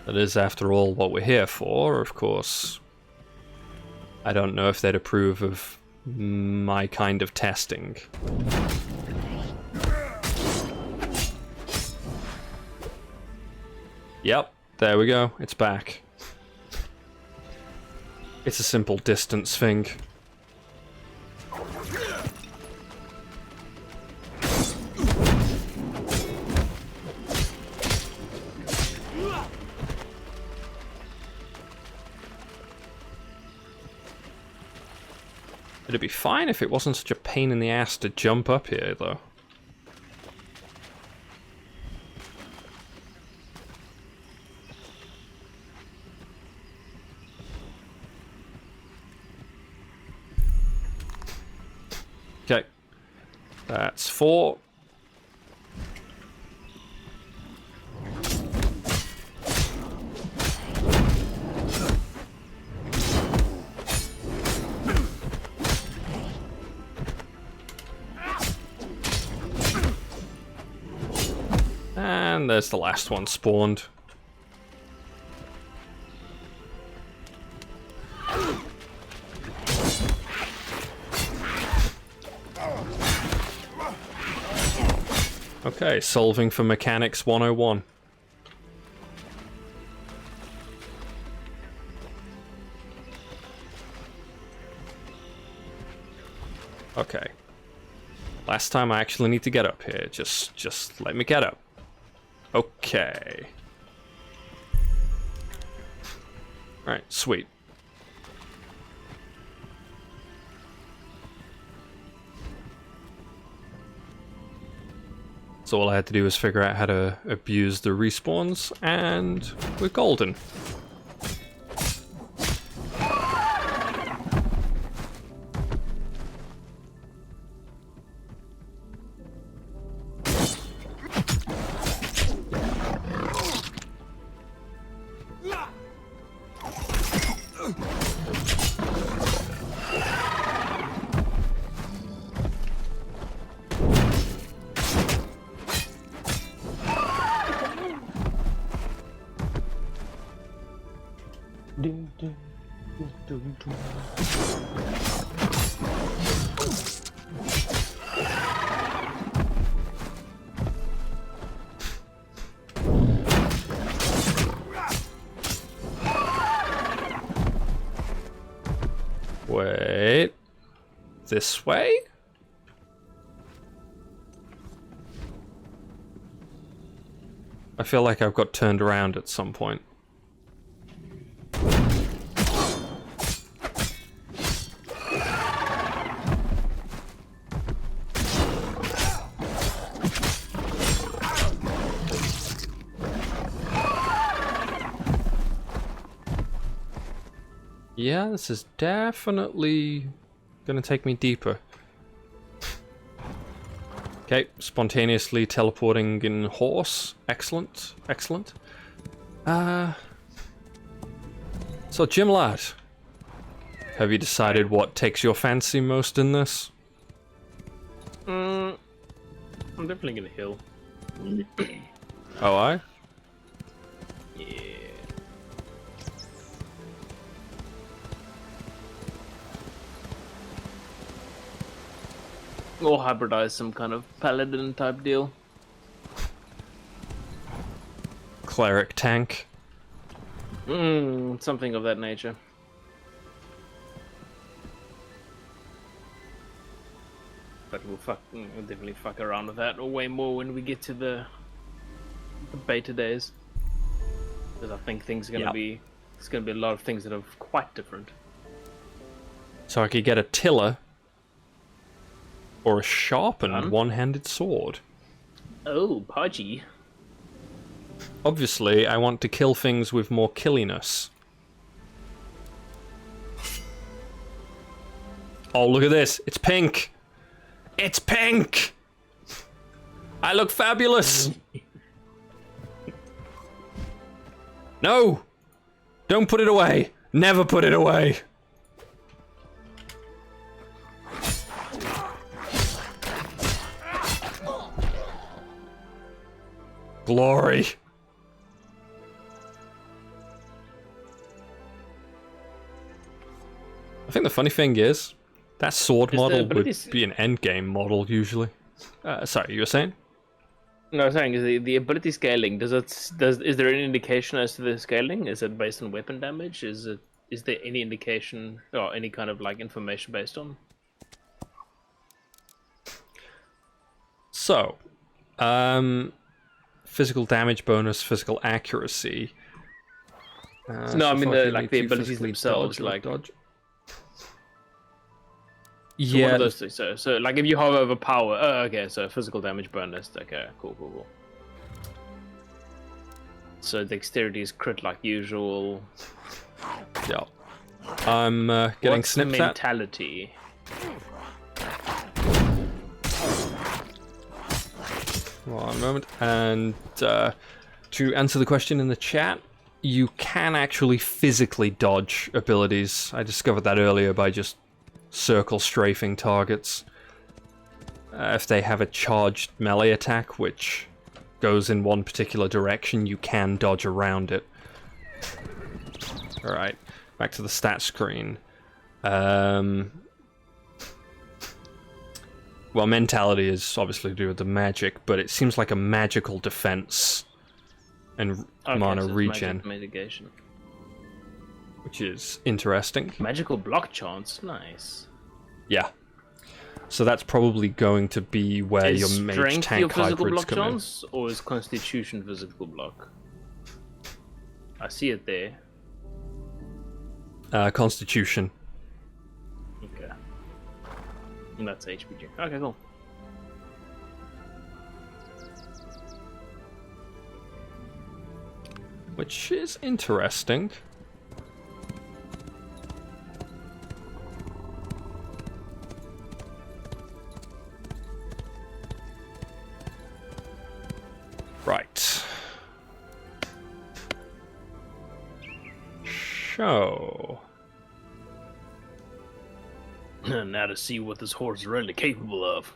That is, after all, what we're here for, of course. I don't know if they'd approve of my kind of testing. Yep, there we go. It's back. It's a simple distance thing. It'd be fine if it wasn't such a pain in the ass to jump up here, though. Okay. That's 4. And there's the last one spawned. Okay, solving for mechanics 101. Okay. Last time I actually need to get up here. Just let me get up. Okay. Alright, sweet. So all I had to do was figure out how to abuse the respawns, and we're golden. Wait. This way? I feel like I've got turned around at some point. Yeah, this is definitely gonna take me deeper. Okay, spontaneously teleporting in horse. Excellent, excellent. So Jim Lad, have you decided what takes your fancy most in this? I'm definitely gonna heal. Oh, I? Yeah. Or hybridize some kind of paladin type deal. Cleric tank. Something of that nature. But we'll definitely fuck around with that way more when we get to the beta days. Because I think things are gonna be, it's gonna be a lot of things that are quite different. So I could get a tiller or a sharpened one-handed sword. Oh, Podgy. Obviously, I want to kill things with more killiness. Oh, look at this. It's pink. It's pink. I look fabulous. No. Don't put it away! Never put it away! Glory! I think the funny thing is, that sword Is the model would abilities- be an endgame model usually. Sorry, you were saying? No, I was saying is the ability scaling. Is there any indication as to the scaling? Is it based on weapon damage? Is there any indication or any kind of like information based on? So, physical damage bonus, physical accuracy. No, I mean far the you like need the to abilities physically themselves, dodge or like dodge. So one Yeah, of those two. So like if you hover over power, oh, okay, so physical damage bonus. Okay, cool. So dexterity is crit like usual. yeah. I'm getting What's the snipped at. mentality? One moment. And to answer the question in the chat, you can actually physically dodge abilities. I discovered that earlier by just circle strafing targets. If they have a charged melee attack, which goes in one particular direction, you can dodge around it. Alright, back to the stat screen. Well, mentality is obviously to do with the magic, but it seems like a magical defense and mana so it's regen, magic mitigation. which is interesting. Magical block chance, nice. Yeah. So that's probably going to be where Is your mage strength tank your physical hybrids block come in. chance, or is constitution physical block? I see it there. Constitution. Okay. And that's HPG. Okay, cool. Which is interesting. Right. Show. Now to see what this horse is really capable of.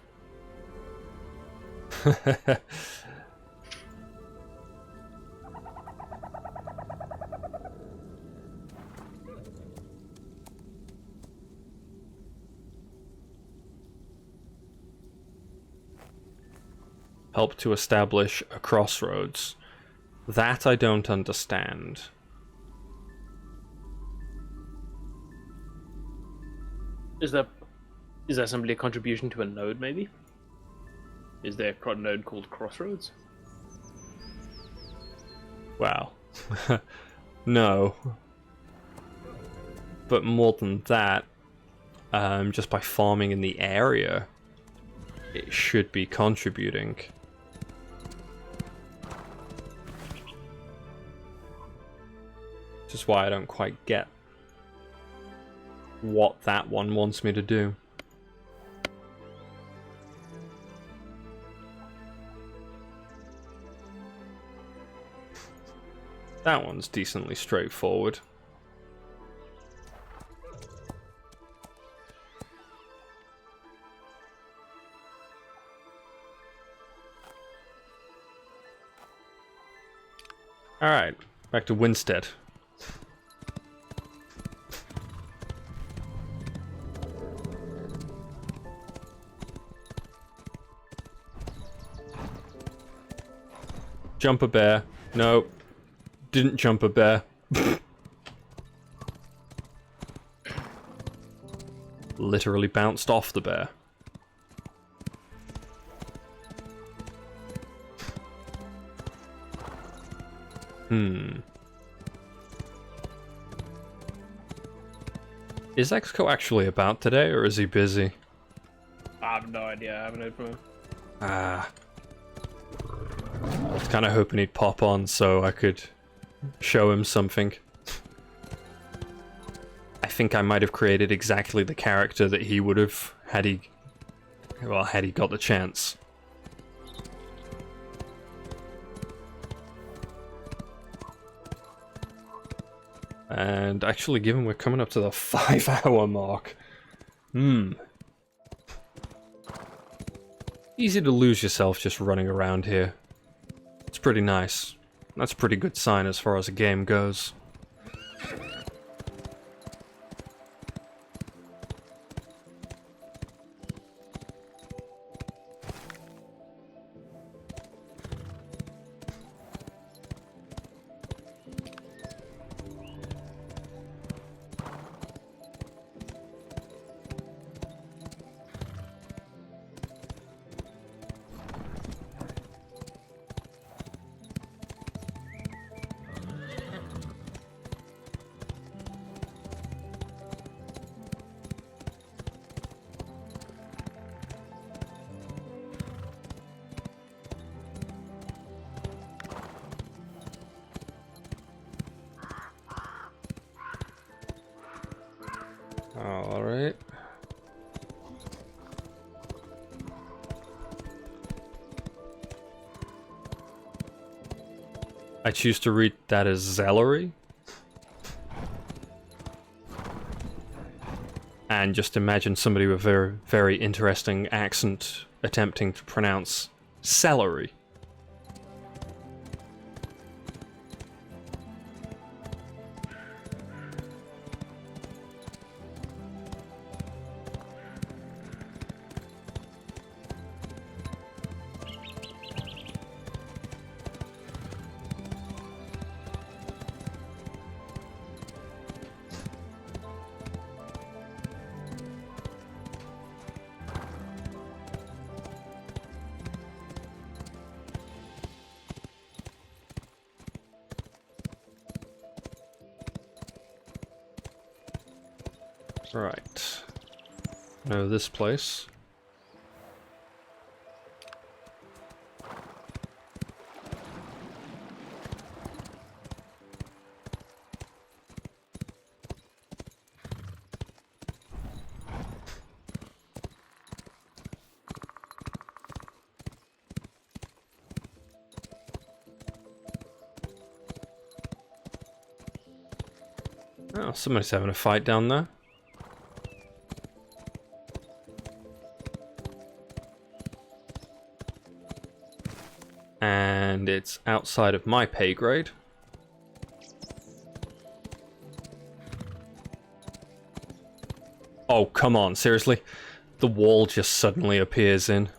Help to establish a crossroads. That I don't understand. Is that simply a contribution to a node, maybe? Is there a node called Crossroads? Wow. No. But more than that, just by farming in the area, it should be contributing. Which is why I don't quite get what that one wants me to do. That one's decently straightforward. Alright, back to Winstead. Jump a bear. No. Didn't jump a bear. Literally bounced off the bear. Is Exco actually about today, or is he busy? I have no idea. I haven't heard from him. Ah. I was kind of hoping he'd pop on so I could show him something. I think I might have created exactly the character that he would have had he got the chance. And actually, given we're coming up to the 5-hour mark, easy to lose yourself just running around here. It's pretty nice. That's a pretty good sign as far as the game goes. Alright. I choose to read that as Zellery. And just imagine somebody with a very, very interesting accent attempting to pronounce celery. Right. Know this place. Oh, somebody's having a fight down there. And it's outside of my pay grade. Oh, come on, seriously? The wall just suddenly appears in.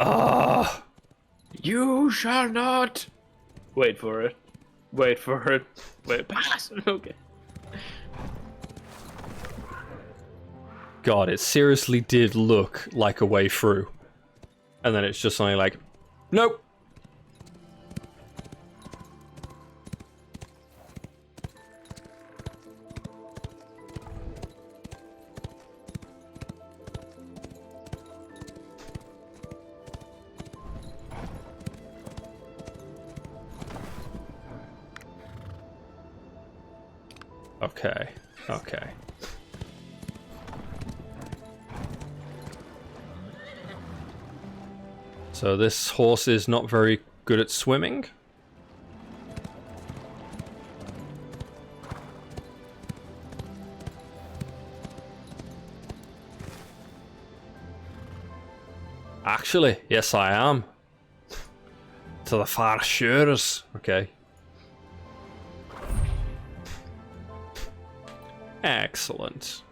Ah! You shall not. Wait for it. Wait for it. Wait, pass. Okay. God, it seriously did look like a way through. And then it's just something like, nope. Okay, okay. So this horse is not very good at swimming. Actually, yes I am. To the far shores. Okay. Excellent.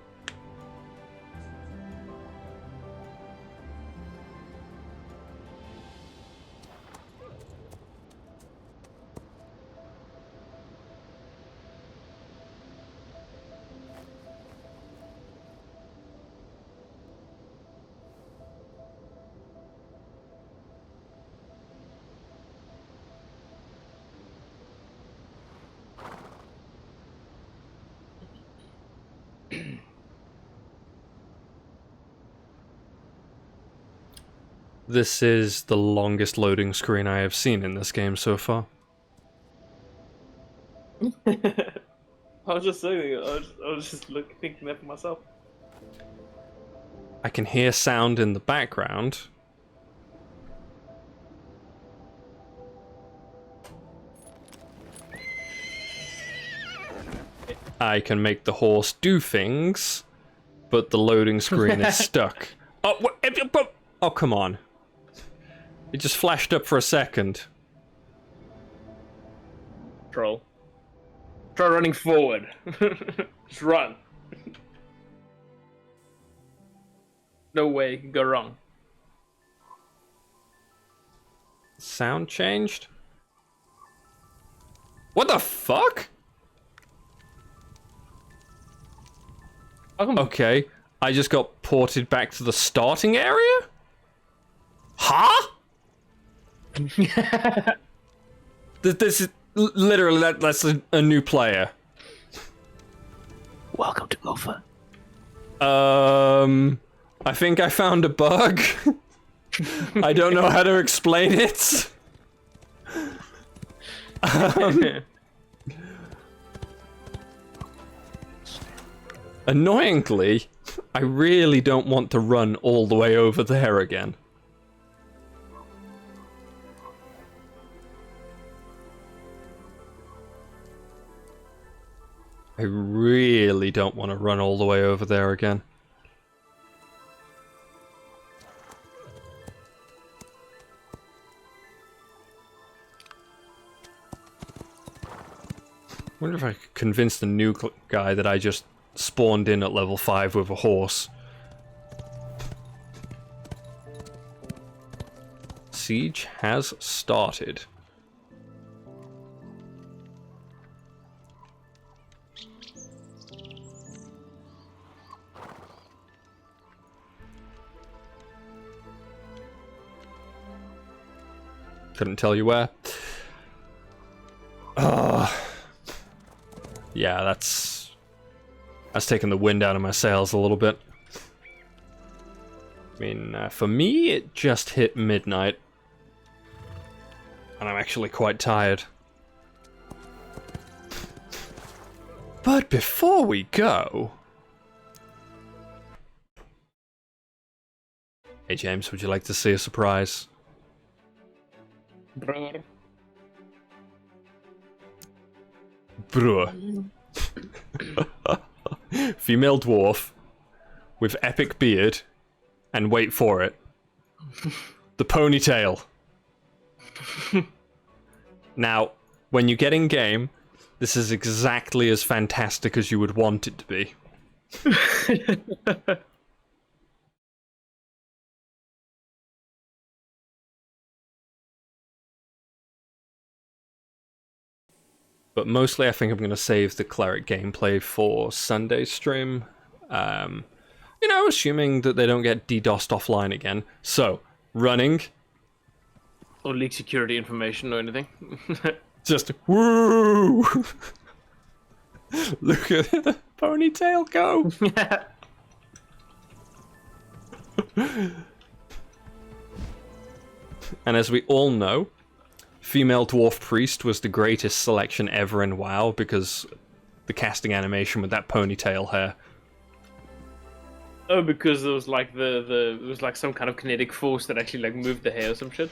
This is the longest loading screen I have seen in this game so far. I was just saying. I was just thinking that for myself. I can hear sound in the background. I can make the horse do things, but the loading screen is stuck. Oh, come on. It just flashed up for a second. Troll. Try running forward. Just run. No way you can go wrong. Sound changed? What the fuck? Okay, I just got ported back to the starting area? Huh? This is literally that's a new player. Welcome to Alpha. I think I found a bug. I don't know how to explain it. Annoyingly, I really don't want to run all the way over there again. I really don't want to run all the way over there again. Wonder if I could convince the new guy that I just spawned in at level 5 with a horse. Siege has started. Couldn't tell you where. Yeah, that's taking the wind out of my sails a little bit. I mean, for me, it just hit midnight. And I'm actually quite tired. But before we go... Hey James, would you like to see a surprise? Brother. Bruh. Female dwarf with epic beard and wait for it. The ponytail. Now, when you get in game, this is exactly as fantastic as you would want it to be. But mostly I think I'm going to save the cleric gameplay for Sunday's stream. You know, assuming that they don't get DDoSed offline again. So, running. Or leak security information or anything. Just, woo! Look at the ponytail go! And as we all know, female dwarf priest was the greatest selection ever in WoW because the casting animation with that ponytail hair. Oh, because there was like it was like some kind of kinetic force that actually like moved the hair or some shit.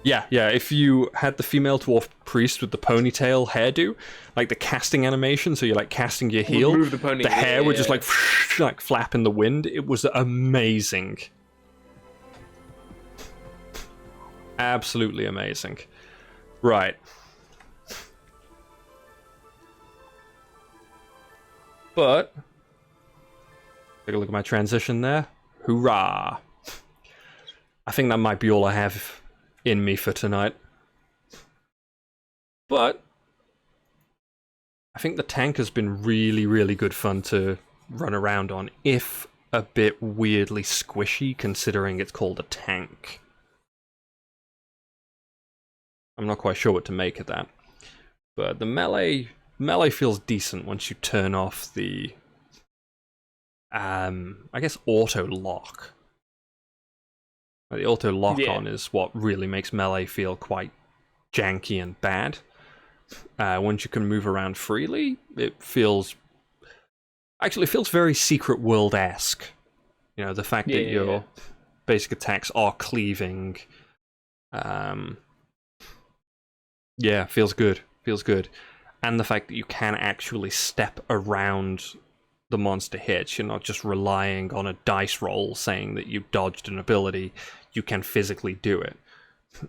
Yeah, if you had the female dwarf priest with the ponytail hairdo, like the casting animation, so you're like casting your heel, move the pony, hair would just yeah. like flap in the wind. It was amazing. Absolutely amazing. Right. But take a look at my transition there. Hoorah! I think that might be all I have in me for tonight. But I think the tank has been really, really good fun to run around on, if a bit weirdly squishy considering it's called a tank. I'm not quite sure what to make of that. But the melee feels decent once you turn off the I guess auto lock. The auto lock on is what really makes melee feel quite janky and bad. Once you can move around freely, it feels very Secret World-esque. You know, the fact that your basic attacks are cleaving. Yeah, feels good. Feels good. and the fact that you can actually step around the monster hits. You're not just relying on a dice roll saying that you dodged an ability. You can physically do it,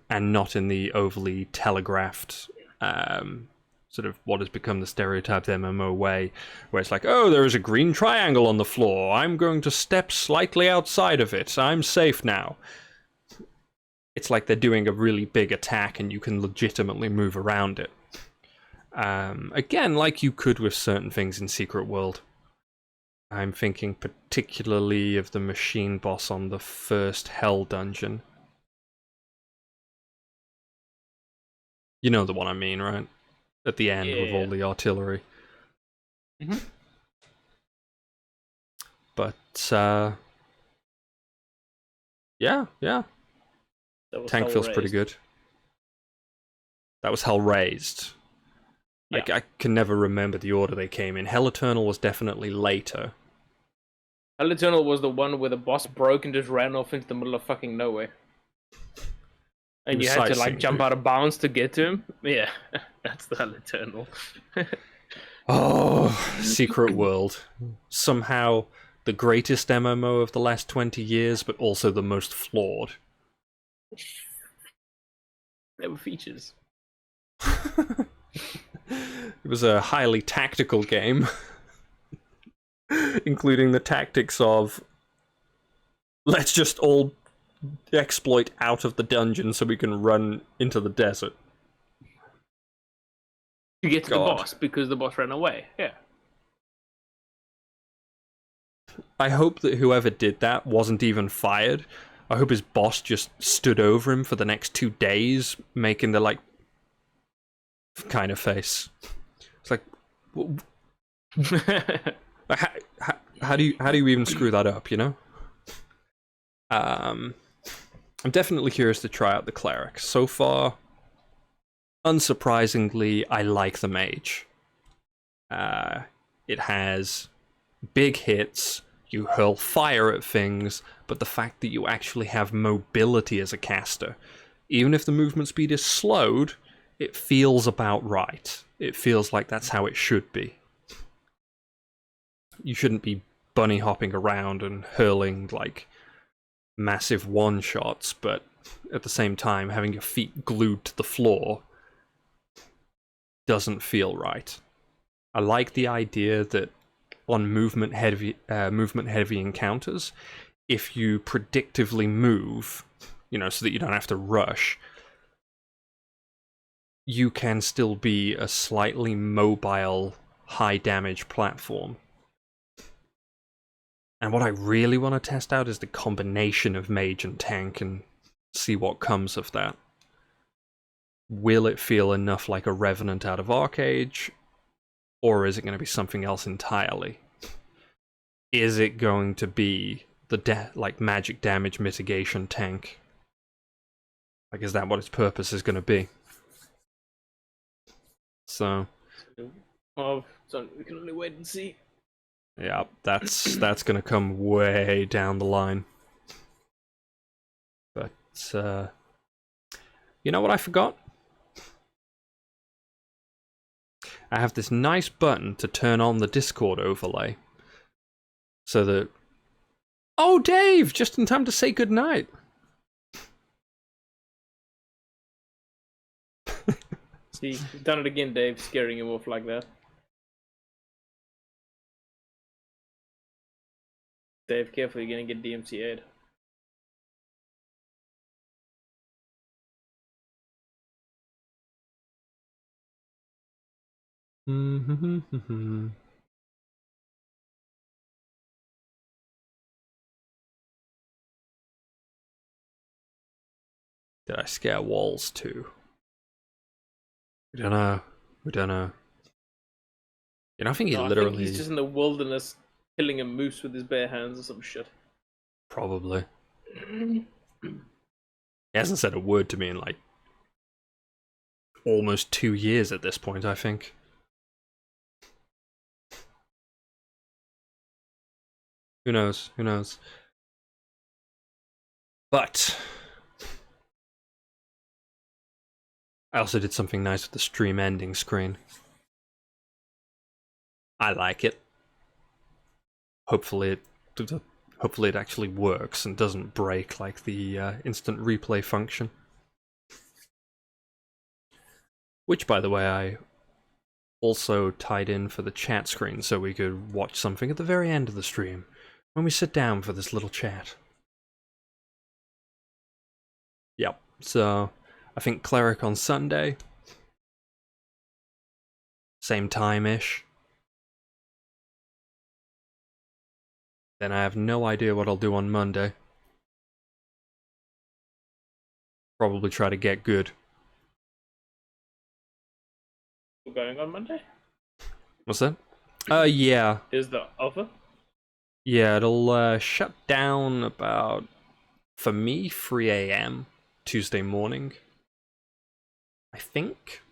and not in the overly telegraphed sort of what has become the stereotyped MMO way, where it's like, oh, there is a green triangle on the floor. I'm going to step slightly outside of it. I'm safe now. It's like they're doing a really big attack and you can legitimately move around it. Again, like you could with certain things in Secret World. I'm thinking particularly of the machine boss on the first Hell dungeon. You know the one I mean, right? At the end with all the artillery. Mm-hmm. But, yeah. Tank feels pretty good. That was Hell Raised. Yeah. I can never remember the order they came in. Hell Eternal was definitely later. Hell Eternal was the one where the boss broke and just ran off into the middle of fucking nowhere. And He you was had to sightseeing. like jump out of bounds to get to him. Yeah, that's the Hell Eternal. Oh, Secret World. Somehow the greatest MMO of the last 20 years, but also the most flawed. There were features. It was a highly tactical game, including the tactics of let's just all exploit out of the dungeon so we can run into the desert. To get to God. the boss, because the boss ran away. Yeah. I hope that whoever did that wasn't even fired. I hope his boss just stood over him for the next 2 days, making the like kind of face. It's like, how do you even screw that up? You know. I'm definitely curious to try out the cleric. So far, unsurprisingly, I like the mage. It has big hits. You hurl fire at things, but the fact that you actually have mobility as a caster, even if the movement speed is slowed, it feels about right. It feels like that's how it should be. You shouldn't be bunny hopping around and hurling like massive one-shots, but at the same time, having your feet glued to the floor doesn't feel right. I like the idea that on movement heavy encounters, if you predictively move, so that you don't have to rush, you can still be a slightly mobile, high damage platform. And what I really want to test out is the combination of mage and tank and see what comes of that. Will it feel enough like a Revenant out of Arcage? Or is it going to be something else entirely? Is it going to be the magic damage mitigation tank? Like, is that what its purpose is going to be? So, Oh, so we can only wait and see. yeah, that's going to come way down the line. But you know what I forgot? I have this nice button to turn on the Discord overlay. So that... Oh, Dave! Just in time to say goodnight. See, you've done it again, Dave, scaring him off like that. Dave, careful, you're gonna get DMCA'd. Did I scare walls too? We don't know. I think he No, I literally... think he's just in the wilderness killing a moose with his bare hands or some shit. Probably. He hasn't said a word to me in like almost 2 years at this point, I think. Who knows? But I also did something nice with the stream ending screen. I like it. Hopefully it actually works and doesn't break like the instant replay function. Which, by the way, I also tied in for the chat screen so we could watch something at the very end of the stream when we sit down for this little chat. Yep, so I think Cleric on Sunday. Same time-ish. Then I have no idea what I'll do on Monday. Probably try to get good. We're going on Monday? What's that? Yeah. Is the offer? Yeah, it'll shut down about, for me, 3 AM Tuesday morning. I think.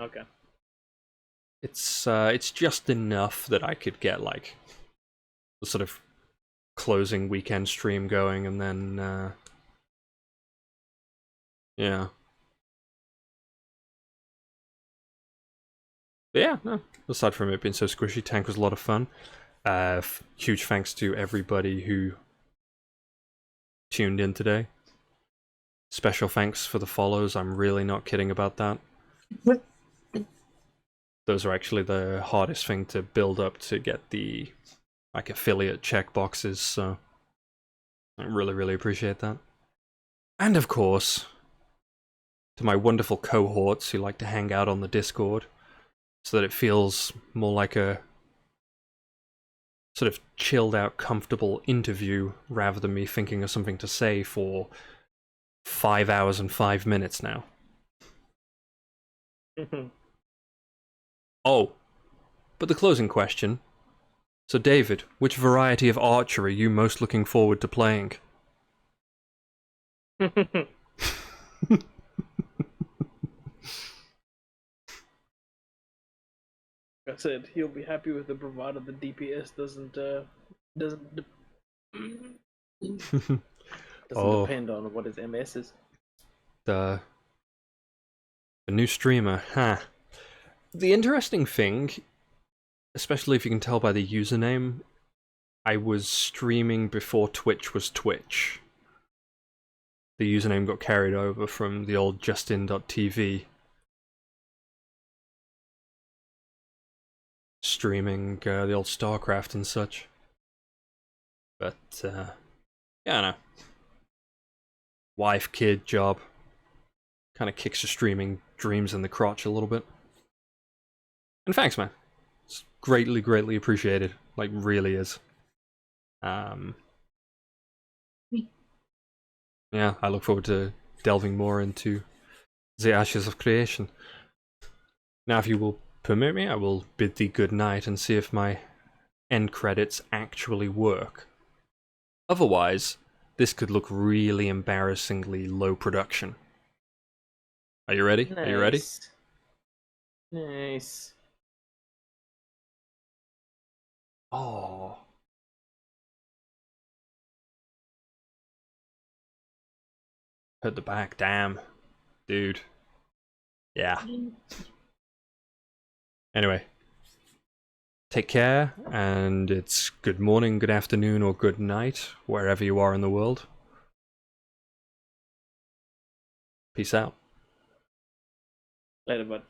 Okay. It's just enough that I could get like the sort of closing weekend stream going, and then yeah. But yeah, no. Aside from it being so squishy, Tank was a lot of fun. Huge thanks to everybody who tuned in today. Special thanks for the follows. I'm really not kidding about that. Those are actually the hardest thing to build up to get the like affiliate checkboxes, so I really, really appreciate that. And of course, to my wonderful cohorts who like to hang out on the Discord, so that it feels more like a sort of chilled out, comfortable interview rather than me thinking of something to say for 5 hours and 5 minutes now. Oh, but the closing question. So David, which variety of archer are you most looking forward to playing? I said he'll be happy with the provided the DPS doesn't Oh. depend on what his MS is. The new streamer, huh? The interesting thing, especially if you can tell by the username, I was streaming before Twitch was Twitch. The username got carried over from the old Justin.tv. Streaming the old StarCraft and such. But, yeah, I know. Wife, kid, job. Kind of kicks your streaming dreams in the crotch a little bit. And thanks, man. It's greatly, greatly appreciated. Like, really is. Yeah, I look forward to delving more into the Ashes of Creation. Now, if you will permit me, I will bid thee good night and see if my end credits actually work. Otherwise, this could look really embarrassingly low production. Are you ready? Are you ready? Nice. Oh. Hurt the back, damn. Dude. Yeah. Anyway. Take care, and it's good morning, good afternoon, or good night, wherever you are in the world. Peace out. Later, bud.